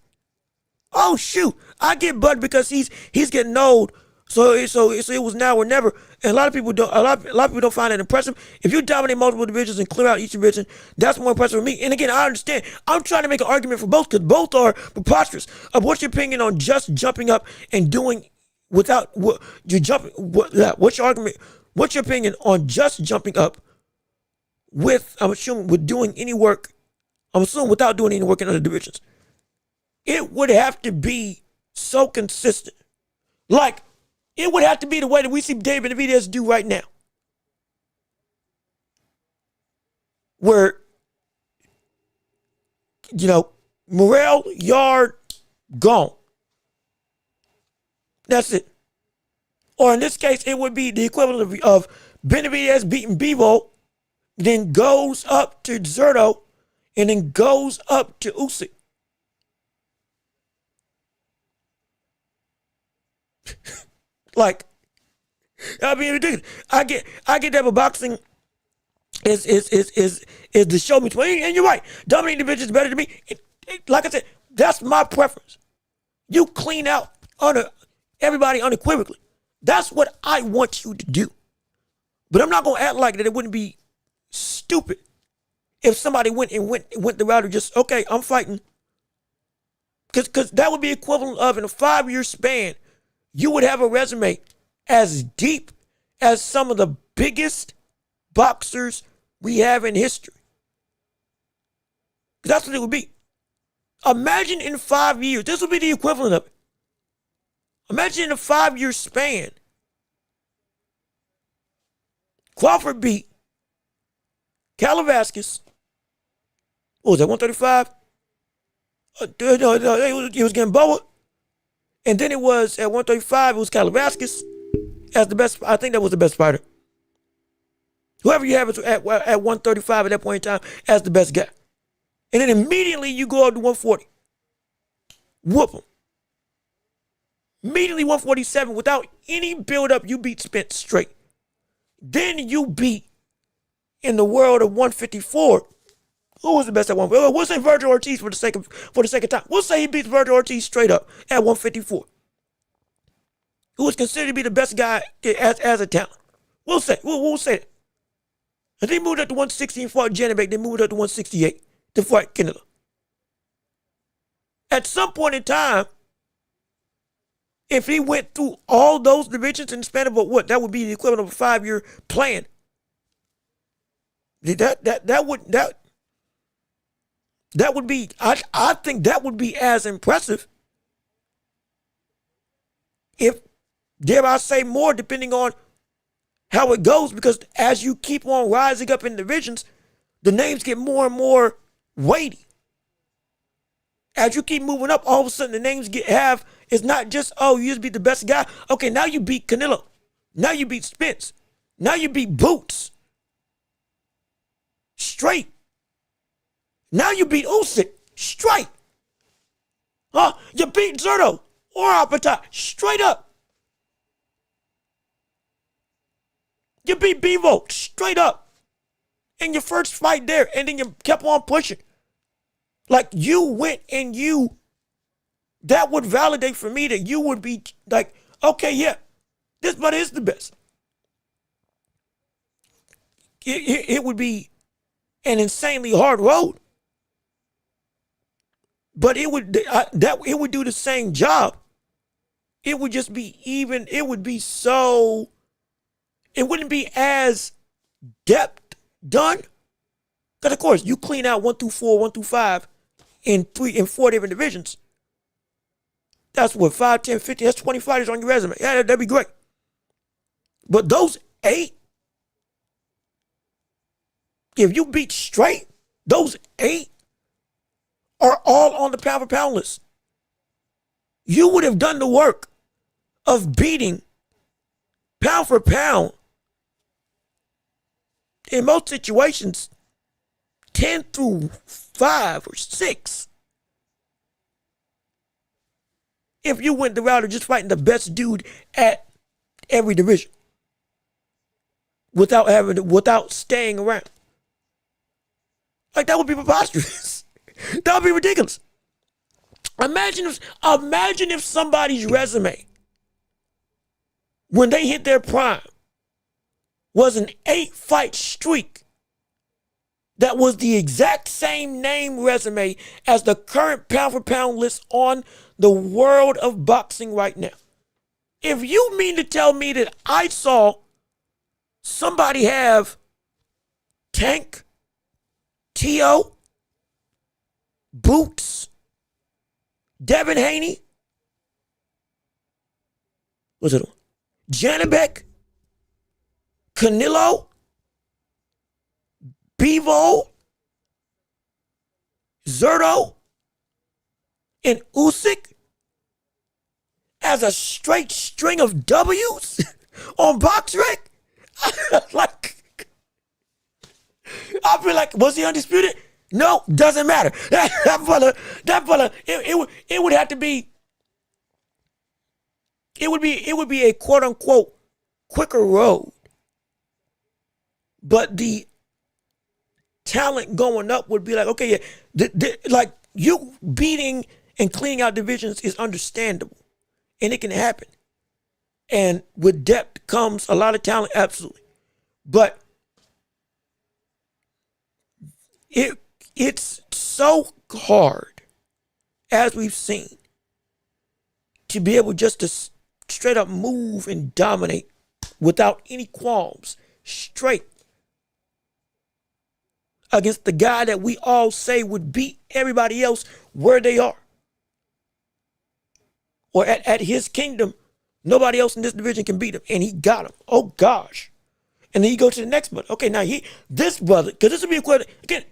oh shoot, I get Bud because he's getting old. So it was now or never. And a lot of people don't find that impressive. If you dominate multiple divisions and clear out each division, that's more impressive for me. And again, I understand. I'm trying to make an argument for both because both are preposterous. What's your opinion on just jumping up and doing without what you jumping? What's your argument? What's your opinion on just jumping up with, I'm assuming, with doing any work? I'm assuming without doing any work in other divisions. It would have to be so consistent. Like, it would have to be the way that we see David Benavidez do right now. Where, Morrell, Yard, gone. That's it. Or in this case, it would be the equivalent of Benavidez beating Bivol, then goes up to Zerto, and then goes up to Usyk. Like, I mean, ridiculous. I get that, but boxing is the show me. And you're right, dominating division is better than me. Like I said, that's my preference. You clean out everybody unequivocally. That's what I want you to do. But I'm not gonna act like that. It wouldn't be stupid if somebody went the route of just, okay, I'm fighting, because that would be equivalent of, in a 5-year span, you would have a resume as deep as some of the biggest boxers we have in history. That's what it would be. Imagine in 5 years, this would be the equivalent of it. Imagine in a 5-year span, Crawford beat Calavasquez. What was that, 135? No, he was getting Boa. And then it was at 135, it was Calavasquez as the best. I think that was the best fighter. Whoever you have at 135 at that point in time as the best guy. And then immediately you go up to 140. Whoop him. Immediately 147 without any build-up, you beat Spence straight. Then you beat, in the world of 154, who was the best at 154? We'll say Virgil Ortiz for the sake of time. We'll say he beats Virgil Ortiz straight up at 154. Who was considered to be the best guy as a talent. We'll say that. And they moved up to 160 and fought Janibek. They moved up to 168 to fight Canelo. At some point in time, if he went through all those divisions in the span of what, that would be the equivalent of a 5-year plan. That would be, I think that would be as impressive, if, dare I say, more, depending on how it goes, because as you keep on rising up in divisions, the names get more and more weighty. As you keep moving up, all of a sudden the names it's not just, oh, you just beat the best guy. Okay, now you beat Canelo. Now you beat Spence. Now you beat Boots. Straight. Now you beat Usyk. Straight. You beat Zerto or Apata. Straight up. You beat Bivol. Straight up. In your first fight there, and then you kept on pushing. Like, you went and that would validate for me that you would be like, okay, yeah, this buddy is the best. it would be an insanely hard road. But it would do the same job. It would just be even. It would be so. It wouldn't be as depth done. Because of course you clean out 1 through 4, 1 through 5 in 4 different divisions. That's what 5, 10, 15. That's 20 fighters on your resume. Yeah, that'd be great. But those 8, if you beat straight, those 8 are all on the pound for pound list. You would have done the work of beating pound for pound in most situations 10 through 5 or 6. If you went the route of just fighting the best dude at every division without staying around. Like, that would be preposterous. That would be ridiculous. Imagine if somebody's resume, when they hit their prime, was an 8-fight streak that was the exact same name resume as the current pound for pound list on the world of boxing right now. If you mean to tell me that I saw somebody have Tank, T.O., Boots, Devin Haney, what's it on? Janabek, Canelo, Bevo, Zerto, and Usyk as a straight string of W's on BoxRec? Like, I'll be like, was he undisputed? No, doesn't matter. That brother, it would have to be, it would be a quote unquote quicker road. But the talent going up would be like, okay, yeah, like, you beating and cleaning out divisions is understandable, and it can happen. And with depth comes a lot of talent, absolutely. But it's so hard, as we've seen, to be able just to straight up move and dominate without any qualms, straight against the guy that we all say would beat everybody else where they are. Or at his kingdom, nobody else in this division can beat him. And he got him. Oh, gosh. And then you go to the next brother. Okay, now this brother, because this will be a question, again,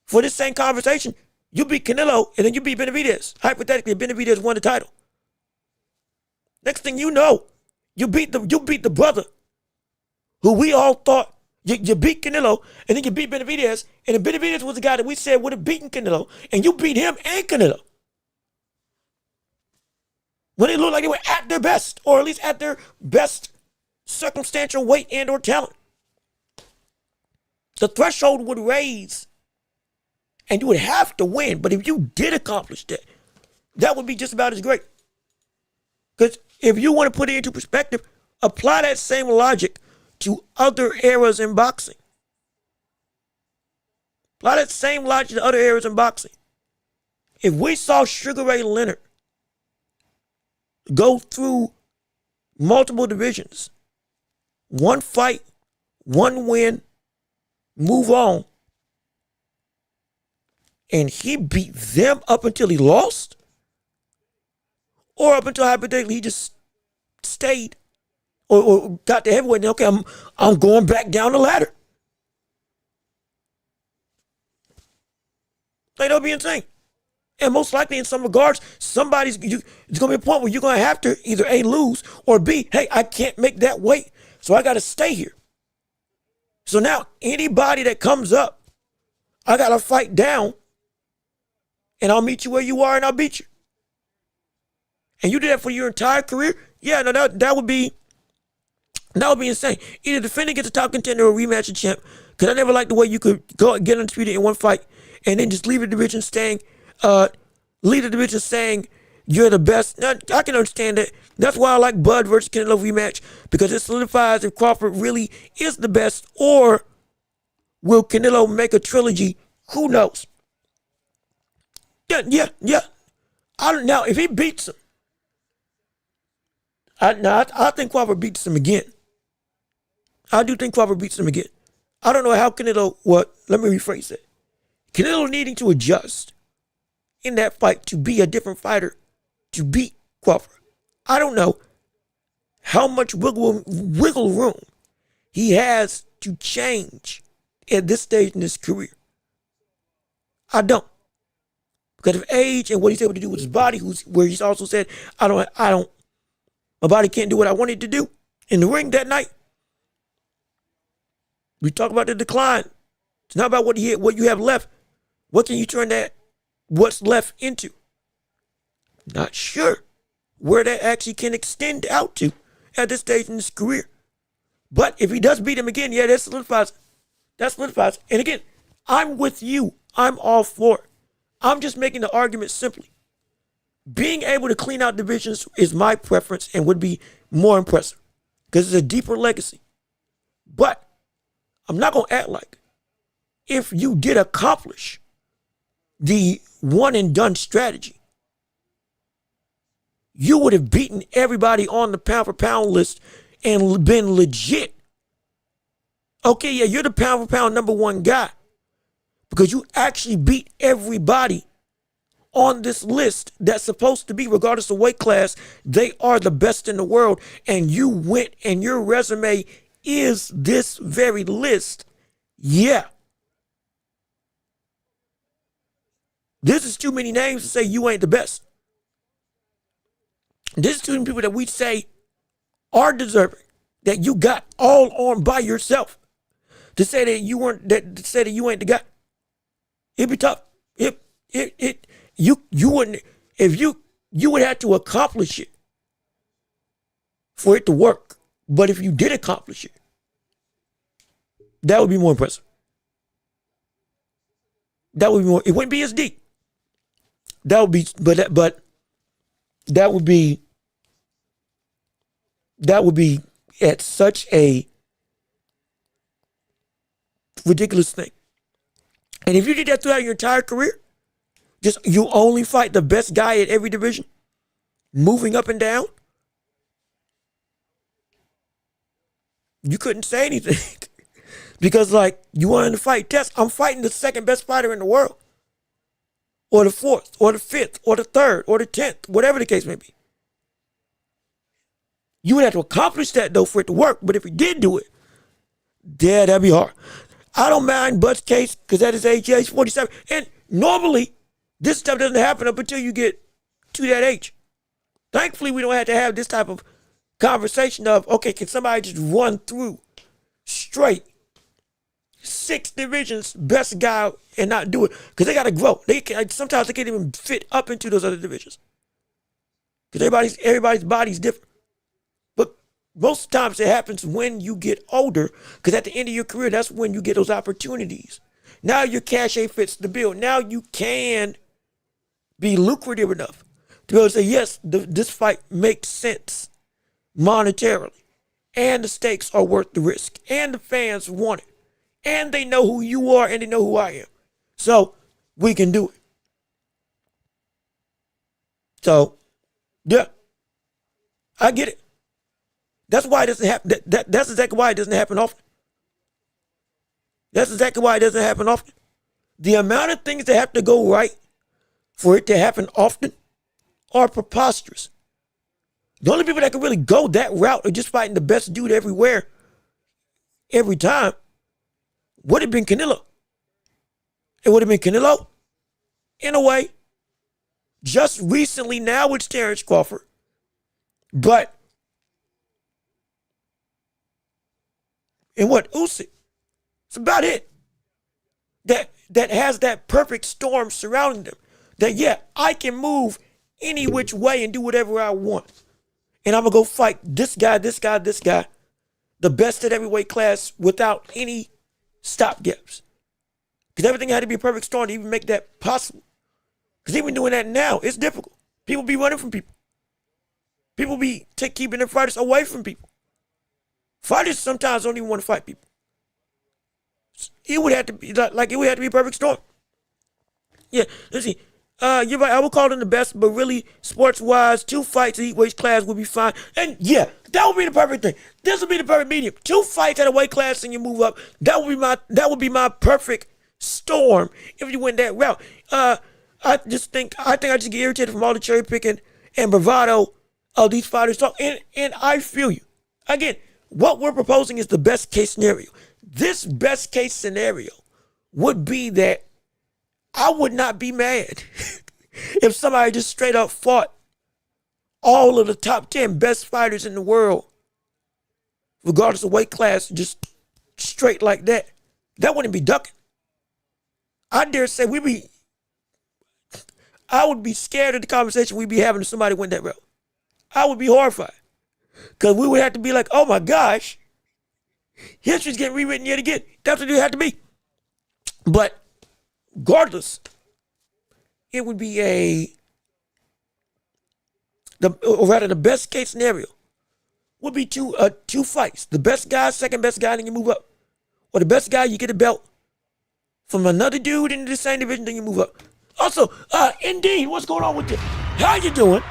for this same conversation, you beat Canelo and then you beat Benavidez. Hypothetically, Benavidez won the title. Next thing you know, you beat the brother who we all thought, you beat Canelo, and then you beat Benavidez, and then Benavidez was the guy that we said would have beaten Canelo, and you beat him and Canelo. When it looked like they were at their best, or at least at their best circumstantial weight and or talent. The threshold would raise, and you would have to win. But if you did accomplish that, that would be just about as great. Because if you want to put it into perspective, apply that same logic to other eras in boxing. Apply that same logic to other eras in boxing. If we saw Sugar Ray Leonard go through multiple divisions, one fight, one win, move on, and he beat them up until he lost, or up until hypothetically he just stayed or got the heavyweight, and okay, I'm going back down the ladder. Like, that'll be insane. And most likely, in some regards, it's going to be a point where you're going to have to either A, lose, or B, hey, I can't make that weight, so I got to stay here. So now, anybody that comes up, I got to fight down, and I'll meet you where you are, and I'll beat you. And you did that for your entire career? Yeah, no, that would be insane. Either defending against a top contender or rematch a champ, because I never liked the way you could go get undisputed in one fight, and then just leave the division saying you're the best. Now, I can understand that. That's why I like Bud versus Canelo rematch, because it solidifies if Crawford really is the best, or Will Canelo make a trilogy? Who knows? Yeah. I don't know if he beats him. I think Crawford beats him again. I do think Crawford beats him again. I don't know how Canelo. Let me rephrase it. Canelo needing to adjust in that fight to be a different fighter to beat Crawford. I don't know how much wiggle room he has to change at this stage in his career. I don't. Because of age and what he's able to do with his body, where he's also said, my body can't do what I wanted to do in the ring that night. We talk about the decline. It's not about what you have left. What can you turn what's left into? Not sure where that actually can extend out to at this stage in his career. But if he does beat him again, yeah, that solidifies. And again, I'm with you. I'm all for it. I'm just making the argument simply. Being able to clean out divisions is my preference and would be more impressive because it's a deeper legacy. But I'm not going to act like if you did accomplish the one and done strategy, you would have beaten everybody on the pound for pound list and been legit. Okay, yeah, you're the pound for pound number one guy because you actually beat everybody on this list that's supposed to be, regardless of weight class, they are the best in the world, and you went and your resume is this very list. Yeah. This is too many names to say you ain't the best. This is too many people that we say are deserving, that you got all on by yourself. To say that you weren't, to say that you ain't the guy, it'd be tough. You wouldn't, if you would have to accomplish it for it to work. But if you did accomplish it, that would be more impressive. That would be more, it wouldn't be as deep. That would be, but that would be at such a ridiculous thing. And if you did that throughout your entire career, just you only fight the best guy at every division, moving up and down, you couldn't say anything. Because like you wanted to fight test, I'm fighting the second best fighter in the world. Or the fourth, or the fifth, or the third, or the 10th, whatever the case may be. You would have to accomplish that though for it to work. But if he did do it, yeah, that'd be hard. I don't mind Bud's case because at his age, yeah, he's 47. And normally, this stuff doesn't happen up until you get to that age. Thankfully, we don't have to have this type of conversation of, okay, can somebody just run through straight 6 divisions, best guy, and not do it? Because they got to grow. Sometimes they can't even fit up into those other divisions. Because everybody's body's different. But most times it happens when you get older, because at the end of your career, that's when you get those opportunities. Now your cachet fits the bill. Now you can be lucrative enough to be able to say, yes, this fight makes sense monetarily. And the stakes are worth the risk. And the fans want it. And they know who you are and they know who I am. So we can do it. So, yeah, I get it. That's why it doesn't happen. That's exactly why it doesn't happen often. That's exactly why it doesn't happen often. The amount of things that have to go right for it to happen often are preposterous. The only people that can really go that route are just fighting the best dude everywhere, every time, would have been Canelo. It would have been Canelo, in a way. Just recently, now it's Terrence Crawford. But, and what, Usyk? It's about it. That has that perfect storm surrounding them. That, yeah, I can move any which way and do whatever I want. And I'm going to go fight this guy, the best at every weight class without any stopgaps. Because everything had to be a perfect storm to even make that possible. Because even doing that now, it's difficult. People be running from people. People be keeping their fighters away from people. Fighters sometimes don't even want to fight people. It would have to be like it would have to be a perfect storm. Yeah, let's see. You're right. I would call them the best, but really, sports-wise, 2 fights at each weight class would be fine. And yeah, that would be the perfect thing. This would be the perfect medium. 2 fights at a weight class and you move up. That would be my perfect storm if you went that route. I just get irritated from all the cherry picking and bravado of these fighters talk. And I feel you. Again, what we're proposing is the best case scenario. This best case scenario would be that I would not be mad if somebody just straight up fought all of the top 10 best fighters in the world, regardless of weight class, just straight like that. That wouldn't be ducking. I dare say I would be scared of the conversation we'd be having if somebody went that route. I would be horrified. Because we would have to be like, oh my gosh, history's getting rewritten yet again. That's what it had to be. But regardless, it would be the best case scenario would be two fights. The best guy, second best guy, then you move up. Or the best guy, you get a belt from another dude into the same division, then you move up. Also, Indeed, what's going on with you? How you doing?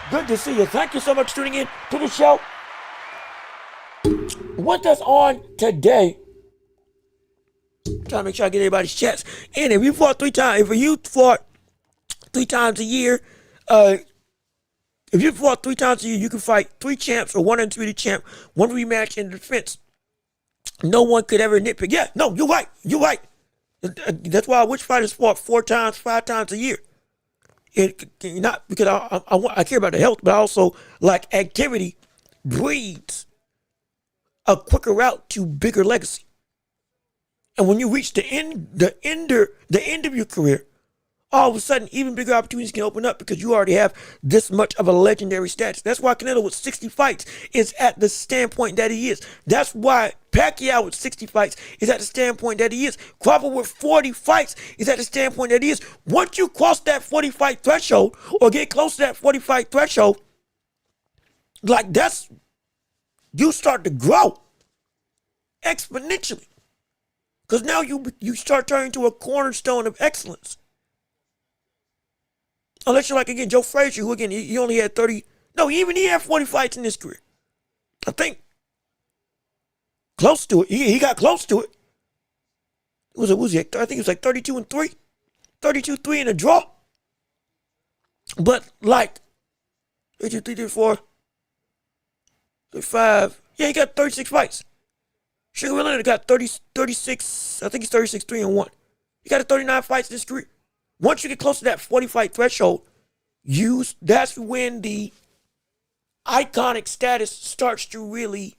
Good to see you. Thank you so much for tuning in to the show. With us on today, trying to make sure I get everybody's chats. And if you fought 3 times, if you fought 3 times a year, you can fight 3 champs or 1 undisputed champ, 1 rematch in defense. No one could ever nitpick. Yeah, no, you're right. You're right. That's why I wish fighters fought 4 times, 5 times a year. Not because I care about the health, but also like activity breeds a quicker route to bigger legacy. And when you reach the end of your career, all of a sudden, even bigger opportunities can open up because you already have this much of a legendary status. That's why Canelo with 60 fights is at the standpoint that he is. That's why Pacquiao with 60 fights is at the standpoint that he is. Crawford with 40 fights is at the standpoint that he is. Once you cross that 40-fight threshold or get close to that 40-fight threshold, like you start to grow exponentially. Because now you start turning to a cornerstone of excellence. Unless you're like, again, Joe Frazier, who, again, he only had 30. No, he had 40 fights in his career. I think. Close to it. He got close to it. Was he? I think it was like 32-3. 32-3 in a draw. But, like, 32, 3, 34, 35. Yeah, he got 36 fights. Sugar Ray Leonard got 36, I think he's 36-3-1. He got 39 fights in his career. Once you get close to that 40-fight threshold, that's when the iconic status starts to really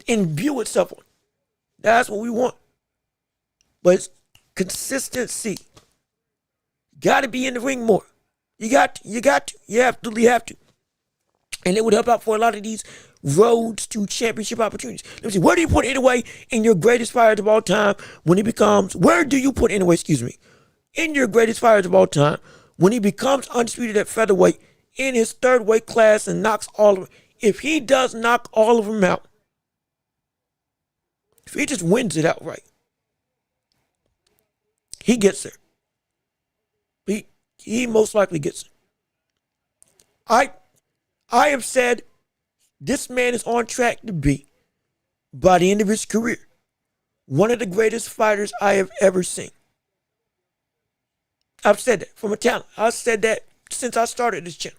imbue itself on. That's what we want. But it's consistency. You got to be in the ring more. You got to. You absolutely have to. And it would help out for a lot of these roads to championship opportunities. Let me see. Where do you put Inoue in your greatest fighters of all time when he becomes... Where do you put Inoue, in your greatest fighters of all time when he becomes undisputed at featherweight in his 3rd weight class and knocks all of them? If he does knock all of them out, if he just wins it outright, he gets there. He most likely gets it. I have said this man is on track to be, by the end of his career, one of the greatest fighters I have ever seen. I've said that from a talent. I've said that since I started this channel.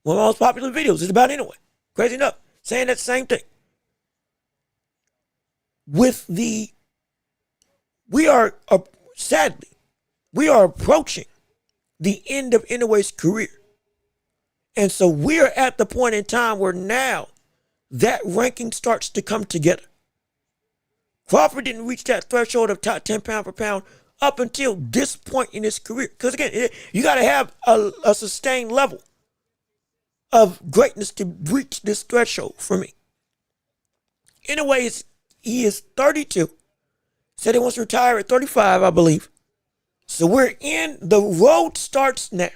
One of my most popular videos is about Inoue. Crazy enough, saying that same thing. Sadly, we are approaching the end of Inoue's career. And so we're at the point in time where now that ranking starts to come together. Crawford didn't reach that threshold of top 10 pound for pound up until this point in his career. Because again, you got to have a sustained level of greatness to reach this threshold for me. Inoue, he is 32. Said he wants to retire at 35, I believe. So the road starts now.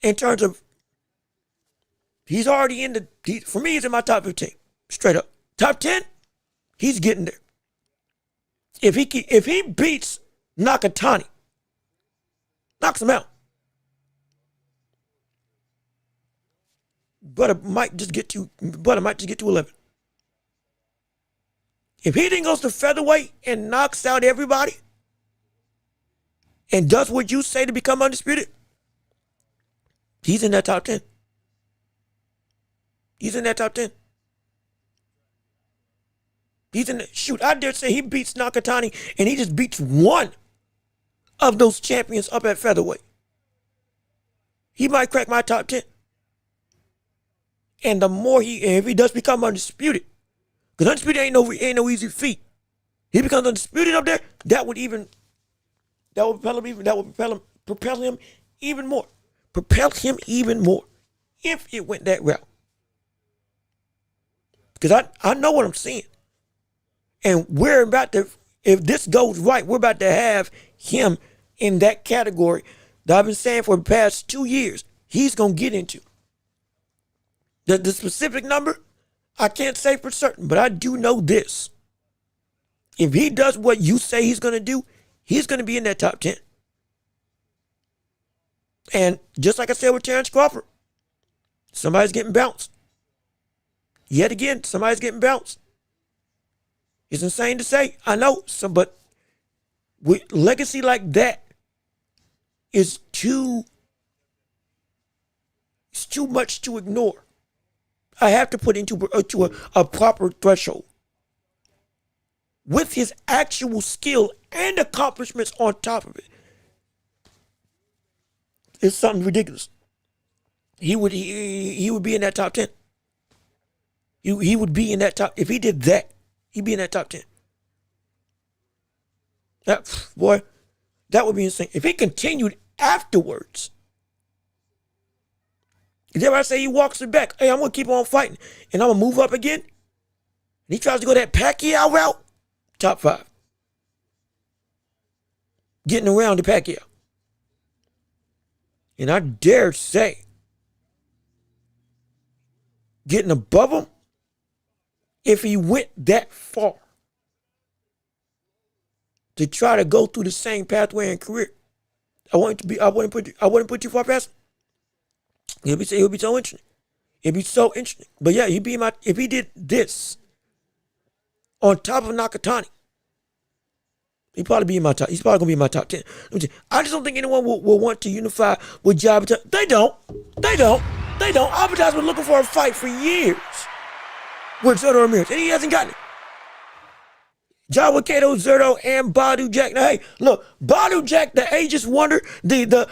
In terms of, he's already for me, he's in my top 15. Straight up. Top 10, he's getting there. If he beats Nakatani, knocks him out, Butter might just get to 11. If he then goes to featherweight and knocks out everybody and does what you say to become undisputed, he's in that top 10. He's in that top 10. He's in the, shoot, I dare say he beats Nakatani and he just beats one of those champions up at featherweight. He might crack my top 10. And the more if he does become undisputed, because undisputed ain't no easy feat. He becomes undisputed up there, that would propel him even more. Propel him even more if it went that route. Because I know what I'm seeing. And we're about to, if this goes right, we're about to have him in that category that I've been saying for the past 2 years he's going to get into. The specific number, I can't say for certain, but I do know this. If he does what you say he's going to do, he's going to be in that top 10. And just like I said with Terrence Crawford, somebody's getting bounced. Yet again, somebody's getting bounced. It's insane to say, I know, but with legacy like that is too much to ignore. I have to put into a proper threshold. With his actual skill and accomplishments on top of it, it's something ridiculous. He would be in that top 10. He would be in that top. If he did that, he'd be in that top 10. That would be insane. If he continued afterwards, if I say he walks it back, hey, I'm going to keep on fighting, and I'm going to move up again, and he tries to go that Pacquiao route, top 5. Getting around the Pacquiao. And I dare say, getting above him, if he went that far to try to go through the same pathway in career, I wouldn't put too far past him. He'll be so interesting. It'd be so interesting. But yeah, if he did this on top of Nakatani, he's probably gonna be in my top 10. I just don't think anyone will want to unify with Jai. They don't. Albertaz been looking for a fight for years with Zurdo Ramirez, and he hasn't gotten it. Jai Kato, Zurdo, and Badu Jack. Now, hey, look, Badu Jack, the ageist wonder, the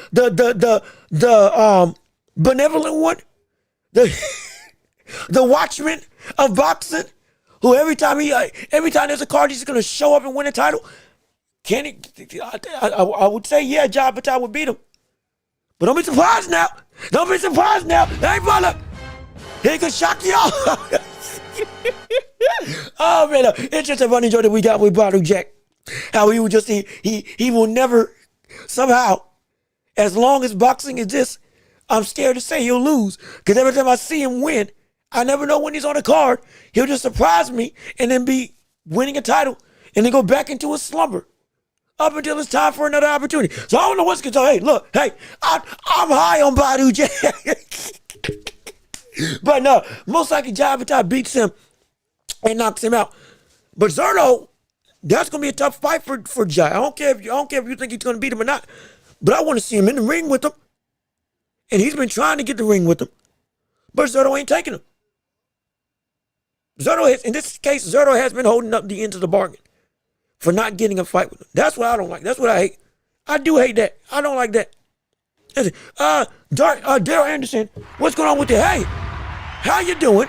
benevolent one, the watchman of boxing, who every time there's a card, he's gonna show up and win a title. Can he? I would say, yeah, Jai Patel would beat him. But don't be surprised now. Hey, brother, he could shock y'all. Oh man, it's just a funny joke that we got with Badu Jack. How he would just he will never somehow, as long as boxing exists, I'm scared to say he'll lose. Because every time I see him win, I never know when he's on the card. He'll just surprise me and then be winning a title and then go back into a slumber up until it's time for another opportunity. So I don't know what's going to Hey, look, I'm high on Badu Jack. But no, most likely Jai Vitale beats him and knocks him out. But Zurdo, that's going to be a tough fight for Jai. I don't care if you think he's going to beat him or not. But I want to see him in the ring with him. And he's been trying to get the ring with him. But Zurdo ain't taking him. In this case, Zurdo has been holding up the end of the bargain for not getting a fight with him. That's what I don't like. That's what I hate. I do hate that. I don't like that. Daryl Anderson, what's going on with you? Hey, how you doing?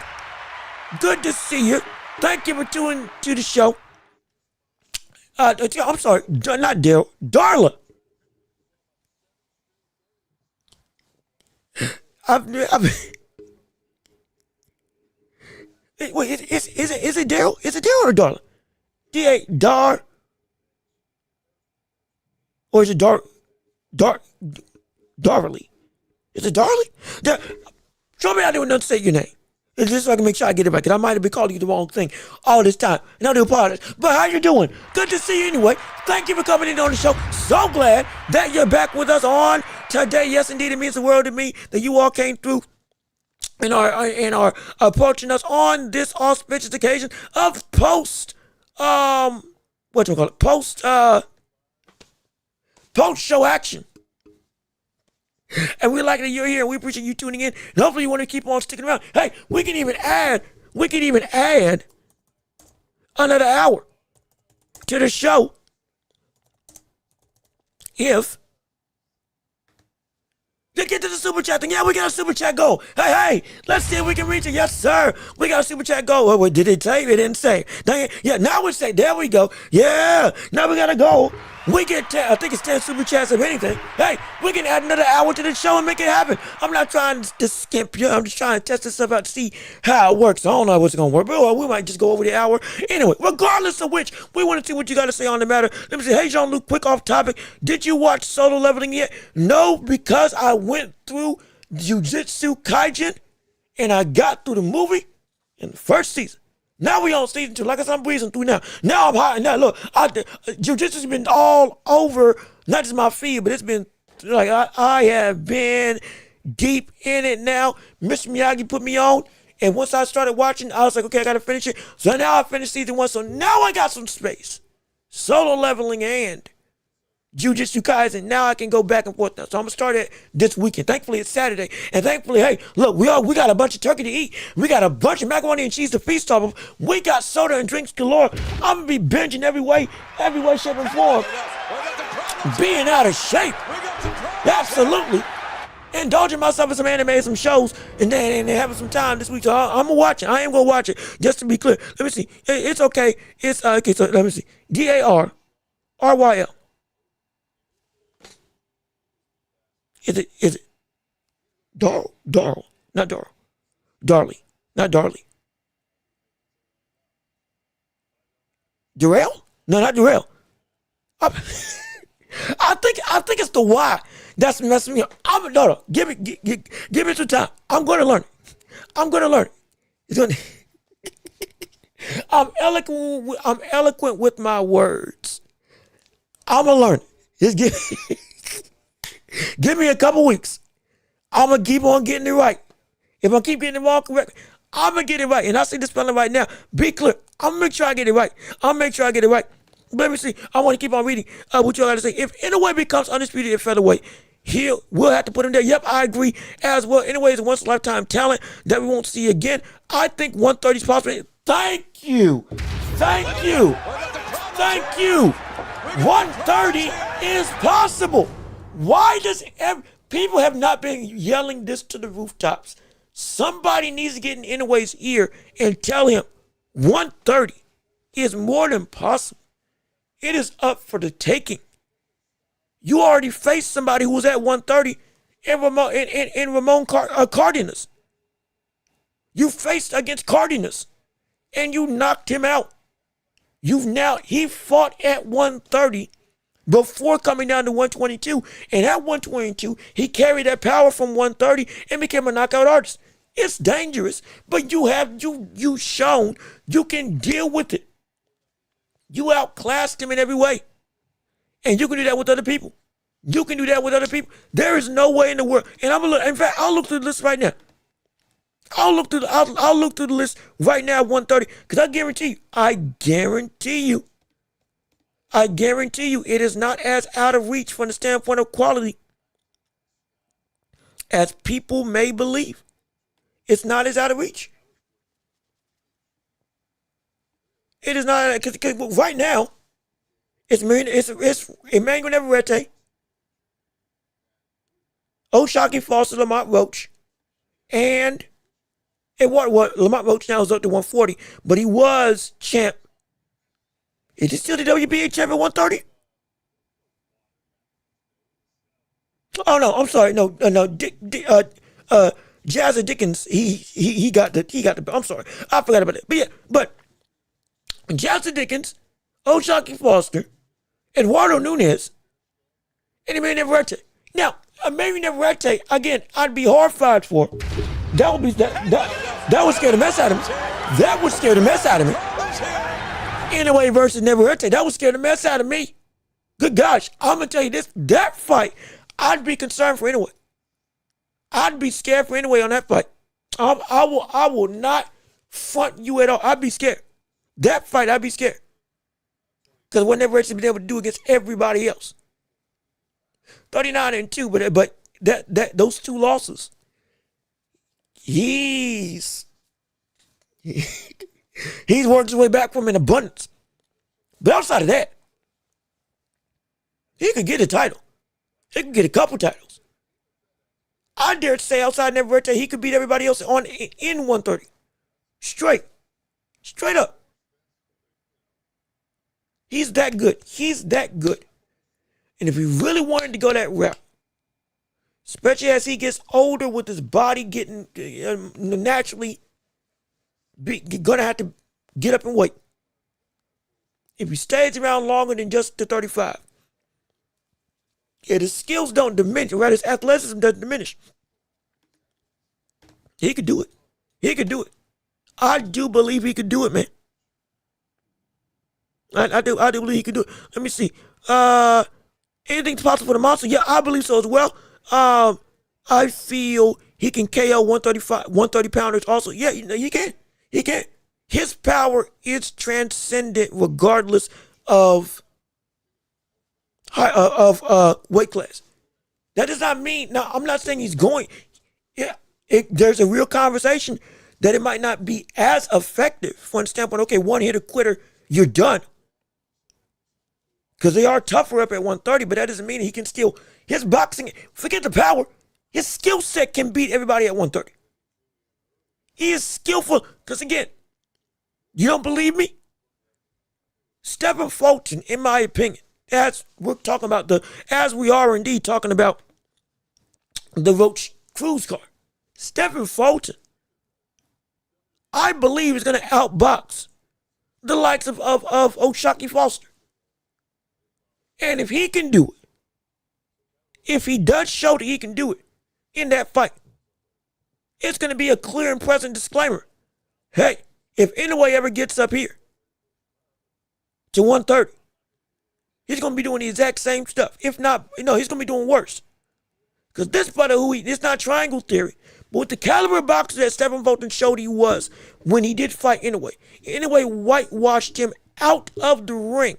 Good to see you. Thank you for tuning to the show. I'm sorry, not Daryl, Darla. Wait, is it Daryl? Is it Daryl or Darla? Dar? Or is it Darley? Is it Darley? Show me how to enunciate your name. It's just so I can make sure I get it right, because I might have been calling you the wrong thing all this time. And I do apologize. But how you doing? Good to see you anyway. Thank you for coming in on the show. So glad that you're back with us on today. Yes, indeed, it means the world to me that you all came through and are approaching us on this auspicious occasion of post show action. And we like that you're here, and we appreciate you tuning in. And hopefully you want to keep on sticking around. Hey, we can even add another hour to the show if they get to the super chat thing. Yeah, we got a super chat goal. Hey, let's see if we can reach it. Yes, sir. We got a super chat goal. Oh, did it say? It didn't say. Dang it. Yeah, now we say. There we go. Yeah, now we got a goal. We get 10, I think it's 10 super chats of anything. Hey, we can add another hour to the show and make it happen. I'm not trying to skimp you. I'm just trying to test this stuff out to see how it works. I don't know what's going to work, but we might just go over the hour. Anyway, regardless of which, we want to see what you got to say on the matter. Let me say, hey, Jean-Luc, quick off topic. Did you watch Solo Leveling yet? No, because I went through Jujutsu Kaisen and I got through the movie in the first season. Now we on season 2. Like I said, I'm breezing through now. Now I'm hot. Now look, Jiu-Jitsu's been all over, not just my feed, but it's been like I have been deep in it now. Mr. Miyagi put me on, and once I started watching, I was like, okay, I gotta finish it. So now I finished season 1. So now I got some space. Solo Leveling and Jujutsu Kaisen. Now I can go back and forth now. So I'm gonna start it this weekend. Thankfully it's Saturday, and thankfully, hey, look, we got a bunch of turkey to eat. We got a bunch of macaroni and cheese to feast off of. We got soda and drinks galore. I'm gonna be binging every way, shape, and form. Being out of shape, absolutely. Indulging myself in some anime and some shows, and then having some time this week. So I'm gonna watch it. I am gonna watch it. Just to be clear, let me see. It's okay. It's okay. So let me see. DARRYL. Is it Darl, not Darl. Darlie, not Darlie. Durrell? No, not Durrell. I think it's the Y that's messing me up. No, give me some time. I'm gonna learn it. It's gonna I'm eloquent with my words. I'm gonna learn it. Just give me a couple weeks. I'm going to keep on getting it right. If I keep getting it wrong correct, I'm going to get it right. And I see the spelling right now. Be clear. I'm going to make sure I get it right. Let me see. I want to keep on reading what you got to say. If Inoue becomes undisputed at featherweight, we'll have to put him there. Yep, I agree as well. Inoue is a once-in-a-lifetime talent that we won't see again. I think 130 is possible. Thank you. 130 is possible. Why does people have not been yelling this to the rooftops? Somebody needs to get in Inoue's ear and tell him 130 is more than possible. It is up for the taking. You already faced somebody who was at 130 in Ramon Cardenas. You faced against Cardenas and you knocked him out. He fought at 130 before coming down to 122, and at 122, he carried that power from 130 and became a knockout artist. It's dangerous, but you shown you can deal with it. You outclassed him in every way, and you can do that with other people. There is no way in the world, and I'll look through the list right now. I'll look through the list right now at 130, because I guarantee you it is not as out of reach from the standpoint of quality as people may believe. It's not as out of reach. It is not, because right now, it's Emmanuel Navarrete, O'Shaquie Foster, Lamont Roach, and what Lamont Roach now is up to 140, but he was champ. Is he still the WBA champ at 130? Oh no, I'm sorry. No. Jazza Dickens, he got the. I'm sorry, I forgot about it. But Jazza Dickens, O'Shaquie Foster, Eduardo Nunez, and Emmanuel Navarrete. Now, Emmanuel Navarrete, again, I'd be horrified for. That would be that. That would scare the mess out of me. That would scare the mess out of me. Anyway versus Navarrete, that would scare the mess out of me. Good gosh, I'm going to tell you this, that fight, I'd be concerned for anyway. I'd be scared for anyway on that fight. I will not front you at all. I'd be scared. That fight, I'd be scared. Because what Navarrete been able to do against everybody else. 39-2, but those two losses, he's worked his way back from in abundance. But outside of that, he could get a title. He could get a couple titles. I dare say outside Navarrete, he could beat everybody else in 130. Straight up. He's that good. He's that good. And if he really wanted to go that route, especially as he gets older with his body getting naturally going to have to get up and wait. If he stays around longer than just the 35, his skills don't diminish, right? His athleticism doesn't diminish. He could do it. He could do it. I do believe he could do it, man. I do believe he could do it. Let me see. Anything's possible for the monster? Yeah, I believe so as well. I feel he can KO 130 pounders also. Yeah, he can. He can. His power is transcendent regardless of weight class. That does not mean, now I'm not saying he's going. Yeah, there's a real conversation that it might not be as effective from the standpoint, okay, one hitter quitter, you're done. Because they are tougher up at 130, but that doesn't mean he can still, his boxing, forget the power, his skill set can beat everybody at 130. He is skillful, because again, you don't believe me? Stephen Fulton, in my opinion, as we're talking about as we are indeed talking about the Roach Cruz card, Stephen Fulton, I believe is going to outbox the likes of O'Shaquie Foster. And if he can do it, if he does show that he can do it in that fight, it's going to be a clear and present disclaimer. Hey, if anybody ever gets up here to 130, he's going to be doing the exact same stuff. If not, he's going to be doing worse. Because this brother, it's not triangle theory, but with the caliber of boxer that Stephen Fulton showed he was when he did fight anyway whitewashed him out of the ring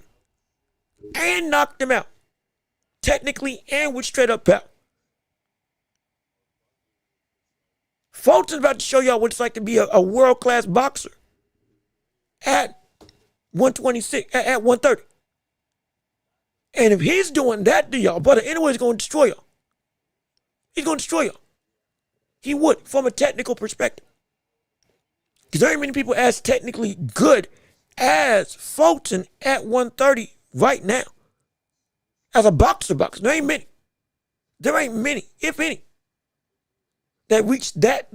and knocked him out, technically and with straight up power. Fulton's about to show y'all what it's like to be a world-class boxer at 126, at 130. And if he's doing that to y'all, brother, anyway, he's going to destroy y'all. He's going to destroy y'all. He would, from a technical perspective. Because there ain't many people as technically good as Fulton at 130 right now. As a boxer. There ain't many. There ain't many, if any, that reach that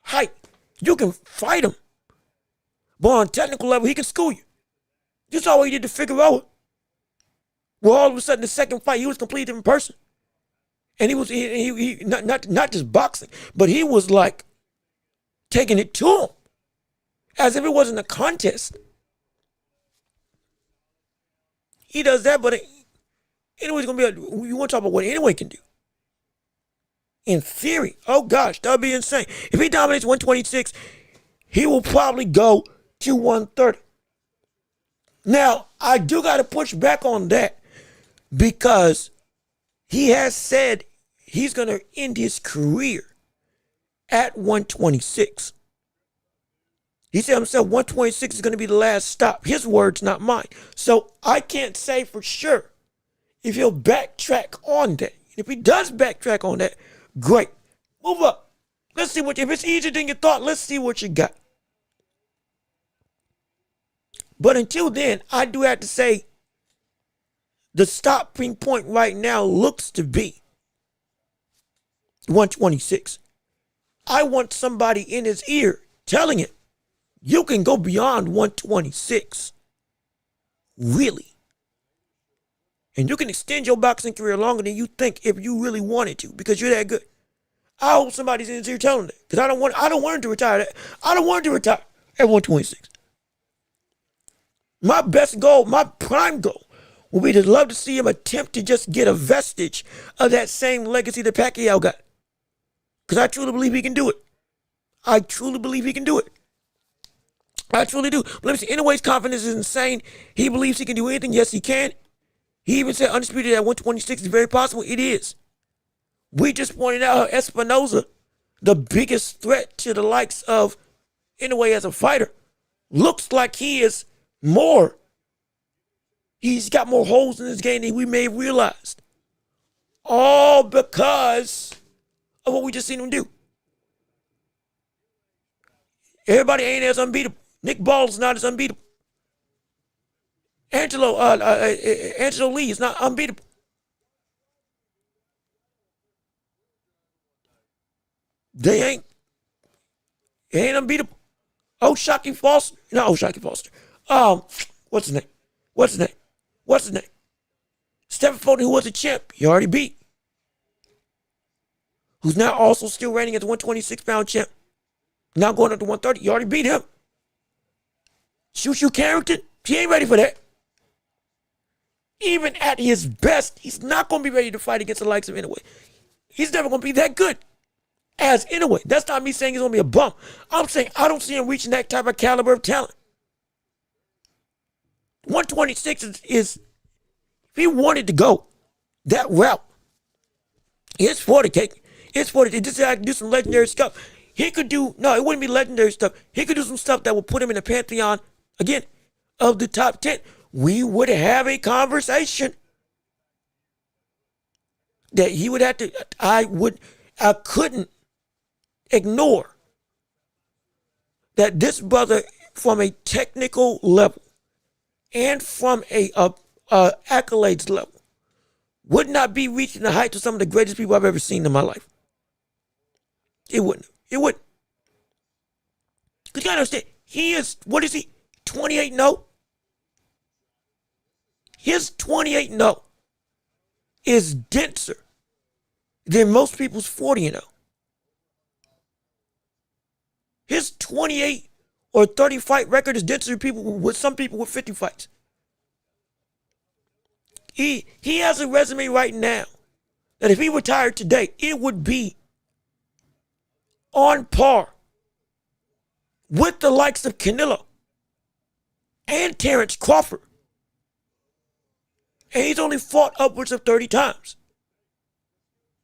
height. You can fight him. But on a technical level, he can school you. You saw what he did to Figueroa. Well, all of a sudden, the second fight, he was a completely different person. And he was not just boxing, but he was like taking it to him as if it wasn't a contest. He does that, but anybody's gonna be. You want to talk about what anyone can do? In theory, oh gosh, that would be insane. If he dominates 126, he will probably go to 130. Now, I do got to push back on that because he has said he's going to end his career at 126. He said himself 126 is going to be the last stop. His words, not mine. So I can't say for sure if he'll backtrack on that. If he does backtrack on that, great. Move up. Let's see if it's easier than you thought, let's see what you got. But until then, I do have to say the stopping point right now looks to be 126. I want somebody in his ear telling him, you can go beyond 126. Really. And you can extend your boxing career longer than you think if you really wanted to because you're that good. I hope somebody's in here telling that, because I don't want him to retire. I don't want him to retire at 126. My best goal, my prime goal, would be to love to see him attempt to just get a vestige of that same legacy that Pacquiao got. Because I truly believe he can do it. I truly believe he can do it. I truly do. But let me see. Anyway's confidence is insane. He believes he can do anything. Yes, he can. He even said undisputed at 126 is very possible. It is. We just pointed out how Espinoza, the biggest threat to the likes of Inoue as a fighter, looks like he is more. He's got more holes in his game than we may have realized. All because of what we just seen him do. Everybody ain't as unbeatable. Nick Ball's not as unbeatable. Angelo Lee is not unbeatable. They ain't unbeatable. O'Shaquie Foster. Not O'Shaquie Foster. What's his name? Stephen Fulton, who was a champ, he already beat. Who's now also still reigning as the 126-pound champ. Now going up to 130, you already beat him. Shushu Carrington, he ain't ready for that. Even at his best, he's not going to be ready to fight against the likes of Inoue. He's never going to be that good as Inoue. That's not me saying he's going to be a bum. I'm saying I don't see him reaching that type of caliber of talent. 126 is if he wanted to go that route, it's for the cake. It's for the, just I can do some legendary stuff. He could do, no, it wouldn't be legendary stuff. He could do some stuff that would put him in the pantheon, again, of the top 10. We would have a conversation that he would have to, I couldn't ignore that this brother, from a technical level and from a accolades level, would not be reaching the heights of some of the greatest people I've ever seen in my life. It wouldn't. It wouldn't. Because you gotta understand, he is, what is he? 28-0? His 28-0 is denser than most people's 40-0. His 28 or 30 fight record is denser than people with some people with 50 fights. He has a resume right now that if he retired today, it would be on par with the likes of Canelo and Terrence Crawford. And he's only fought upwards of 30 times.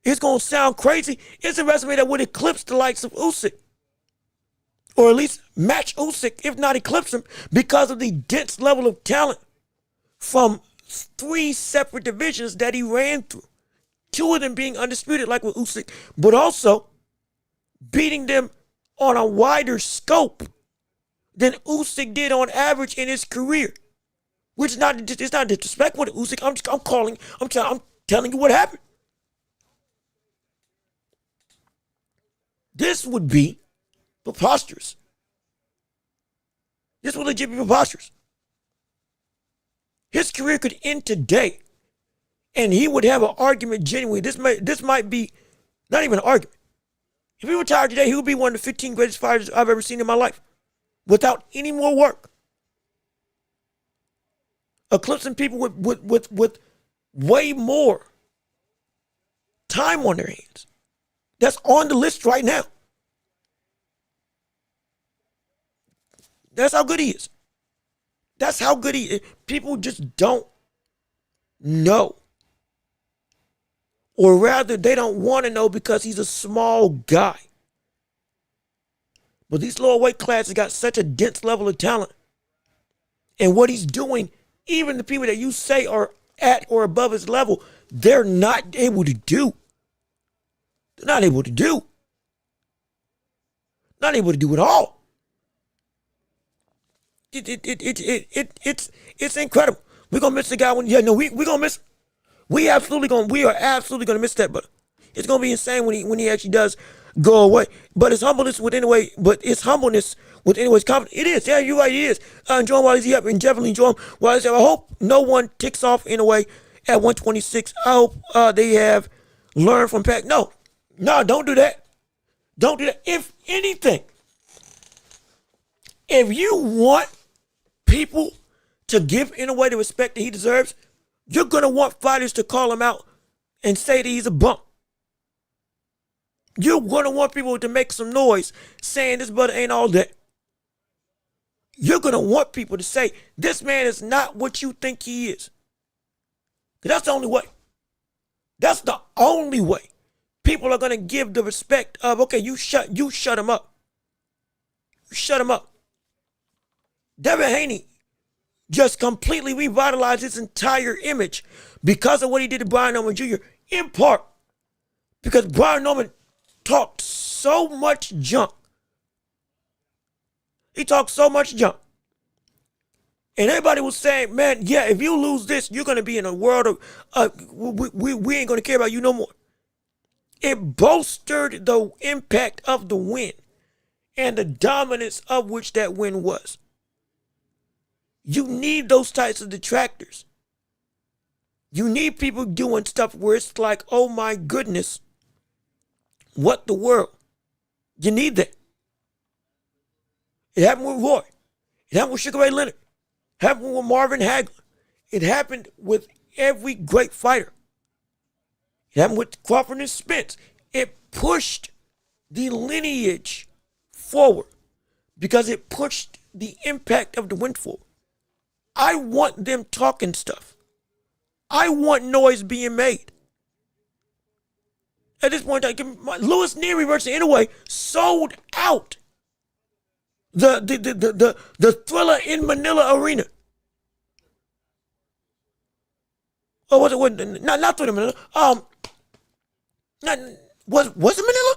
It's going to sound crazy. It's a resume that would eclipse the likes of Usyk. Or at least match Usyk, if not eclipse him, because of the dense level of talent from 3 separate divisions that he ran through. 2 of them being undisputed, like with Usyk, but also beating them on a wider scope than Usyk did on average in his career. Which is not, it's not disrespectful to Usyk. I'm telling you what happened. This would be preposterous. This would legit be preposterous. His career could end today, and he would have an argument genuinely. This might be not even an argument. If he retired today, he would be one of the 15 greatest fighters I've ever seen in my life, without any more work. Eclipsing people with way more time on their hands. That's on the list right now. That's how good he is. That's how good he is. People just don't know. Or rather, they don't want to know because he's a small guy. But these lower weight classes got such a dense level of talent. And what he's doing, even the people that you say are at or above his level, they're not able to do. They're not able to do. Not able to do at all. It's incredible. We're gonna miss the guy when we're gonna miss. We are absolutely gonna miss that, but it's gonna be insane when he actually does go away. But his humbleness with Inoue's confidence. It is, yeah, you're right, it is. Enjoy him while he's up, and definitely enjoy him while he's up. I hope no one ticks off Inoue at 126. I hope they have learned from Pac. No, don't do that. Don't do that. If anything, if you want people to give in a way the respect that he deserves, you're going to want fighters to call him out and say that he's a bum. You're going to want people to make some noise saying this brother ain't all that. You're going to want people to say this man is not what you think he is. That's the only way. That's the only way people are going to give the respect of, okay, you shut him up. You shut him up. Devin Haney just completely revitalized his entire image because of what he did to Brian Norman Jr. in part because Brian Norman talked so much junk. He talked so much junk. And everybody was saying, man, yeah, if you lose this, you're going to be in a world of, we ain't going to care about you no more. It bolstered the impact of the win and the dominance of which that win was. You need those types of detractors. You need people doing stuff where it's like, oh my goodness, what the world? You need that. It happened with Roy. It happened with Sugar Ray Leonard. It happened with Marvin Hagler. It happened with every great fighter. It happened with Crawford and Spence. It pushed the lineage forward because it pushed the impact of the win forward. I want them talking stuff. I want noise being made. At this point, Lewis Neary versus Inoue sold out the Thriller in Manila Arena. Oh, was it? Not Thriller Manila. Was it Manila?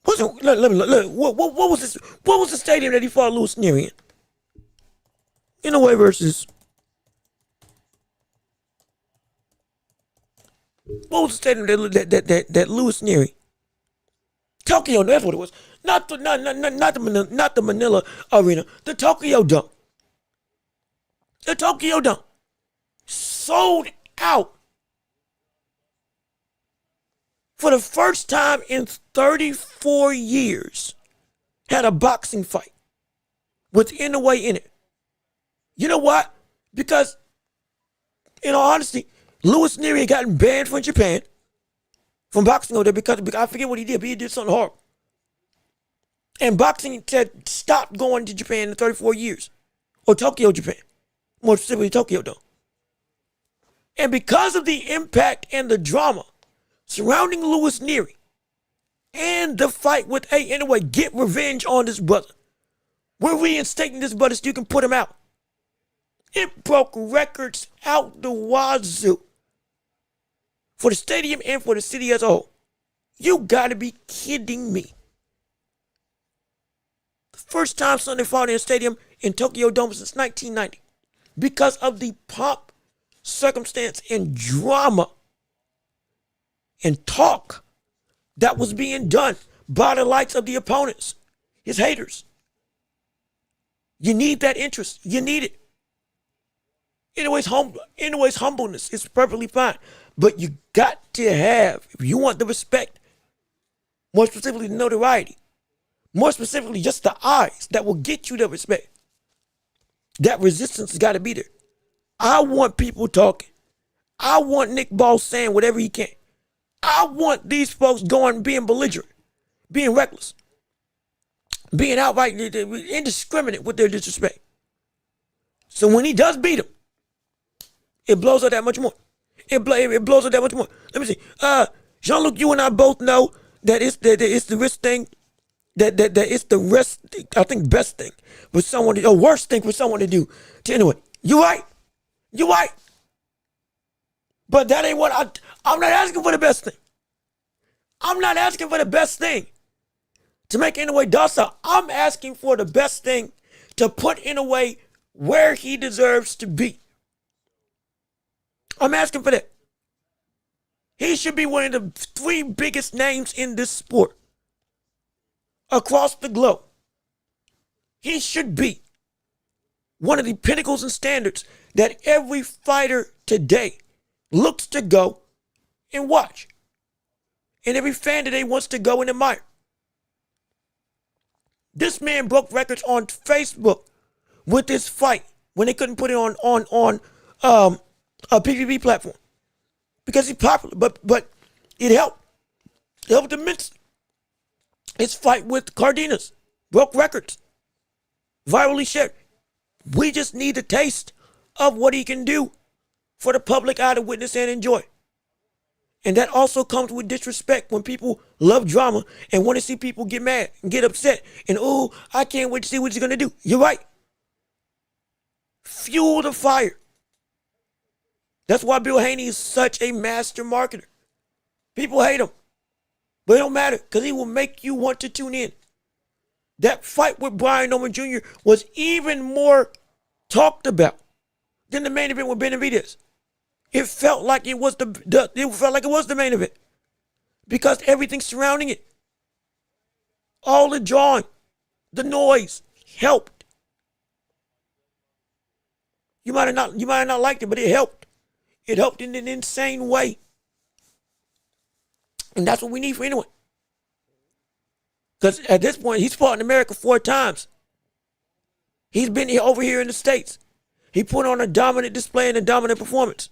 Was it? Let me look. What was this? What was the stadium that he fought Lewis Neary in? Inoue versus. What was the stadium that Lewis Neary? Tokyo, that's what it was. Not the Manila Arena. The Tokyo Dome. The Tokyo Dome sold out for the first time in 34 years. Had a boxing fight with Inoue in it. You know what? Because, in all honesty, Lewis Neary had gotten banned from Japan from boxing over there because I forget what he did, but he did something horrible. And boxing said stopped going to Japan in 34 years. Or Tokyo, Japan. More specifically, Tokyo Dome. And because of the impact and the drama surrounding Lewis Neary and the fight with Inoue, get revenge on this brother. We're reinstating this brother so you can put him out. It broke records out the wazoo for the stadium and for the city as a whole. You gotta be kidding me. The first time Sunday fought in a stadium in Tokyo Dome since 1990 because of the pomp, circumstance, and drama and talk that was being done by the likes of the opponents, his haters. You need that interest. You need it. Inoue's humbleness is perfectly fine. But you got to have, if you want the respect, more specifically the notoriety, more specifically just the eyes that will get you the respect, that resistance has got to be there. I want people talking. I want Nick Ball saying whatever he can. I want these folks going, being belligerent, being reckless, being outright indiscriminate with their disrespect. So when he does beat him, it blows up that much more. It blows up that much more. Let me see. Jean-Luc, you and I both know that it's the risk thing. That it's the rest. I think best thing for someone to, or worst thing for someone to do. Anyway, you right. You right. But that ain't what I'm not asking for the best thing. I'm not asking for the best thing to make Inoue docile. I'm asking for the best thing to put Inoue where he deserves to be. I'm asking for that. He should be one of the 3 biggest names in this sport across the globe. He should be one of the pinnacles and standards that every fighter today looks to go and watch. and every fan today wants to go and admire. This man broke records on Facebook with this fight when they couldn't put it on a PPV platform because he's popular. But it helped. It helped immensely. His fight with Cardenas broke records, virally shared. We just need a taste of what he can do for the public eye to witness and enjoy. And that also comes with disrespect when people love drama and want to see people get mad and get upset. And, oh, I can't wait to see what he's going to do. You're right. Fuel the fire. That's why Bill Haney is such a master marketer. People hate him. But it don't matter because he will make you want to tune in. That fight with Brian Norman Jr. was even more talked about than the main event with Benavidez. It felt like it was the main event because everything surrounding it, all the drawing, the noise helped. You might have not liked it, but it helped. It helped in an insane way, and that's what we need for anyone. Because at this point, he's fought in America 4 times. He's been over here in the States. He put on a dominant display and a dominant performance.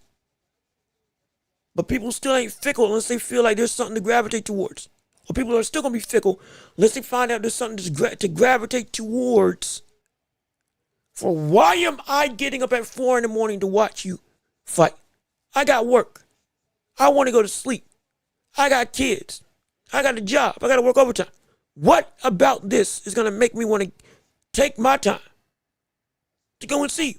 But people still ain't fickle unless they feel like there's something to gravitate towards. Or people are still going to be fickle unless they find out there's something to gravitate towards. For why am I getting up at 4 in the morning to watch you fight? I got work. I want to go to sleep. I got kids. I got a job. I got to work overtime. What about this is going to make me want to take my time to go and see you?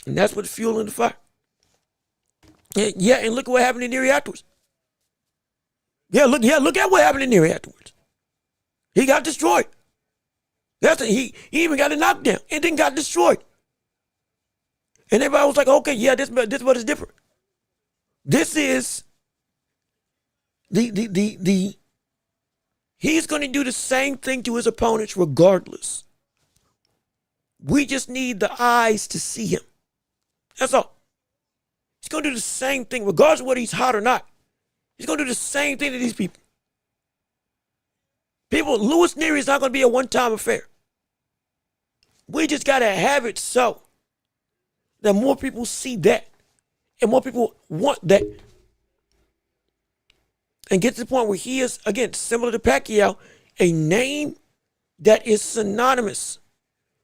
And that's what's fueling the fire. Yeah, and look at what happened in Erie afterwards. Look at what happened in Erie afterwards. He got destroyed. He even got a knockdown and then got destroyed. And everybody was like, okay, yeah, this what is different. This is he's going to do the same thing to his opponents regardless. We just need the eyes to see him. That's all. He's going to do the same thing regardless of whether he's hot or not. He's going to do the same thing to these people. Louis Neary is not going to be a one-time affair. We just got to have it so that more people see that and more people want that. And get to the point where he is, again, similar to Pacquiao, a name that is synonymous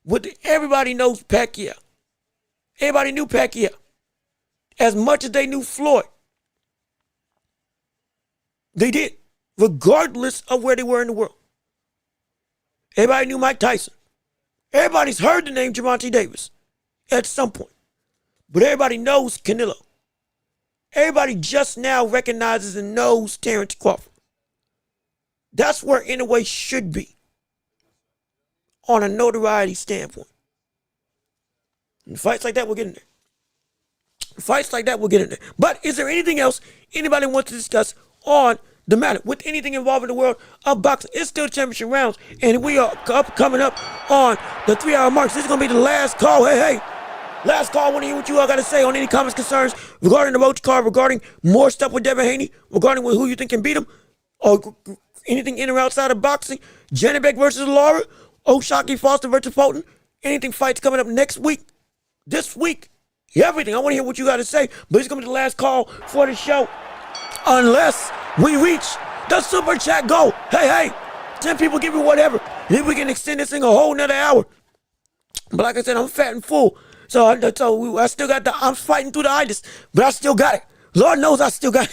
with everybody knows Pacquiao. Everybody knew Pacquiao as much as they knew Floyd. They did, regardless of where they were in the world. Everybody knew Mike Tyson. Everybody's heard the name Gervonta Davis at some point. But everybody knows Canelo. Everybody just now recognizes and knows Terrence Crawford. That's where Inoue should be on a notoriety standpoint. And fights like that will get in there. Fights like that will get in there. But is there anything else anybody wants to discuss on the matter with anything involving the world of boxing? It's still championship rounds, and we are coming up on the 3-hour mark. This is going to be the last call. Hey. Last call. I want to hear what you all got to say on any comments, concerns regarding the Roach card, regarding more stuff with Devin Haney, regarding who you think can beat him, or anything in or outside of boxing. Janibek versus Lara, O'Shaquie Foster versus Fulton. Anything fights coming up next week, this week, everything. I want to hear what you got to say, but it's going to be the last call for the show. Unless we reach the super chat goal. Hey, 10 people give me whatever. Then we can extend this thing a whole nother hour. But like I said, I'm fat and full. So I still got I'm fighting through the itis, but I still got it. Lord knows I still got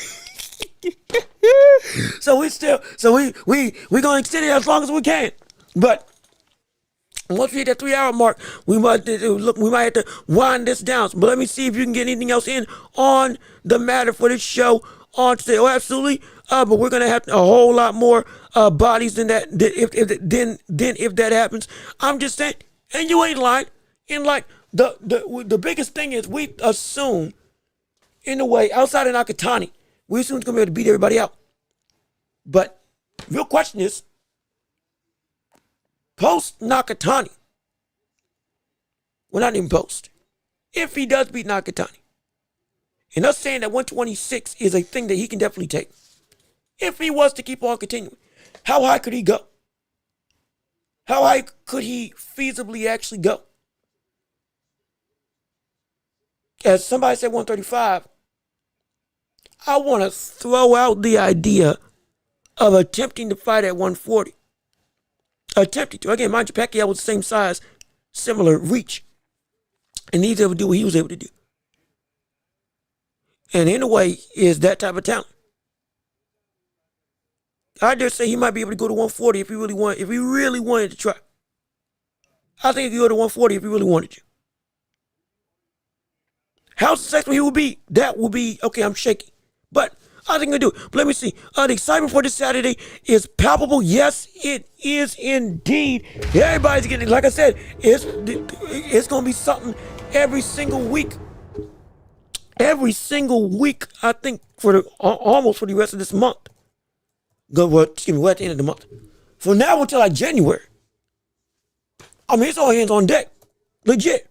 it. So we gonna extend it as long as we can. But once we hit that 3-hour mark, we might have to wind this down. But let me see if you can get anything else in on the matter for this show on today. Oh, absolutely. But we're gonna have a whole lot more bodies than that. If that happens, I'm just saying, and you ain't lying. And like the biggest thing is we assume, in a way, outside of Nakatani, we assume it's gonna be able to beat everybody out. But real question is, post Nakatani, well, not even post, if he does beat Nakatani, And us saying that 126 is a thing that he can definitely take. If he was to keep on continuing, how high could he go? How high could he feasibly actually go? As somebody said 135, I want to throw out the idea of attempting to fight at 140. Attempting to. Again, mind you, Pacquiao was the same size, similar reach. And he's able to do what he was able to do. And in a way, is that type of talent. I dare say he might be able to go to 140 if he really wanted to try. I think he could go to 140 if he really wanted to. How successful he will be, that will be, okay, I'm shaky. But I think he'll do it. But let me see. The excitement for this Saturday is palpable. Yes, it is indeed. Everybody's getting it. Like I said, it's going to be something every single week. Every single week, I think, almost for the rest of this month. We're at the end of the month. From now until like January. I mean, it's all hands on deck. Legit.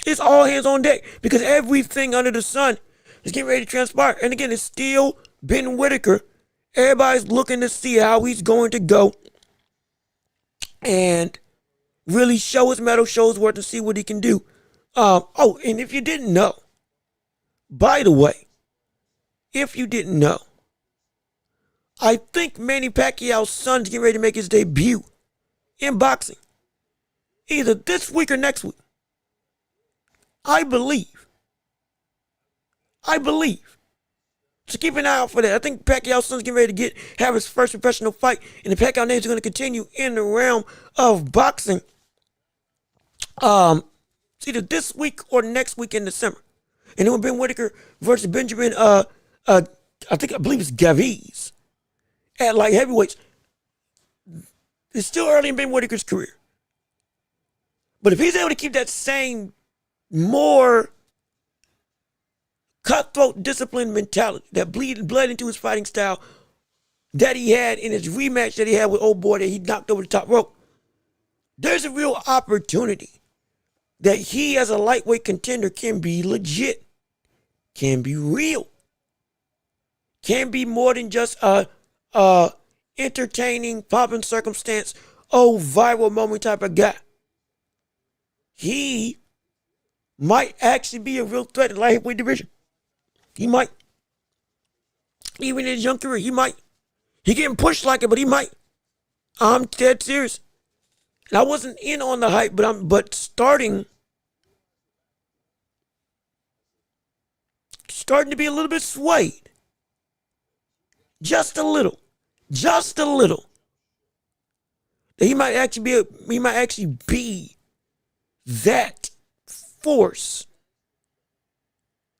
It's all hands on deck. Because everything under the sun is getting ready to transpire. And again, it's still Ben Whitaker. Everybody's looking to see how he's going to go. And really show his mettle, show his worth, and see what he can do. And if you didn't know, by the way, if you didn't know, I think Manny Pacquiao's son's getting ready to make his debut in boxing. Either this week or next week. I believe. So keep an eye out for that. I think Pacquiao's son's getting ready to have his first professional fight, and the Pacquiao names are going to continue in the realm of boxing. It's either this week or next week in December. And then with Ben Whitaker versus Benjamin, I believe it's Gaviz at light heavyweights. It's still early in Ben Whitaker's career. But if he's able to keep that same more cutthroat, disciplined mentality that bled into his fighting style that he had in his rematch that he had with old boy that he knocked over the top rope, there's a real opportunity that he as a lightweight contender can be legit, can be real, can be more than just a entertaining, popping circumstance, viral moment type of guy. He might actually be a real threat in the light heavyweight division. He might. Even in his young career, he might. He getting pushed like it, but he might. I'm dead serious. And I wasn't in on the hype, but starting to be a little bit swayed. Just a little. That he might actually be that force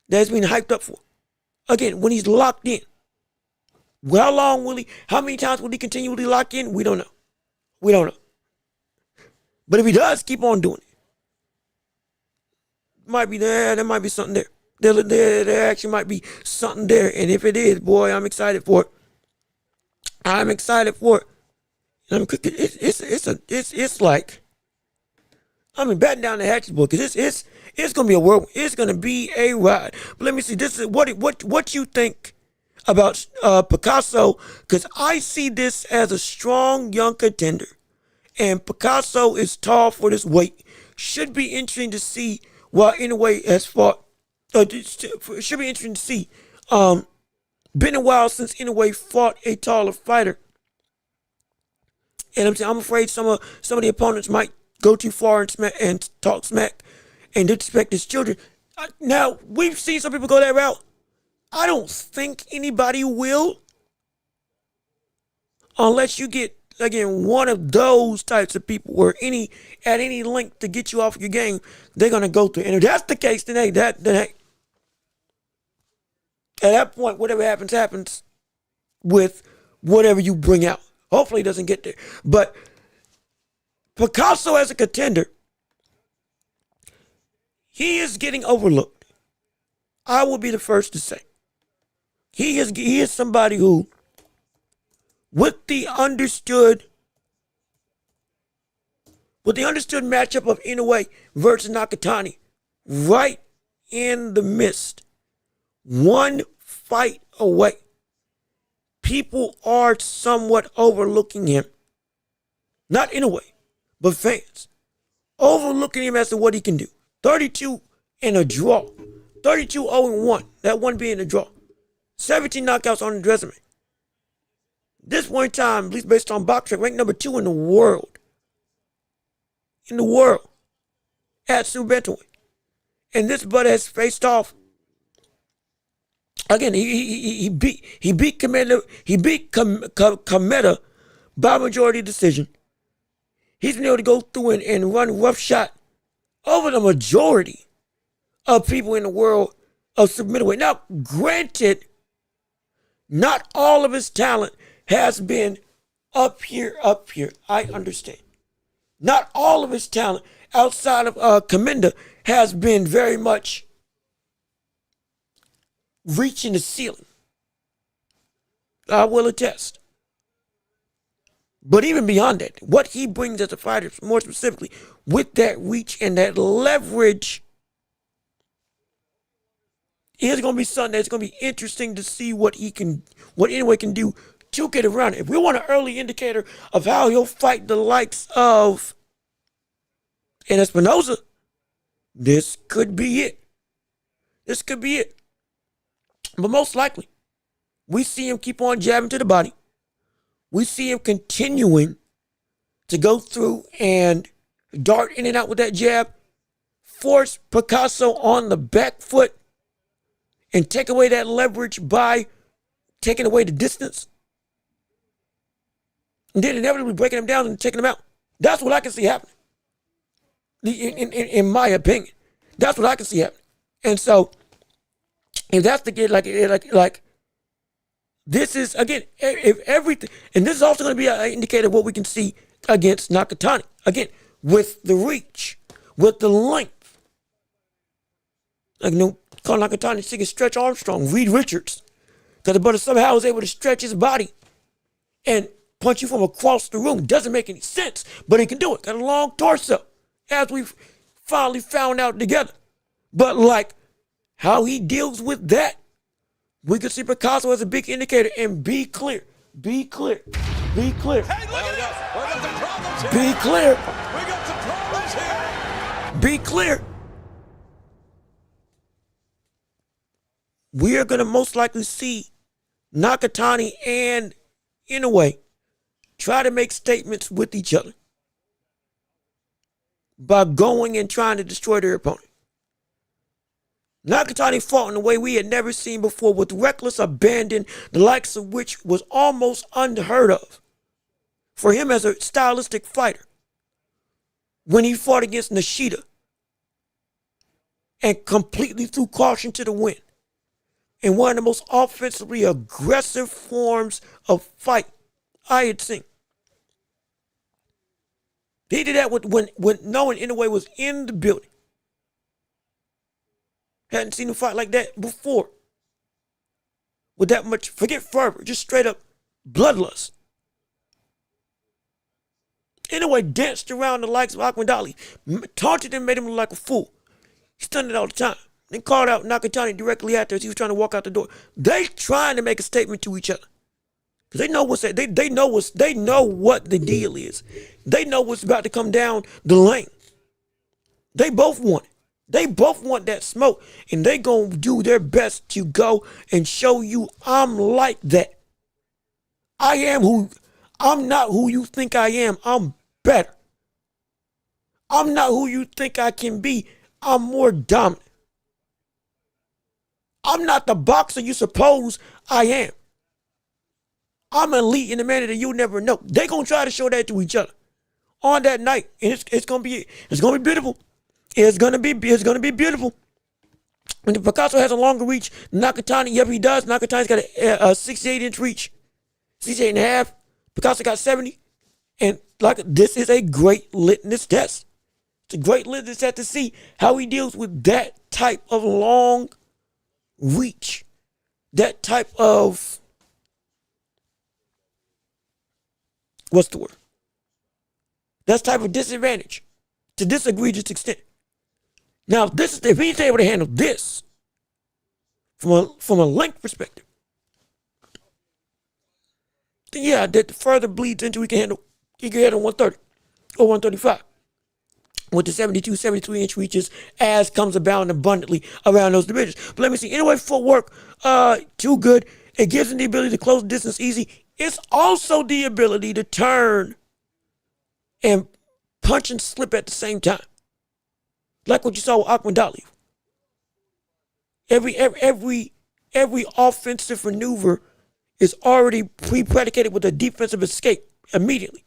that's been hyped up for. Again, when he's locked in. How many times will he continually lock in? We don't know. But if he does keep on doing it, there might be something there. There actually might be something there. And if it is, boy, I'm excited for it. It's like, batting down the hatches, boy, because it's gonna be a whirlwind. It's gonna be a ride. But let me see. This is what you think about Picasso, because I see this as a strong young contender, and Picasso is tall for this weight. Should be interesting to see. While in a way has fought. Should be interesting to see. Been a while since in a way fought a taller fighter, and I'm afraid some of the opponents might go too far and talk smack and disrespect his children. Now, we've seen some people go that route. I don't think anybody will. Unless you get, again, one of those types of people where at any length to get you off your game, they're going to go through. And if that's the case, then hey, at that point, whatever happens with whatever you bring out. Hopefully it doesn't get there. But Picasso as a contender, he is getting overlooked. I will be the first to say. He is somebody who, with the understood matchup of Inoue versus Nakatani, right in the midst, one fight away. People are somewhat overlooking him. Not in a way, but fans. Overlooking him as to what he can do. 32 in a draw. 32-0-1. That one being a draw. 17 knockouts on his resume. This one time, at least based on boxing, ranked number 2 in the world. In the world. At super bantamweight. And this brother has faced off. Again, he beat Kameda by majority decision. He's been able to go through and run roughshod over the majority of people in the world of super middleweight. Now, granted, not all of his talent has been up here. I understand. Not all of his talent outside of Kameda has been very much reaching the ceiling. I will attest. But even beyond that, what he brings as a fighter, more specifically, with that reach and that leverage, is going to be something that's going to be interesting to see what Inoue can do to get around it. If we want an early indicator of how he'll fight the likes of Espinosa, this could be it. This could be it. But most likely, we see him keep on jabbing to the body. We see him continuing to go through and dart in and out with that jab, force Picasso on the back foot, and take away that leverage by taking away the distance. And then inevitably breaking him down and taking him out. That's what I can see happening. In my opinion. That's what I can see happening. And so, if that's the kid, like, this is, again, if everything, and this is also going to be an indicator of what we can see against Nakatani. Again, with the reach, with the length. Like, call Nakatani seeking Stretch Armstrong, Reed Richards. Because the brother somehow was able to stretch his body and punch you from across the room. Doesn't make any sense, but he can do it. Got a long torso, as we've finally found out together. But, like, how he deals with that, we can see Picasso as a big indicator. And be clear. Be clear. Be clear. Hey, look at this. We got some problems here. Be clear. We got some problems here. Be clear. We are going to most likely see Nakatani and Inoue try to make statements with each other by going and trying to destroy their opponent. Nakatani fought in a way we had never seen before, with reckless abandon, the likes of which was almost unheard of for him as a stylistic fighter. When he fought against Nishida and completely threw caution to the wind in one of the most offensively aggressive forms of fight I had seen. He did that when knowing Inoue was in the building. Hadn't seen him fight like that before. With that much, forget fervor, just straight up bloodlust. Inoue danced around the likes of Ahmed Ali, taunted him, made him look like a fool. He's done it all the time. Then called out Nakatani directly after as he was trying to walk out the door. They trying to make a statement to each other. Because they know they know what the deal is. They know what's about to come down the lane. They both want it. They both want that smoke, and they gonna do their best to go and show you I'm like that. I'm not who you think I am. I'm better. I'm not who you think I can be. I'm more dominant. I'm not the boxer you suppose I am. I'm elite in a manner that you'll never know. They gonna try to show that to each other on that night, and it's gonna be beautiful. It's gonna be beautiful. When Picasso has a longer reach, Nakatani, yep, he does. Nakatani's got a 68-inch reach, 68 and a half. Picasso got 70, and like this is a great litmus test. It's a great litmus test to see how he deals with that type of long reach, that type of what's the word? That type of disadvantage to this egregious extent. Now, if he's able to handle this, from a length perspective. Then yeah, that further bleeds into he can handle 130 or 135 with the 72, 73-inch reaches as comes abound abundantly around those divisions. But let me see. Anyway, footwork, too good. It gives him the ability to close distance easy. It's also the ability to turn and punch and slip at the same time. Like what you saw with Akmadali. Every offensive maneuver is already pre-predicated with a defensive escape immediately.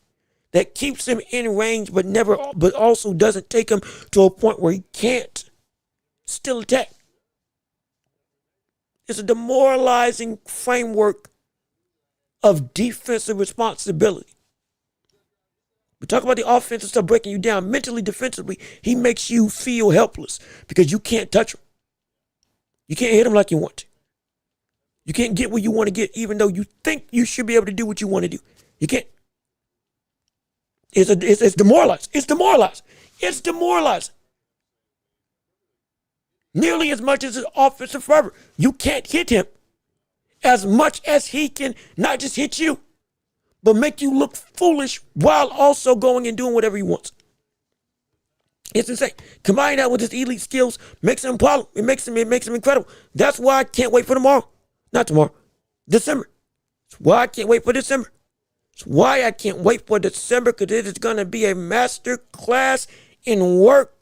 That keeps him in range, but also doesn't take him to a point where he can't still attack. It's a demoralizing framework of defensive responsibility. We talk about the offensive stuff breaking you down mentally, defensively. He makes you feel helpless because you can't touch him. You can't hit him like you want to. You can't get where you want to get, even though you think you should be able to do what you want to do. You can't. It's demoralizing. It's demoralizing. It's demoralizing. Nearly as much as his offensive fervor. You can't hit him as much as he can not just hit you, but make you look foolish while also going and doing whatever he wants. It's insane. Combine that with his elite skills makes him a problem. It makes him incredible. That's why I can't wait for tomorrow. Not tomorrow. December. That's why I can't wait for December. That's why I can't wait for December, because it is going to be a master class in work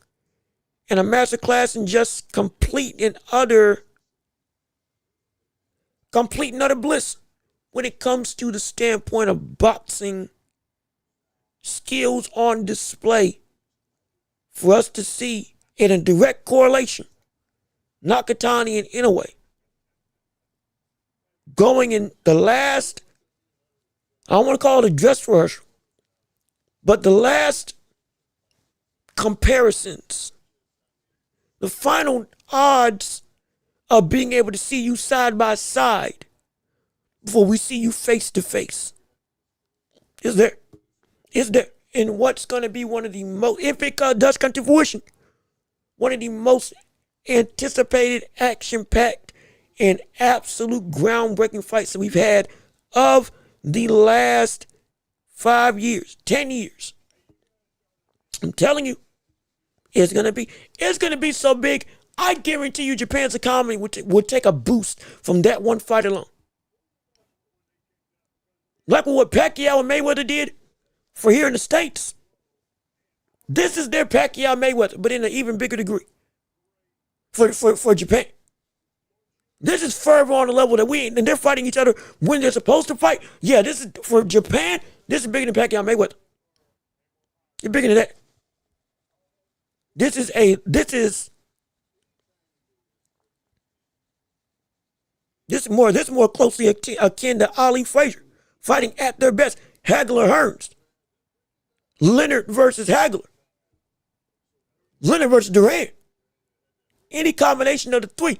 and a master class in just complete and utter bliss when it comes to the standpoint of boxing skills on display for us to see in a direct correlation. Nakatani and Inoue going in the last, I don't want to call it a dress rehearsal, but the last comparisons, the final odds of being able to see you side by side before we see you face to face is there. And what's going to be one of the most, if it does come to fruition, one of the most anticipated, action-packed, and absolute groundbreaking fights that we've had of the last 5 years, 10 years. I'm telling you, it's gonna be so big. I guarantee you, Japan's economy would take a boost from that one fight alone. Like what Pacquiao and Mayweather did for here in the States. This is their Pacquiao Mayweather, but in an even bigger degree for Japan. This is fervor on the level that and they're fighting each other when they're supposed to fight. Yeah, this is for Japan. This is bigger than Pacquiao Mayweather. It's bigger than that. This is more closely akin to Ali Frazier fighting at their best. Hagler Hearns. Leonard versus Hagler. Leonard versus Duran. Any combination of the three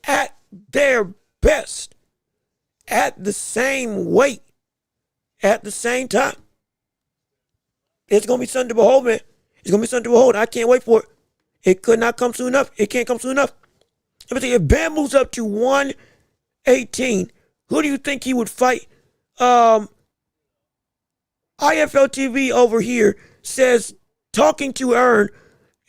at their best, at the same weight, at the same time. It's going to be something to behold, man. It's going to be something to behold. I can't wait for it. It could not come soon enough. It can't come soon enough. Let me see, if Bam moves up to 118, who do you think he would fight? IFL TV over here says, talking to Earn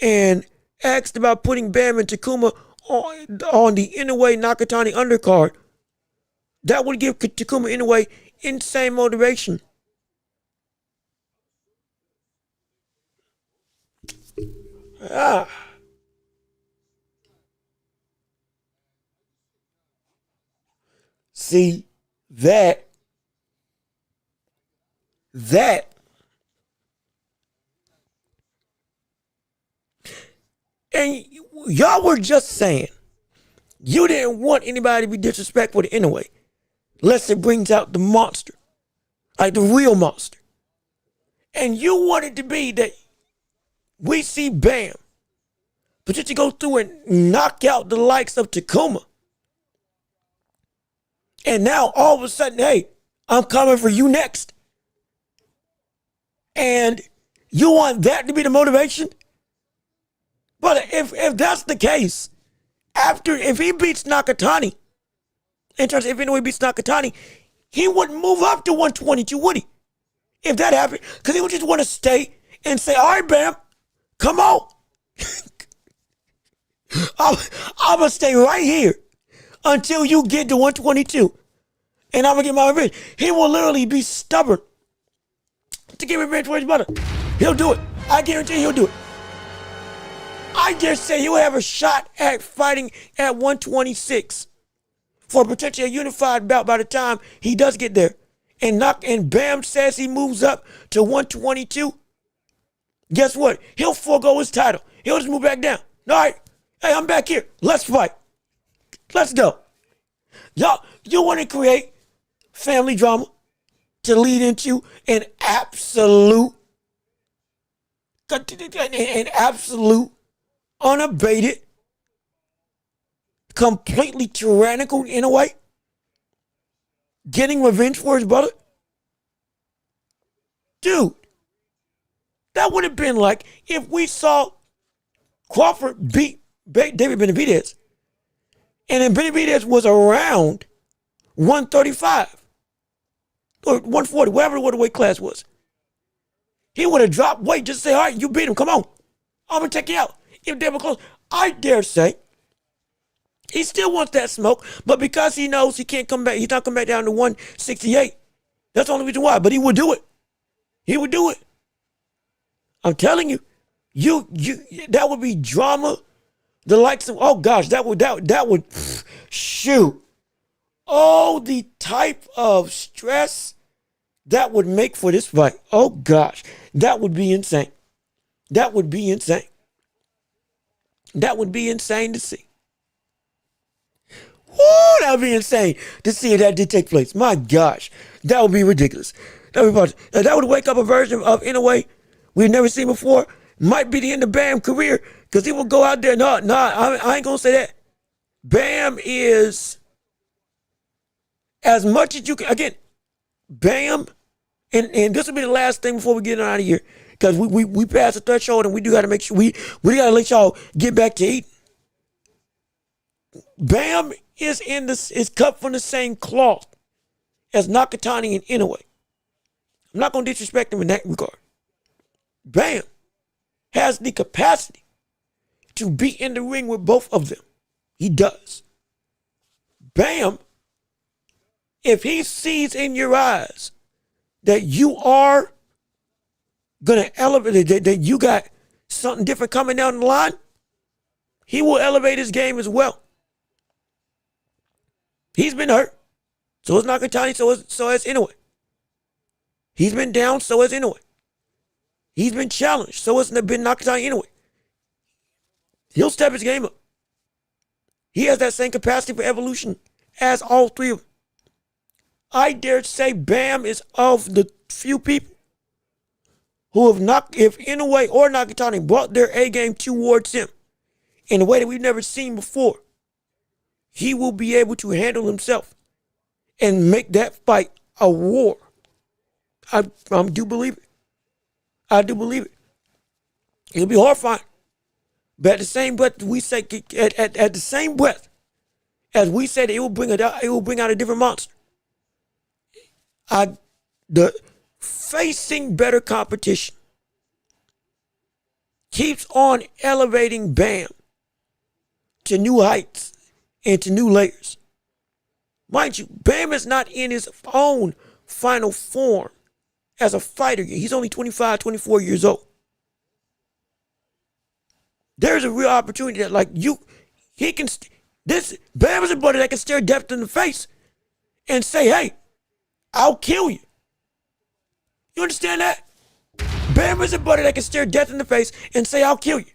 and asked about putting Bam and Takuma on the Inoue Nakatani undercard. That would give Takuma Inoue insane motivation. See, that and y'all were just saying you didn't want anybody to be disrespectful to Inoue unless it brings out the monster, like the real monster. And you wanted to be that we see Bam potentially go through and knock out the likes of Takuma. And now all of a sudden, hey, I'm coming for you next. And you want that to be the motivation? But if that's the case, if he beats Nakatani, in terms of if Inoue beats Nakatani, he wouldn't move up to 122, would he? If that happened, because he would just want to stay and say, all right, Bam, come on. I'm going to stay right here until you get to 122. And I'm going to get my revenge. He will literally be stubborn to get revenge for his brother. He'll do it. I guarantee he'll do it. I dare say he'll have a shot at fighting at 126 for potentially a unified bout by the time he does get there. And Bam says he moves up to 122. Guess what? He'll forego his title. He'll just move back down. All right. Hey, I'm back here. Let's fight. Let's go. Y'all, you want to create family drama to lead into an absolute, unabated, completely tyrannical in a way, getting revenge for his brother? Dude, that would have been like if we saw Crawford beat David Benavidez, and then Benavidez was around 135 or 140, whatever the weight class was. He would have dropped weight just to say, all right, you beat him, come on. I'm going to take you out. If they were close, I dare say he still wants that smoke, but because he knows he can't come back, he's not coming back down to 168. That's the only reason why, but he would do it. He would do it. I'm telling you, that would be drama. The likes of, oh gosh, that would shoot. Oh, the type of stress that would make for this fight. Oh gosh, that would be insane. That would be insane. That would be insane to see. Woo, that would be insane to see if that did take place. My gosh, that would be ridiculous. That would wake up a version of Inoue we've never seen before. Might be the end of Bam's career because he will go out there. No, I ain't going to say that. Bam is, as much as you can, again, Bam, and this will be the last thing before we get out of here because we passed the threshold and we do got to make sure we got to let y'all get back to eating. Bam is cut from the same cloth as Nakatani and Inoue. I'm not going to disrespect him in that regard. Bam has the capacity to be in the ring with both of them. He does. Bam, if he sees in your eyes that you are going to elevate, that you got something different coming down the line, he will elevate his game as well. He's been hurt. So is Nakatani, so has Inoue. He's been down, so has Inoue. He's been challenged, so has been Nakatani Inoue. He'll step his game up. He has that same capacity for evolution as all three of them. I dare say Bam is of the few people who have not, if Inoue or Nakatani brought their A game towards him in a way that we've never seen before, he will be able to handle himself and make that fight a war. I do believe it. I do believe it. It'll be horrifying. But at the same breath, we say at the same breath as we said it will bring out a different monster. The facing better competition keeps on elevating Bam to new heights and to new layers. Mind you, Bam is not in his own final form as a fighter. He's only 25, 24 years old. There's a real opportunity that Bam is a buddy that can stare death in the face and say, hey, I'll kill you. You understand that? Bam is a buddy that can stare death in the face and say, I'll kill you.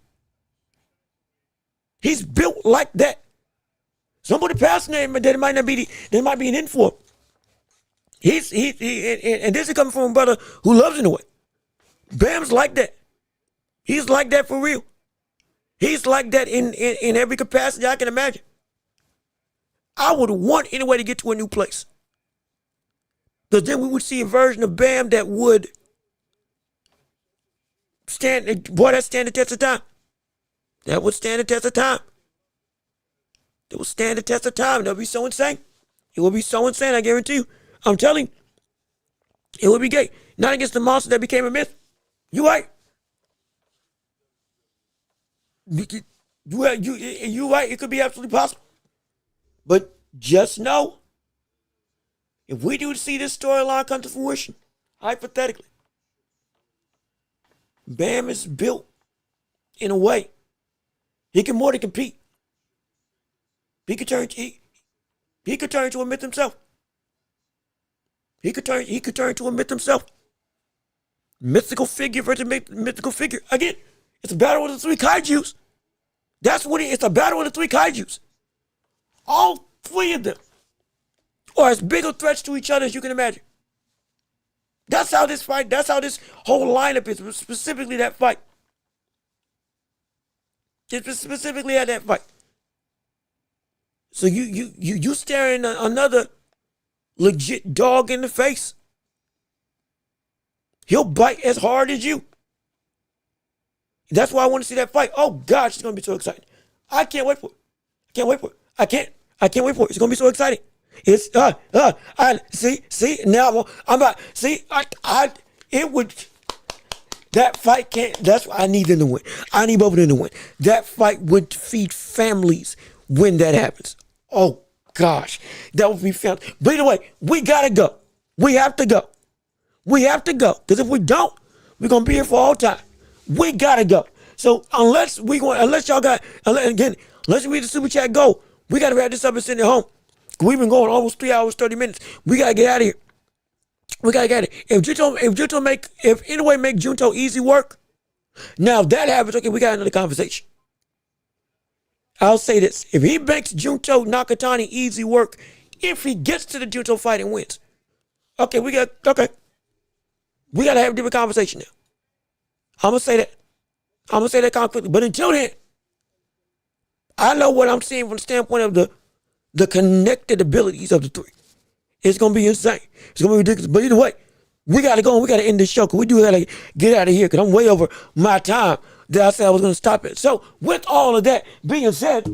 He's built like that. Somebody past name that might be an in for him. And this is coming from a brother who loves in a way. Bam's like that. He's like that for real. He's like that in every capacity I can imagine. I would want Inoue to get to a new place. Because then we would see a version of Bam that would stand the test of time. That would stand the test of time. It will stand the test of time. That would be so insane. It will be so insane, I guarantee you. I'm telling you, it will be gay. Not against the monster that became a myth. You right. You right. It could be absolutely possible. But just know, if we do see this storyline come to fruition, hypothetically, Bam is built in a way he can more than compete. He could turn into a myth himself. He could turn into a myth himself. Mythical figure versus mythical figure. Again, it's a battle of the three kaijus. That's what it is. It's a battle of the three kaijus. All three of them are as big of threats to each other as you can imagine. That's how this whole lineup is, specifically that fight. Just specifically at that fight. So you staring another legit dog in the face. He'll bite as hard as you. That's why I want to see that fight. Oh gosh, it's gonna be so exciting. I can't wait for it. I can't wait for it. It's gonna be so exciting. It's see now I'm about see it would. That fight can't. That's why I need them to win. I need both of them to win. That fight would feed families when that happens. Oh gosh, that would be family. But either way, we gotta go. We have to go. Because if we don't, we're gonna be here for all time. We gotta go. So unless you read the super chat, go. We gotta wrap this up and send it home. We've been going almost 3 hours, 30 minutes. We gotta get out of here. We gotta get it. If anyway make Junto easy work, now if that happens, okay, we got another conversation. I'll say this. If he makes Junto Nakatani easy work, if he gets to the Junto fight and wins, okay, we gotta have a different conversation now. I'm gonna say that confidently. But until then, I know what I'm seeing from the standpoint of the connected abilities of the three. It's gonna be insane. It's gonna be ridiculous. But either way, we gotta go and we gotta end this show because we do gotta get out of here because I'm way over my time that I said I was gonna stop it. So with all of that being said,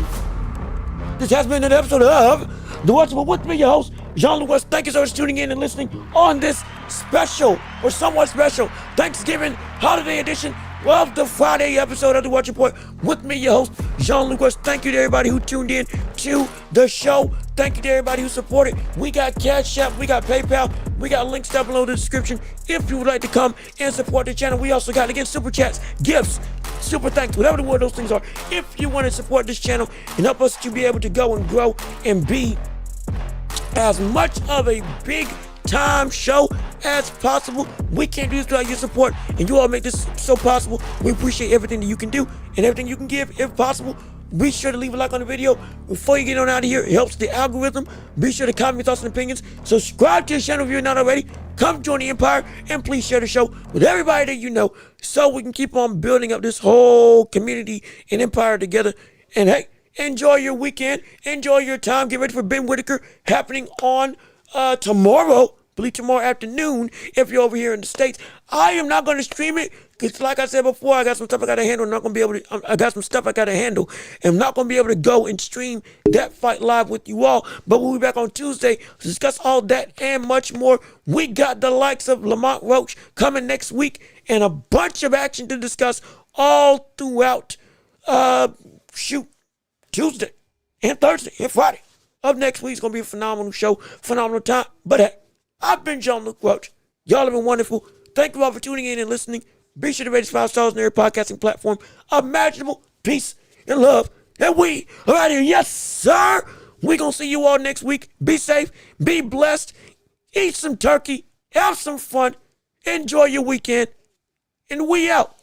this has been an episode of The Watchable with me, your host, Jean-Luc West. Thank you so much for tuning in and listening on this special or somewhat special Thanksgiving holiday edition of the Friday episode of The Watch Report with me, your host, Jean-Luc West. Thank you to everybody who tuned in to the show. Thank you to everybody who supported. We got Cash App, we got PayPal, we got links down below in the description if you would like to come and support the channel. We also got, again, super chats, gifts, super thanks, whatever the word those things are. If you want to support this channel and help us to be able to go and grow and be as much of a big time show as possible, we can't do this without your support, and you all make this so possible. We appreciate everything that you can do and everything you can give. If possible, be sure to leave a like on the video before you get on out of here. It helps the algorithm. Be sure to comment your thoughts and opinions. Subscribe to the channel if you're not already. Come join the empire, and please share the show with everybody that you know so we can keep on building up this whole community and empire together. And hey, enjoy your weekend, enjoy your time. Get ready for Ben Whitaker happening on tomorrow. I believe tomorrow afternoon if you're over here in the States. I am not going to stream it because, like I said before, I got some stuff I got to handle. I'm not going to be able to. I got some stuff I got to handle. I'm not going to be able to go and stream that fight live with you all. But we'll be back on Tuesday to discuss all that and much more. We got the likes of Lamont Roach coming next week and a bunch of action to discuss all throughout Tuesday and Thursday and Friday of next week. It's going to be a phenomenal show, phenomenal time. But hey, I've been Jean-Luc Welch. Y'all have been wonderful. Thank you all for tuning in and listening. Be sure to rate us 5 stars on every podcasting platform imaginable. Peace and love. And we are out here. Yes, sir. We're going to see you all next week. Be safe. Be blessed. Eat some turkey. Have some fun. Enjoy your weekend. And we out.